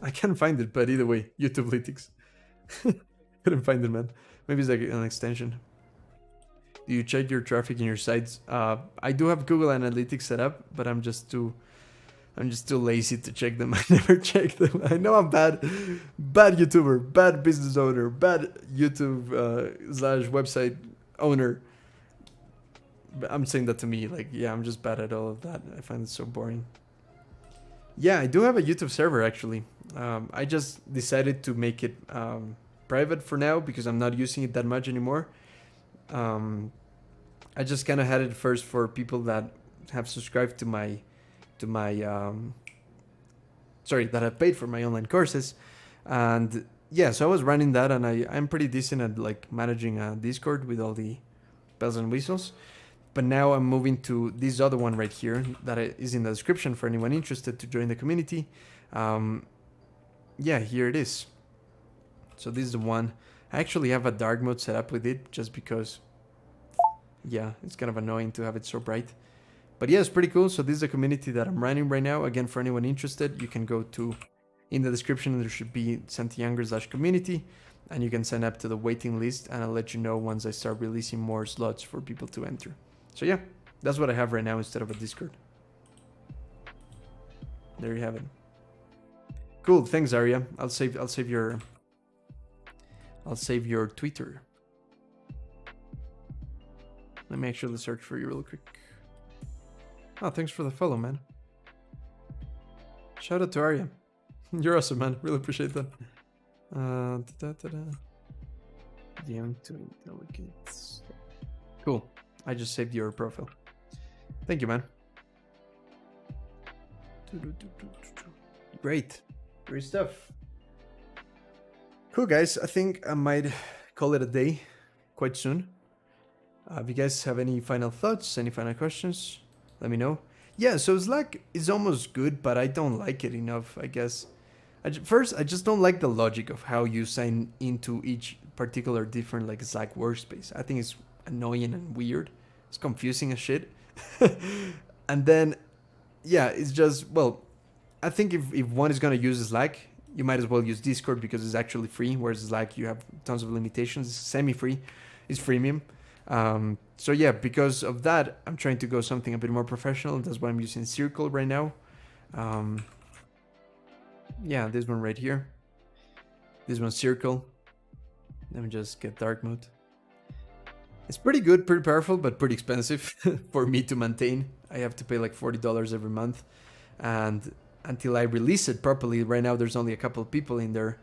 I can't find it, but either way, YouTube Lytics. Couldn't find it, man. Maybe it's like an extension. Do you check your traffic in your sites? I do have Google Analytics set up, but I'm just too lazy to check them. I never check them. I know I'm bad YouTuber, bad business owner, bad YouTube / website owner. But I'm saying that to me, like, yeah, I'm just bad at all of that. I find it so boring. Yeah, I do have a YouTube server actually. I just decided to make it private for now because I'm not using it that much anymore. I just kind of had it first for people that have subscribed to my that have paid for my online courses, and yeah, so I was running that, and I'm pretty decent at like managing a Discord with all the bells and whistles. But now I'm moving to this other one right here that is in the description for anyone interested to join the community. Yeah, here it is. So this is the one. I actually have a dark mode set up with it just because, yeah, it's kind of annoying to have it so bright. But yeah, it's pretty cool. So this is a community that I'm running right now. Again, for anyone interested, you can go to, in the description, there should be santianger.com/community, and you can sign up to the waiting list, and I'll let you know once I start releasing more slots for people to enter. So yeah, that's what I have right now instead of a Discord. There you have it. Cool, thanks Arya. I'll save your Twitter. Let me actually search for you real quick. Oh, thanks for the follow, man. Shout out to Arya. You're awesome, man. Really appreciate that. DM to delegates. Cool. I just saved your profile. Thank you, man. Great stuff. Cool, guys. I think I might call it a day quite soon. If you guys have any final thoughts, any final questions, let me know. Yeah, so Slack is almost good, but I don't like it enough, I guess. First, I just don't like the logic of how you sign into each particular different like Slack workspace. I think it's annoying and weird. It's confusing as shit. And then, yeah, it's just, well, I think if one is going to use Slack, you might as well use Discord because it's actually free, whereas Slack, you have tons of limitations. It's semi-free. It's freemium. So yeah, because of that, I'm trying to go something a bit more professional. That's why I'm using Circle right now. Yeah, this one right here. This one's Circle. Let me just get dark mode. It's pretty good, pretty powerful, but pretty expensive for me to maintain. I have to pay like $40 every month. And until I release it properly, right now there's only a couple of people in there.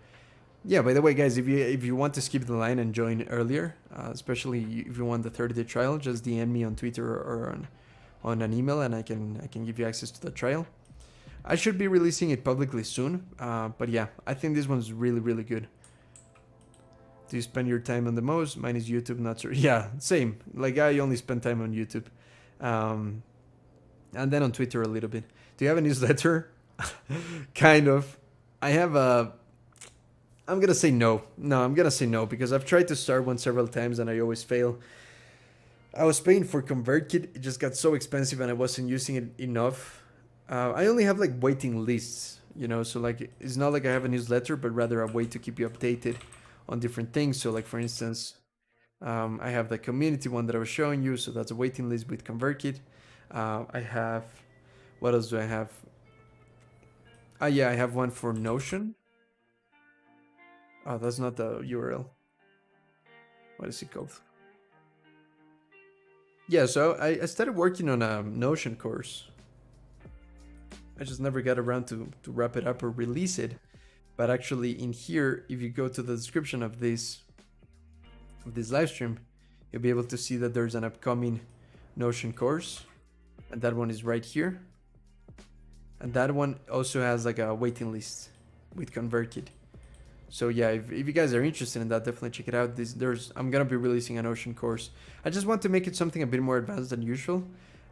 Yeah, by the way, guys, if you want to skip the line and join earlier, especially if you want the 30-day trial, just DM me on Twitter or on an email, and I can give you access to the trial. I should be releasing it publicly soon, but yeah, I think this one's really, really good. Do you spend your time on the most? Mine is YouTube, not sure. Yeah, same. Like, I only spend time on YouTube. And then on Twitter a little bit. Do you have a newsletter? Kind of. I I'm gonna say no. No, I'm gonna say no because I've tried to start one several times and I always fail. I was paying for ConvertKit. It just got so expensive and I wasn't using it enough. I only have like waiting lists, you know, so like it's not like I have a newsletter, but rather a way to keep you updated on different things. So like for instance, I have the community one that I was showing you, so that's a waiting list with ConvertKit. I have, what else do I have? Yeah, I have one for Notion. Oh, that's not the URL. What is it called? Yeah, so I started working on a Notion course. I just never got around to wrap it up or release it. But actually in here, if you go to the description of this live stream, you'll be able to see that there's an upcoming Notion course. And that one is right here. And that one also has like a waiting list with ConvertKit. So yeah, if you guys are interested in that, definitely check it out. I'm gonna be releasing a Notion course. I just want to make it something a bit more advanced than usual.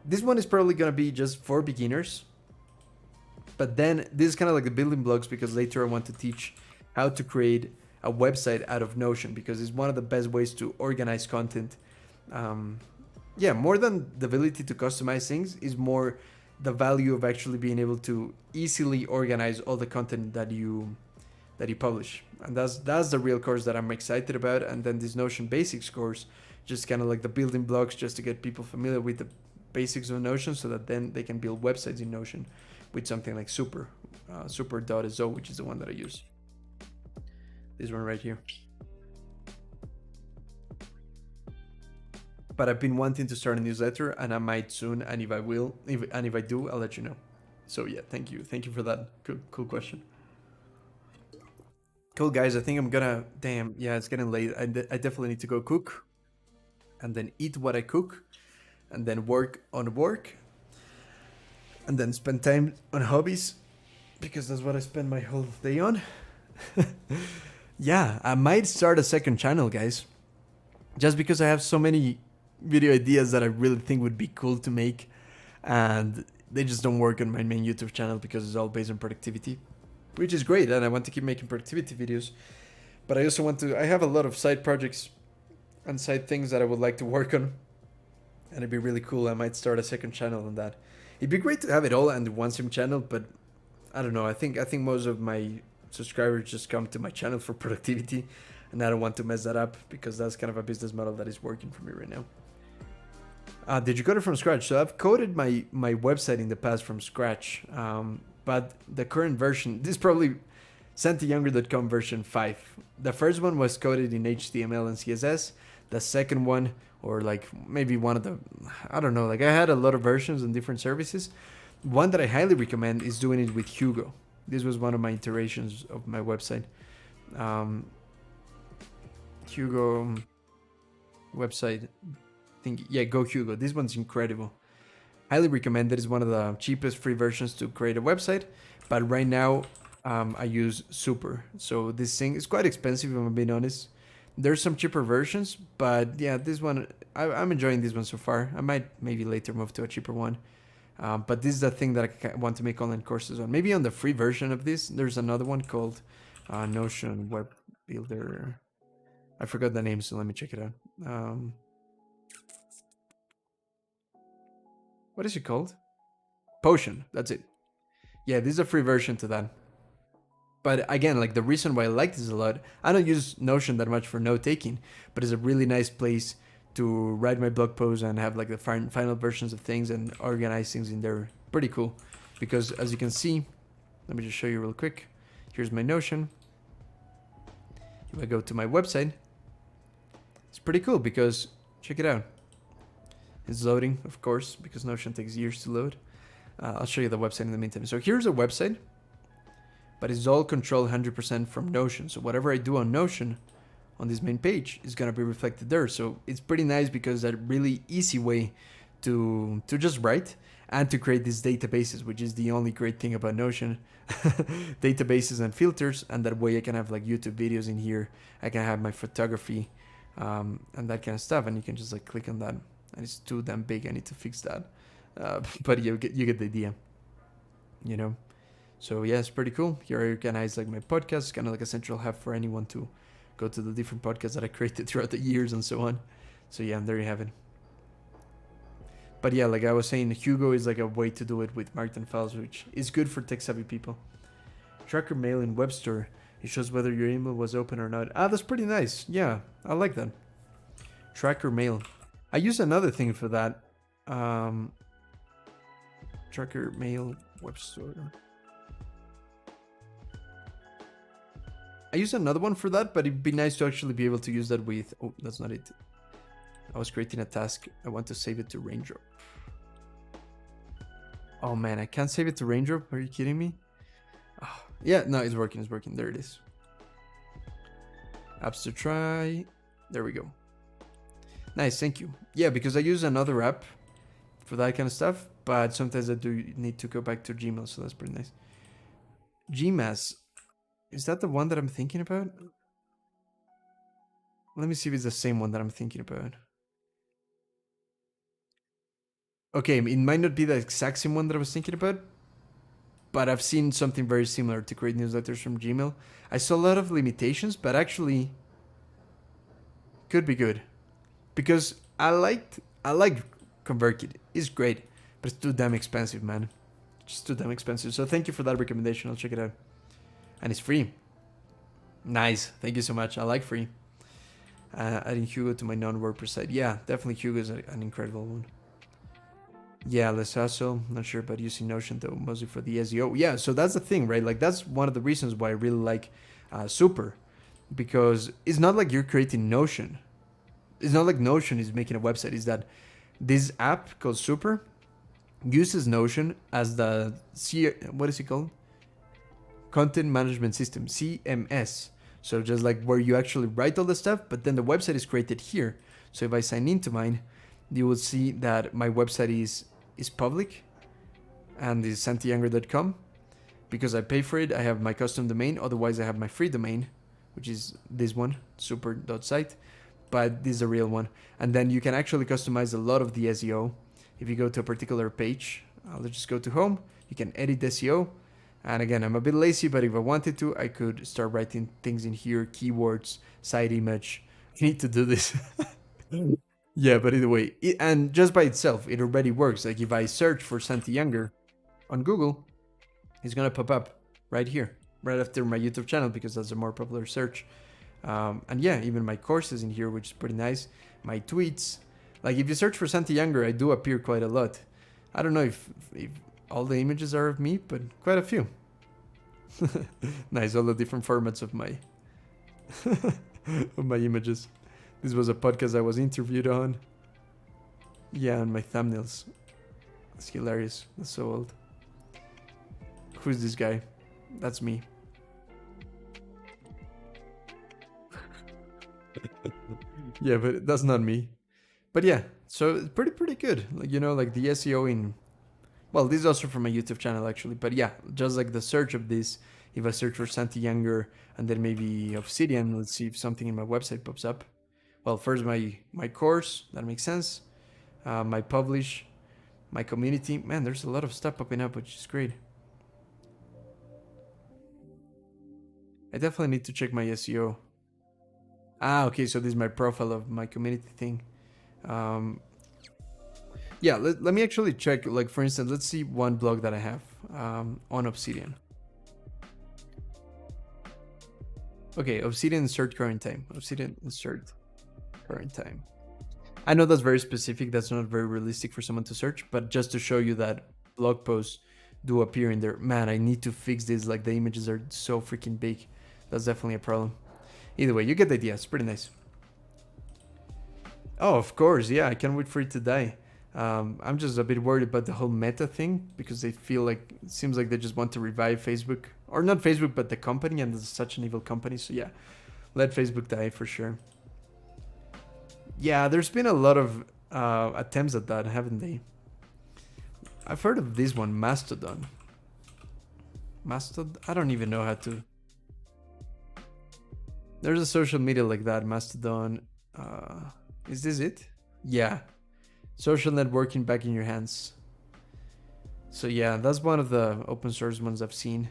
This one is probably gonna be just for beginners. But then this is kind of like the building blocks because later I want to teach how to create a website out of Notion because it's one of the best ways to organize content. Yeah, more than the ability to customize things is more the value of actually being able to easily organize all the content that you publish. And that's the real course that I'm excited about. And then this Notion Basics course, just kind of like the building blocks just to get people familiar with the basics of Notion so that then they can build websites in Notion with something like super.so, which is the one that I use. This one right here. But I've been wanting to start a newsletter and I might soon, and if I do, I'll let you know. So yeah, thank you for that cool question. Cool guys, I think I'm gonna, damn, yeah, it's getting late. I definitely need to go cook and then eat what I cook and then work on work and then spend time on hobbies because that's what I spend my whole day on. Yeah, I might start a second channel, guys, just because I have so many video ideas that I really think would be cool to make and they just don't work on my main YouTube channel because it's all based on productivity, which is great, and I want to keep making productivity videos, but I also I have a lot of side projects and side things that I would like to work on, and it'd be really cool. I might start a second channel on that. It'd be great to have it all under one same channel, but I don't know. I think most of my subscribers just come to my channel for productivity, and I don't want to mess that up because that's kind of a business model that is working for me right now. Did you code it from scratch? So I've coded my website in the past from scratch, but the current version, this is probably SantiYounger.com version 5. The first one was coded in HTML and CSS. The second one, or like maybe one of the, I don't know, like I had a lot of versions on different services. One that I highly recommend is doing it with Hugo. This was one of my iterations of my website. Hugo website, Go Hugo. This one's incredible. Highly recommend it. It's one of the cheapest free versions to create a website. But right now, I use Super. So this thing is quite expensive, if I'm being honest. There's some cheaper versions, but yeah, this one, I'm enjoying this one so far. I might maybe later move to a cheaper one. But this is the thing that I want to make online courses on. Maybe on the free version of this, there's another one called Notion Web Builder. I forgot the name, so let me check it out. What is it called? Potion, that's it. Yeah, this is a free version to that. But again, like the reason why I like this a lot, I don't use Notion that much for note taking, but it's a really nice place to write my blog posts and have like the final versions of things and organize things in there. Pretty cool. Because as you can see, let me just show you real quick. Here's my Notion. If I go to my website, it's pretty cool because check it out. It's loading, of course, because Notion takes years to load. I'll show you the website in the meantime. So here's a website, but it's all controlled 100% from Notion. So whatever I do on Notion on this main page is going to be reflected there. So it's pretty nice because that's a really easy way to just write and to create these databases, which is the only great thing about Notion. Databases and filters, and that way I can have like YouTube videos in here. I can have my photography and that kind of stuff, and you can just like click on that. And it's too damn big. I need to fix that. But you get the idea, you know. So yeah, it's pretty cool. Here I organize like my podcast, kind of like a central hub for anyone to go to the different podcasts that I created throughout the years and so on. So yeah, there you have it. But yeah, like I was saying, Hugo is like a way to do it with markdown files, which is good for tech-savvy people. Tracker mail in web store. It shows whether your email was open or not. Ah, that's pretty nice. Yeah, I like that. Tracker mail. I use another thing for that. Tracker mail web store. I use another one for that, but it'd be nice to actually be able to use that with... Oh, that's not it. I was creating a task. I want to save it to Raindrop. Oh man, I can't save it to Raindrop. Are you kidding me? Oh, yeah, no, it's working. It's working. There it is. Apps to try. There we go. Nice, thank you. Yeah, because I use another app for that kind of stuff, but sometimes I do need to go back to Gmail, so that's pretty nice. Gmass. Is that the one that I'm thinking about? Let me see if it's the same one that I'm thinking about. Okay, it might not be the exact same one that I was thinking about, but I've seen something very similar to create newsletters from Gmail. I saw a lot of limitations, but actually could be good. Because I like ConvertKit. It's great, but it's too damn expensive, man. Just too damn expensive. So thank you for that recommendation. I'll check it out. And it's free. Nice. Thank you so much. I like free. Adding Hugo to my non-WordPress site. Yeah, definitely Hugo is an incredible one. Yeah, less hassle. Not sure about using Notion though, mostly for the SEO. Yeah, so that's the thing, right? Like that's one of the reasons why I really like Super. Because it's not like you're creating Notion. It's not like Notion is making a website. It's that this app called Super uses Notion as the what is it called? Content Management System, CMS. So just like where you actually write all the stuff, but then the website is created here. So if I sign into mine, you will see that my website is public and is santiyangre.com. Because I pay for it, I have my custom domain. Otherwise, I have my free domain, which is this one, super.site. But this is a real one. And then you can actually customize a lot of the SEO. If you go to a particular page, let's just go to home. You can edit SEO. And again, I'm a bit lazy, but if I wanted to, I could start writing things in here, keywords, site image. I need to do this. Yeah, but either way, and just by itself, it already works. Like if I search for Santi Younger on Google, it's gonna pop up right here, right after my YouTube channel, because that's a more popular search. And yeah, even my courses in here, which is pretty nice. My tweets, like if you search for Santi Younger, I do appear quite a lot. I don't know if all the images are of me, but quite a few. Nice, all the different formats of my of my images. This was a podcast I was interviewed on. Yeah, and my thumbnails. It's hilarious. That's so old. Who's this guy? That's me. Yeah, but that's not me. But yeah, so it's pretty good. Like, you know, like the SEO in... Well, this is also from my YouTube channel, actually. But yeah, just like the search of this, if I search for Santi Younger and then maybe Obsidian, let's see if something in my website pops up. Well, first my course, that makes sense. My publish, my community. Man, there's a lot of stuff popping up, which is great. I definitely need to check my SEO. Ah, okay, so this is my profile of my community thing. Yeah, let me actually check, like for instance, let's see one blog that I have on Obsidian. Okay, Obsidian insert current time. Obsidian insert current time. I know that's very specific, that's not very realistic for someone to search, but just to show you that blog posts do appear in there. Man, I need to fix this, like the images are so freaking big. That's definitely a problem. Either way, you get the idea, it's pretty nice. Oh, of course, yeah, I can't wait for it to die. I'm just a bit worried about the whole meta thing, because they feel like, it seems like they just want to revive Facebook. Or not Facebook, but the company, and it's such an evil company, so yeah. Let Facebook die for sure. Yeah, there's been a lot of attempts at that, haven't they? I've heard of this one, Mastodon. Mastodon? I don't even know how to... There's a social media like that, Mastodon. Is this it? Yeah. Social networking back in your hands. So yeah, that's one of the open source ones I've seen.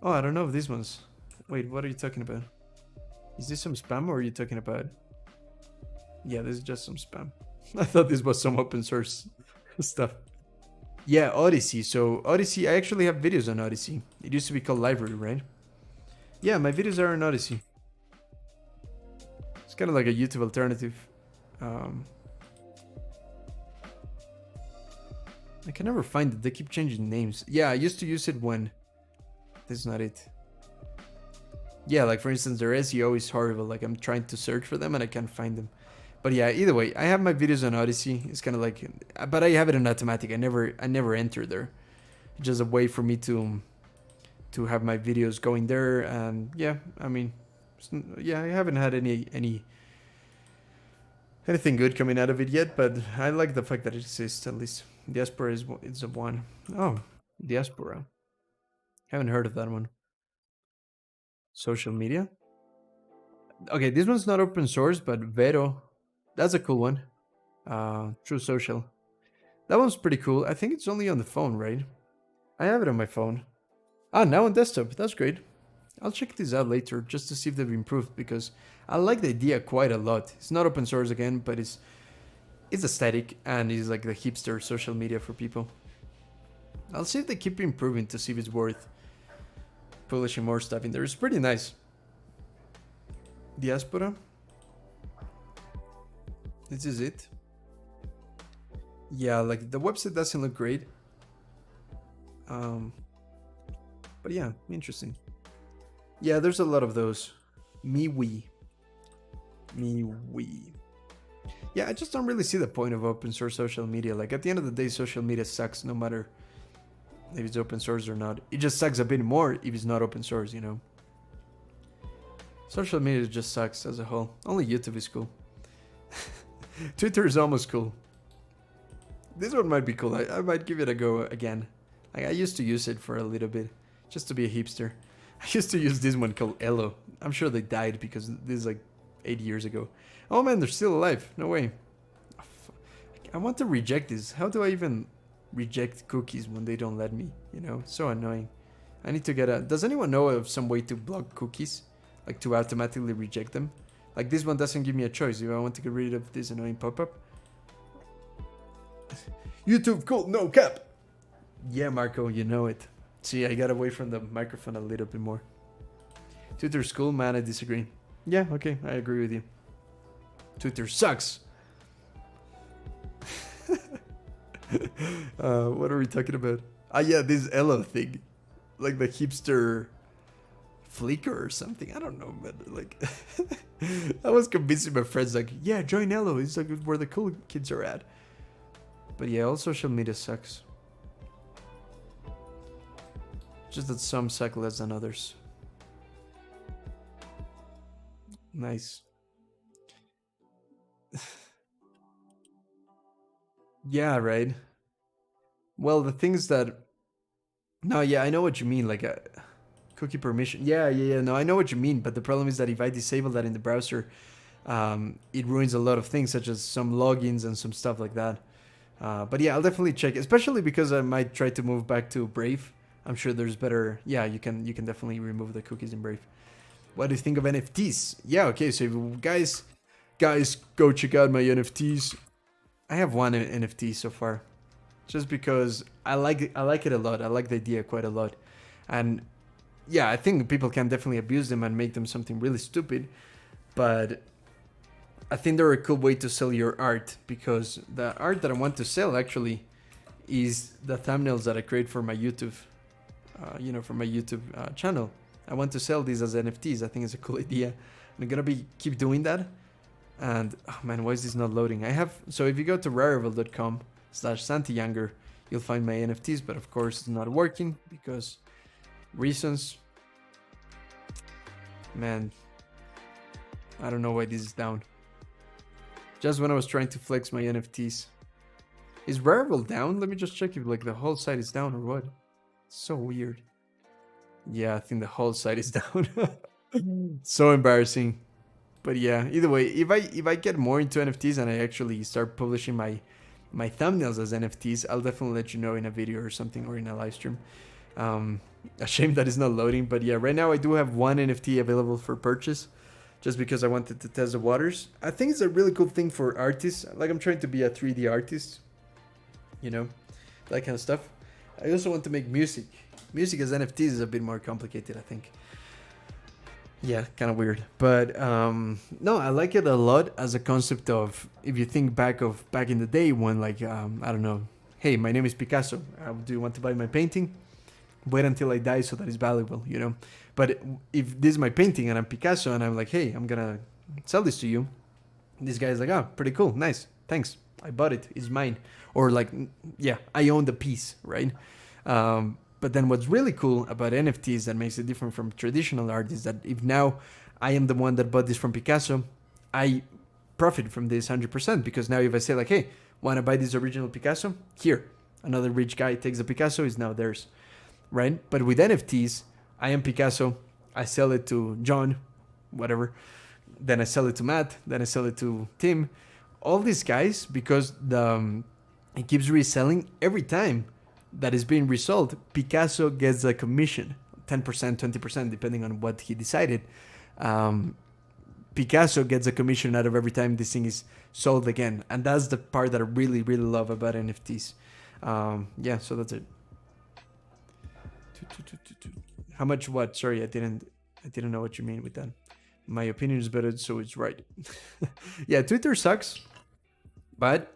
Oh, I don't know if these ones. Wait, what are you talking about? Is this some spam or are you talking about? Yeah, this is just some spam. I thought this was some open source stuff. Yeah, Odyssey. So Odyssey, I actually have videos on Odyssey. It used to be called Library, right? Yeah, my videos are on Odyssey. It's kind of like a YouTube alternative. I can never find it. They keep changing names. Yeah, I used to use it when... This is not it. Yeah, like for instance, their SEO is horrible. Like I'm trying to search for them and I can't find them. But yeah, either way, I have my videos on Odyssey. It's kind of like... But I have it on automatic. I never enter there. It's just a way for me to have my videos going there. And yeah, I mean... Yeah, I haven't had anything good coming out of it yet, but I like the fact that it exists at least. Diaspora is a one. Oh, Diaspora. Haven't heard of that one. Social media. Okay, this one's not open source, but Vero, that's a cool one. True Social. That one's pretty cool. I think it's only on the phone, right? I have it on my phone. Ah, now on desktop. That's great. I'll check this out later just to see if they've improved because I like the idea quite a lot. It's not open source again, but it's aesthetic and it's like the hipster social media for people. I'll see if they keep improving to see if it's worth publishing more stuff in there. It's pretty nice. Diaspora. This is it. Yeah, like the website doesn't look great. But yeah, interesting. Yeah, there's a lot of those. MeWe. Yeah, I just don't really see the point of open source social media. Like at the end of the day, social media sucks no matter if it's open source or not. It just sucks a bit more if it's not open source, you know. Social media just sucks as a whole. Only YouTube is cool. Twitter is almost cool. This one might be cool. I might give it a go again. Like I used to use it for a little bit, just to be a hipster. I used to use this one called Elo. I'm sure they died because this is like 8 years ago. Oh man, they're still alive. No way. I want to reject this. How do I even reject cookies when they don't let me? You know, so annoying. I need to get a... Does anyone know of some way to block cookies? Like to automatically reject them? Like this one doesn't give me a choice if I want to get rid of this annoying pop-up. YouTube cool, no cap. Yeah, Marco, you know it. See, I got away from the microphone a little bit more. Twitter's cool, man, I disagree. Yeah, okay, I agree with you. Twitter sucks. What are we talking about? Ah, yeah, this Elo thing. Like the hipster Flickr or something. I don't know, but like... I was convincing my friends like, yeah, join Elo. It's like where the cool kids are at. But yeah, all social media sucks. Just that some suck less than others. Nice. Yeah, right. Well, the things that... No, yeah, I know what you mean. Like a cookie permission. Yeah. No, I know what you mean. But the problem is that if I disable that in the browser, it ruins a lot of things, such as some logins and some stuff like that. But yeah, I'll definitely check, especially because I might try to move back to Brave. I'm sure there's better... Yeah, you can definitely remove the cookies in Brave. What do you think of NFTs? Yeah, okay, so if guys, go check out my NFTs. I have one NFT so far. Just because I like it a lot. I like the idea quite a lot. And yeah, I think people can definitely abuse them and make them something really stupid. But I think they're a cool way to sell your art, because the art that I want to sell actually is the thumbnails that I create for my YouTube, for my YouTube channel. I want to sell these as NFTs. I think it's a cool idea. I'm gonna keep doing that. And oh man, why is this not loading? So if you go to rarible.com/SantiYounger, you'll find my NFTs, but of course it's not working because reasons. Man, I don't know why this is down. Just when I was trying to flex my NFTs. Is Rarible down? Let me just check if like the whole site is down or what. So weird. Yeah, I think the whole site is down. So embarrassing. But yeah, either way, if I get more into NFTs and I actually start publishing my my thumbnails as NFTs, I'll definitely let you know in a video or something, or in a live stream. A shame that it's not loading, but yeah, right now I do have one NFT available for purchase, just because I wanted to test the waters. I think it's a really cool thing for artists. Like, I'm trying to be a 3D artist, you know, that kind of stuff. I also want to make music. Music as NFTs is a bit more complicated, I think. Yeah, kind of weird. But no, I like it a lot as a concept of, if you think back in the day when, like, I don't know, hey, my name is Picasso. Do you want to buy my painting? Wait until I die so that it's valuable, you know? But if this is my painting and I'm Picasso and I'm like, hey, I'm gonna sell this to you, this guy's like, oh, pretty cool, nice, thanks, I bought it, it's mine. Or like, yeah, I own the piece, right? But then what's really cool about NFTs that makes it different from traditional art is that if now I am the one that bought this from Picasso, I profit from this 100%, because now if I say like, hey, want to buy this original Picasso? Here, another rich guy takes the Picasso, is now theirs, right? But with NFTs, I am Picasso, I sell it to John, whatever, then I sell it to Matt, then I sell it to Tim, all these guys, because it keeps reselling every time that is being resold. Picasso gets a commission, 10%, 20%, depending on what he decided. Picasso gets a commission out of every time this thing is sold again. And that's the part that I really, really love about NFTs. Yeah, so that's it. How much what? Sorry, I didn't know what you mean with that. My opinion is better, so it's right. Yeah, Twitter sucks, but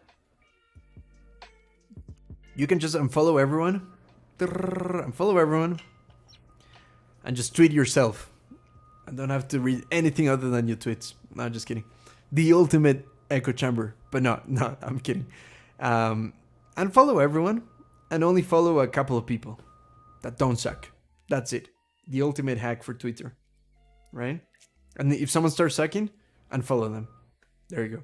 you can just unfollow everyone, and just tweet yourself. I don't have to read anything other than your tweets. No, just kidding. The ultimate echo chamber. But no, I'm kidding. Unfollow everyone and only follow a couple of people that don't suck. That's it. The ultimate hack for Twitter, right? And if someone starts sucking, unfollow them. There you go.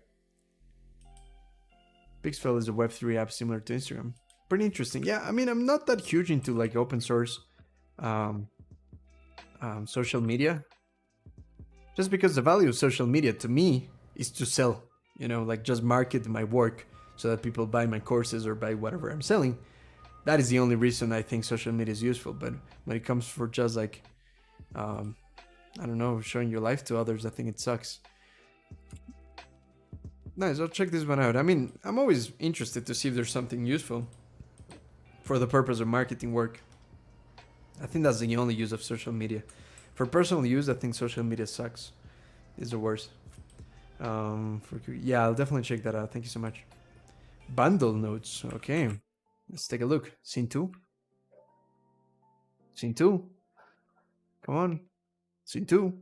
Pixfell is a Web3 app similar to Instagram. Pretty interesting. Yeah, I mean, I'm not that huge into like open source social media. Just because the value of social media to me is to sell, you know, like just market my work so that people buy my courses or buy whatever I'm selling. That is the only reason I think social media is useful. But when it comes for just like, I don't know, showing your life to others, I think it sucks. Nice, I'll check this one out. I mean, I'm always interested to see if there's something useful for the purpose of marketing work. I think that's the only use of social media. For personal use, I think social media sucks. It's the worst. Yeah, I'll definitely check that out. Thank you so much. Bundle notes. Okay. Let's take a look. Scene 2. Scene 2. Come on. Scene 2.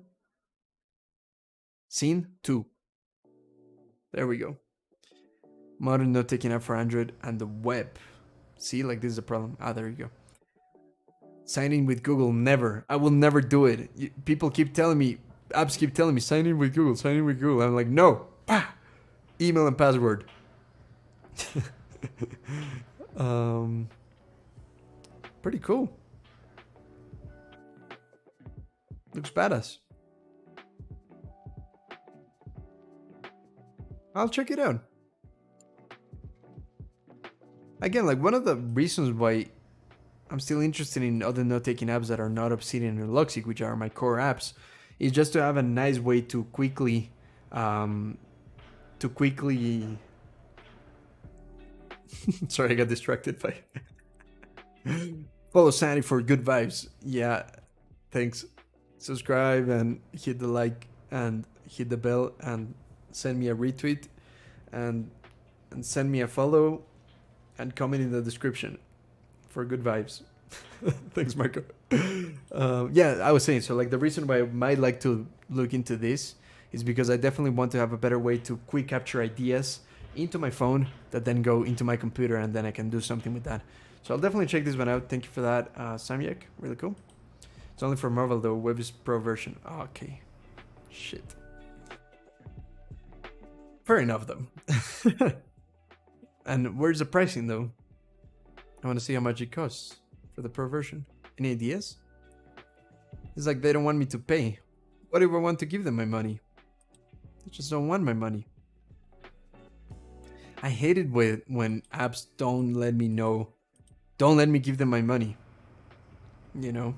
Scene 2. There we go. Modern note-taking app for Android and the web. See, like this is a problem. Ah, there you go. Sign in with Google, never. I will never do it. People keep telling me, apps keep telling me, sign in with Google, sign in with Google. I'm like, no. Bah! Email and password. Pretty cool. Looks badass. I'll check it out. Again, like one of the reasons why I'm still interested in other note-taking apps that are not Obsidian or Luxic, which are my core apps, is just to have a nice way to quickly sorry, I got distracted by follow Sandy for good vibes. Yeah, thanks. Subscribe and hit the like and hit the bell and send me a retweet and send me a follow and comment in the description for good vibes. Thanks, Marco. Yeah, I was saying, so like the reason why I might like to look into this is because I definitely want to have a better way to quick capture ideas into my phone that then go into my computer and then I can do something with that. So I'll definitely check this one out. Thank you for that, Samyak. Really cool. It's only for Marvel though. Web is Pro version. Okay. Shit. Fair enough though. And where's the pricing though? I want to see how much it costs for the Pro version. Any ideas? It's like they don't want me to pay. What if I want to give them my money? They just don't want my money. I hate it when apps don't let me know, don't let me give them my money. You know,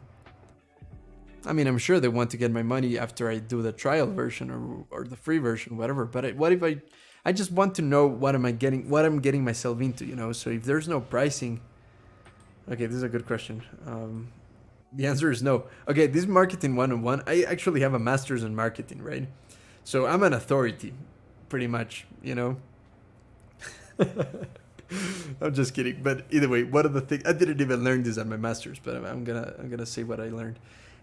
I mean, I'm sure they want to get my money after I do the trial version or the free version, whatever. But what if I just want to know what am I getting, what I'm getting myself into, you know? So if there's no pricing, okay, this is a good question. The answer is no. Okay, this is marketing 101. I actually have a master's in marketing, right? So I'm an authority, pretty much, you know? I'm just kidding. But either way, one of the things, I didn't even learn this at my master's, but I'm gonna say what I learned.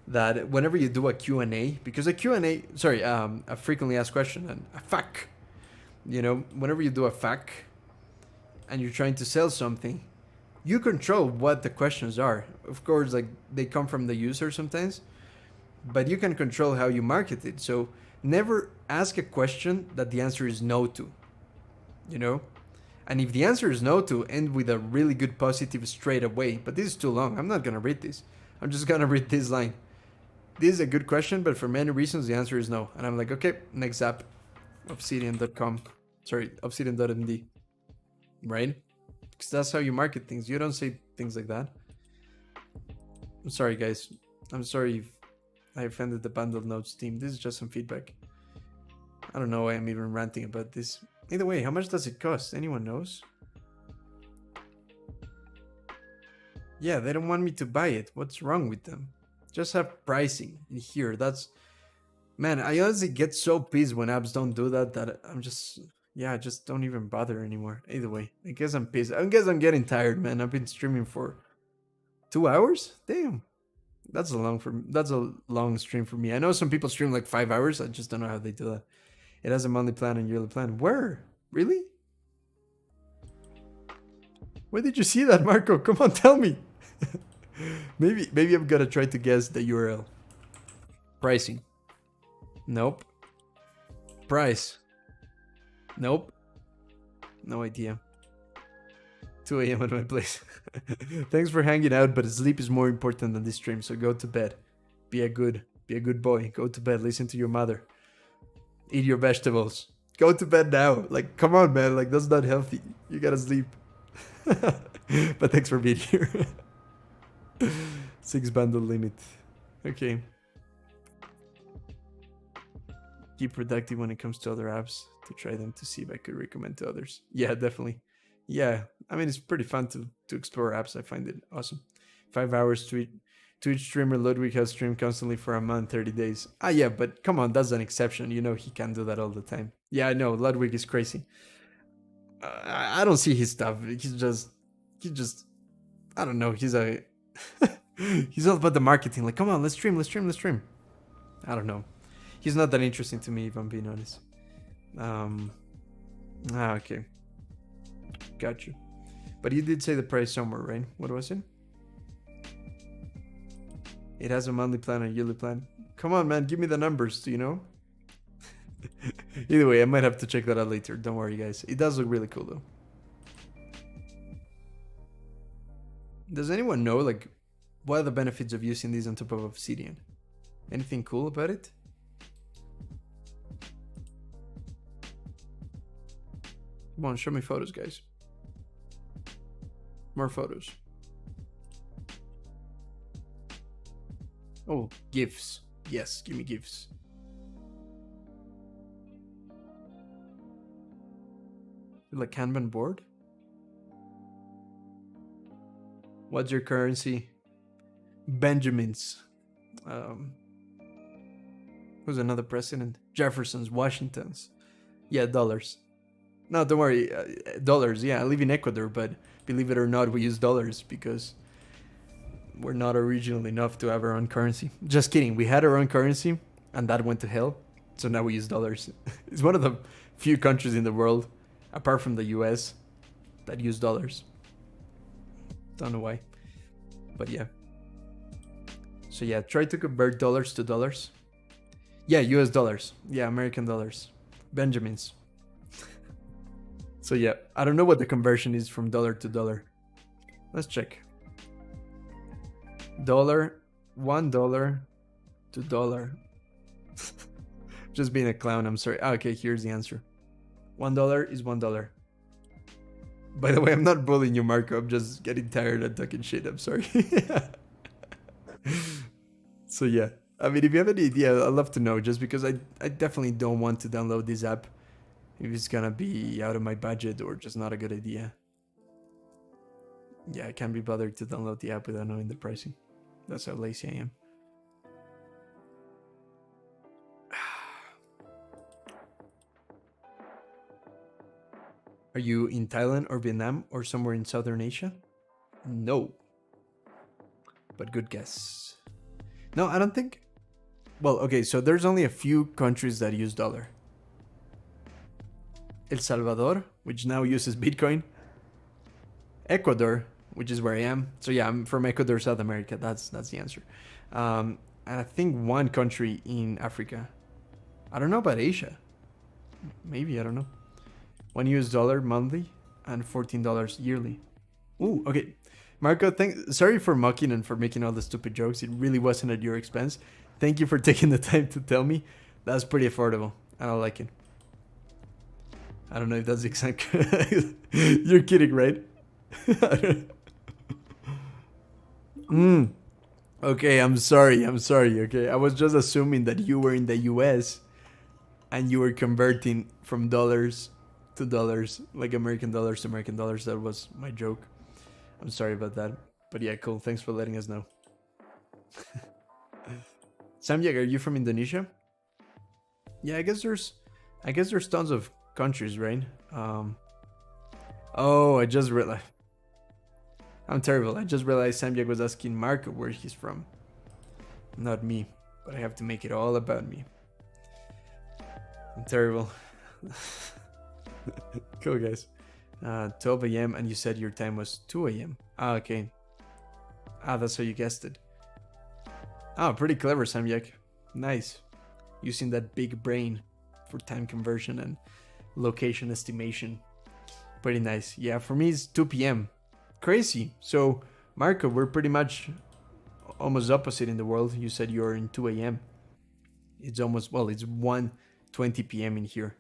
That whenever you do a Q&A, because a Q&A, sorry, a frequently asked question, and a FAQ, you know, whenever you do a FAQ and you're trying to sell something, you control what the questions are. Of course, like they come from the user sometimes, but you can control how you market it. So never ask a question that the answer is no to, you know? And if the answer is no to, end with a really good positive straight away. But this is too long. I'm not going to read this. I'm just going to read this line. This is a good question, but for many reasons, the answer is no. And I'm like, okay, next app, obsidian.com. Sorry, obsidian.md. Right? Because that's how you market things. You don't say things like that. I'm sorry, guys. I'm sorry if I offended the bundled notes team. This is just some feedback. I don't know why I'm even ranting about this. Either way, how much does it cost? Anyone knows? Yeah, they don't want me to buy it. What's wrong with them? Just have pricing in here. That's... Man, I honestly get so pissed when apps don't do that I'm just... Yeah, I just don't even bother anymore. Either way, I guess I'm pissed. I guess I'm getting tired, man. I've been streaming for 2 hours? Damn. That's a long stream for me. I know some people stream like 5 hours. I just don't know how they do that. It has a monthly plan and yearly plan. Where? Really? Where did you see that, Marco? Come on, tell me. maybe I'm gonna try to guess the URL. Pricing. Nope. Price. Nope. No idea. 2 a.m. at my place. Thanks for hanging out, but sleep is more important than this stream, so go to bed. Be a good boy. Go to bed. Listen to your mother. Eat your vegetables. Go to bed now. Like, come on, man. Like, that's not healthy. You gotta sleep. But thanks for being here. 6 bundle limit. Okay. Keep productive when it comes to other apps to try them to see if I could recommend to others. Yeah, definitely. Yeah, I mean, it's pretty fun to explore apps. I find it awesome. 5 hours Twitch streamer Ludwig has streamed constantly for a month, 30 days. Ah, yeah, but come on, that's an exception. You know, he can't do that all the time. Yeah, I know, Ludwig is crazy. I don't see his stuff. He's just, I don't know. He's he's all about the marketing. Like, come on, let's stream. I don't know. He's not that interesting to me, if I'm being honest. Okay. Got you. But you did say the price somewhere, right? What was it? It has a monthly plan and a yearly plan. Come on, man. Give me the numbers. Do you know? Either way, I might have to check that out later. Don't worry, guys. It does look really cool, though. Does anyone know, like, what are the benefits of using these on top of Obsidian? Anything cool about it? Come on, show me photos, guys. More photos. Oh, GIFs. Yes, give me GIFs. Like Kanban board? What's your currency? Benjamins. Who's another president? Jefferson's, Washington's. Yeah, dollars. No, don't worry. Dollars, yeah. I live in Ecuador, but believe it or not, we use dollars because we're not original enough to have our own currency. Just kidding. We had our own currency, and that went to hell. So now we use dollars. It's one of the few countries in the world, apart from the US, that use dollars. Don't know why. But yeah. So yeah, try to convert dollars to dollars. Yeah, US dollars. Yeah, American dollars. Benjamins. So yeah, I don't know what the conversion is from dollar to dollar. Let's check. $1 to dollar. Just being a clown, I'm sorry. Okay, here's the answer. $1 is $1. By the way, I'm not bullying you, Marco. I'm just getting tired of talking shit. I'm sorry. So yeah, I mean, if you have any idea, I'd love to know. Just because I definitely don't want to download this app if it's gonna be out of my budget or just not a good idea. Yeah, I can't be bothered to download the app without knowing the pricing. That's how lazy I am. Are you in Thailand or Vietnam or somewhere in Southern Asia? No. But good guess. No, I don't think. Well, okay, so there's only a few countries that use dollar. El Salvador, which now uses Bitcoin. Ecuador, which is where I am. So yeah, I'm from Ecuador, South America. That's the answer. And I think one country in Africa. I don't know about Asia. Maybe, I don't know. $1 US monthly and $14 yearly. Ooh, okay. Marco, sorry for mocking and for making all the stupid jokes. It really wasn't at your expense. Thank you for taking the time to tell me. That's pretty affordable. I don't like it. I don't know if that's exact. You're kidding, right? Okay, I'm sorry. Okay, I was just assuming that you were in the US and you were converting from dollars to dollars, like American dollars to American dollars. That was my joke. I'm sorry about that. But yeah, cool. Thanks for letting us know. Samyag, are you from Indonesia? Yeah, I guess there's tons of countries, right? Oh, I just realized. I'm terrible. I just realized Samyag was asking Marco where he's from. Not me. But I have to make it all about me. I'm terrible. Cool, guys. 12 a.m. and you said your time was 2 a.m. Ah, okay. Ah, that's how you guessed it. Oh, pretty clever, Samyak. Nice. Using that big brain for time conversion and location estimation. Pretty nice. Yeah, for me it's 2 p.m. Crazy. So, Marco, we're pretty much almost opposite in the world. You said you're in 2 a.m. It's almost, well, it's 1:20 p.m. in here.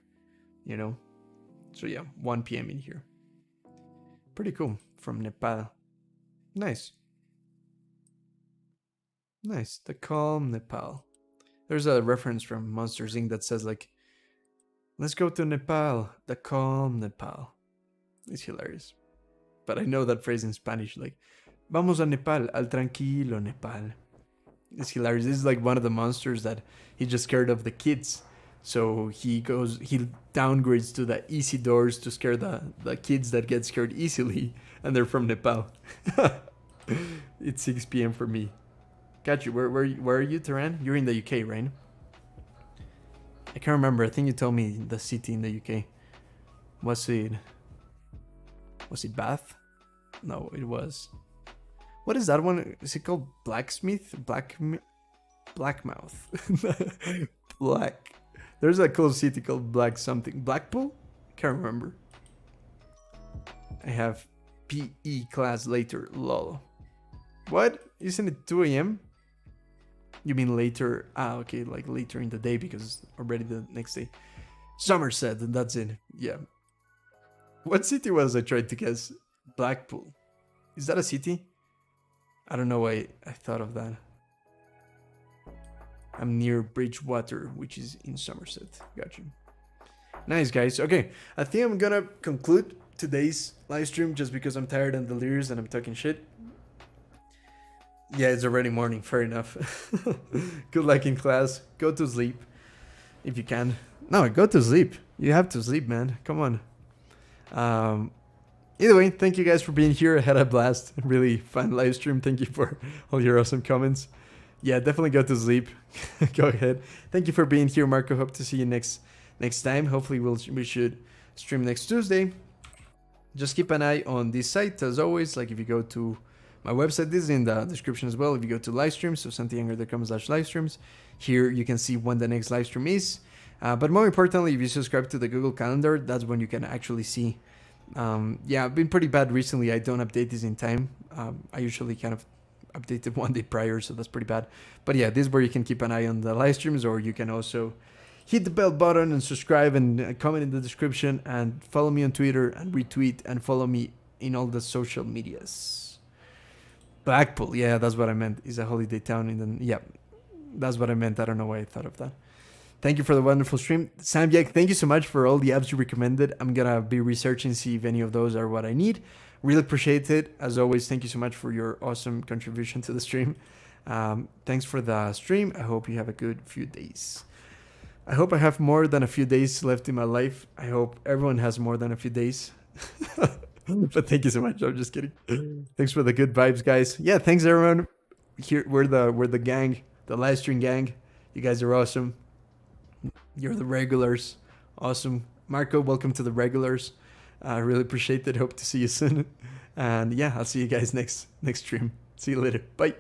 You know? So yeah, 1 p.m. in here. Pretty cool. From Nepal. Nice. Nice. The calm Nepal. There's a reference from Monsters Inc. that says like, let's go to Nepal. The calm Nepal. It's hilarious. But I know that phrase in Spanish, like, vamos a Nepal, al tranquilo Nepal. It's hilarious. This is like one of the monsters that he's just scared of the kids. So he downgrades to the easy doors to scare the kids that get scared easily. And they're from Nepal. It's 6 p.m. for me. Got you. Where are you, Tehran? You're in the UK, right? I can't remember. I think you told me the city in the UK. Was it Bath? No, it was. What is that one? Is it called Blacksmith? Blackmouth. Black. There's a cool city called Black something. Blackpool? Can't remember. I have PE class later. Lol. What? Isn't it 2 a.m.? You mean later? Ah, okay, like later in the day because it's already the next day. Somerset, and that's it. Yeah. What city was I tried to guess? Blackpool. Is that a city? I don't know why I thought of that. I'm near Bridgewater, which is in Somerset. Got you. Nice, guys. Okay, I think I'm gonna conclude today's live stream just because I'm tired and delirious and I'm talking shit. Yeah, it's already morning. Fair enough. Good luck in class. Go to sleep if you can. No, go to sleep. You have to sleep, man. Come on. Either way, thank you guys for being here. I had a blast. Really fun live stream. Thank you for all your awesome comments. Yeah, definitely go to sleep. Go ahead. Thank you for being here, Marco. Hope to see you next time. Hopefully we should stream next Tuesday. Just keep an eye on this site as always. Like if you go to my website, this is in the description as well. If you go to live streams, so santianger.com/live streams, here you can see when the next live stream is. But more importantly, if you subscribe to the Google Calendar, that's when you can actually see. Yeah, I've been pretty bad recently. I don't update this in time. I usually kind of update it one day prior, so that's pretty bad. But yeah, this is where you can keep an eye on the live streams, or you can also hit the bell button and subscribe and comment in the description, and follow me on Twitter and retweet and follow me in all the social medias. Blackpool, yeah, that's what I meant. Is a holiday town in the, yeah, that's what I meant. I don't know why I thought of that. Thank you for the wonderful stream. Samyak, thank you so much for all the apps you recommended. I'm going to be researching, see if any of those are what I need. Really appreciate it. As always, thank you so much for your awesome contribution to the stream. Thanks for the stream. I hope you have a good few days. I hope I have more than a few days left in my life. I hope everyone has more than a few days. But thank you so much. I'm just kidding. Thanks for the good vibes, guys. Yeah, thanks everyone. Here we're the gang, the live stream gang. You guys are awesome. You're the regulars. Awesome. Marco, welcome to the regulars. I really appreciate it. Hope to see you soon. And yeah, I'll see you guys next stream. See you later. Bye.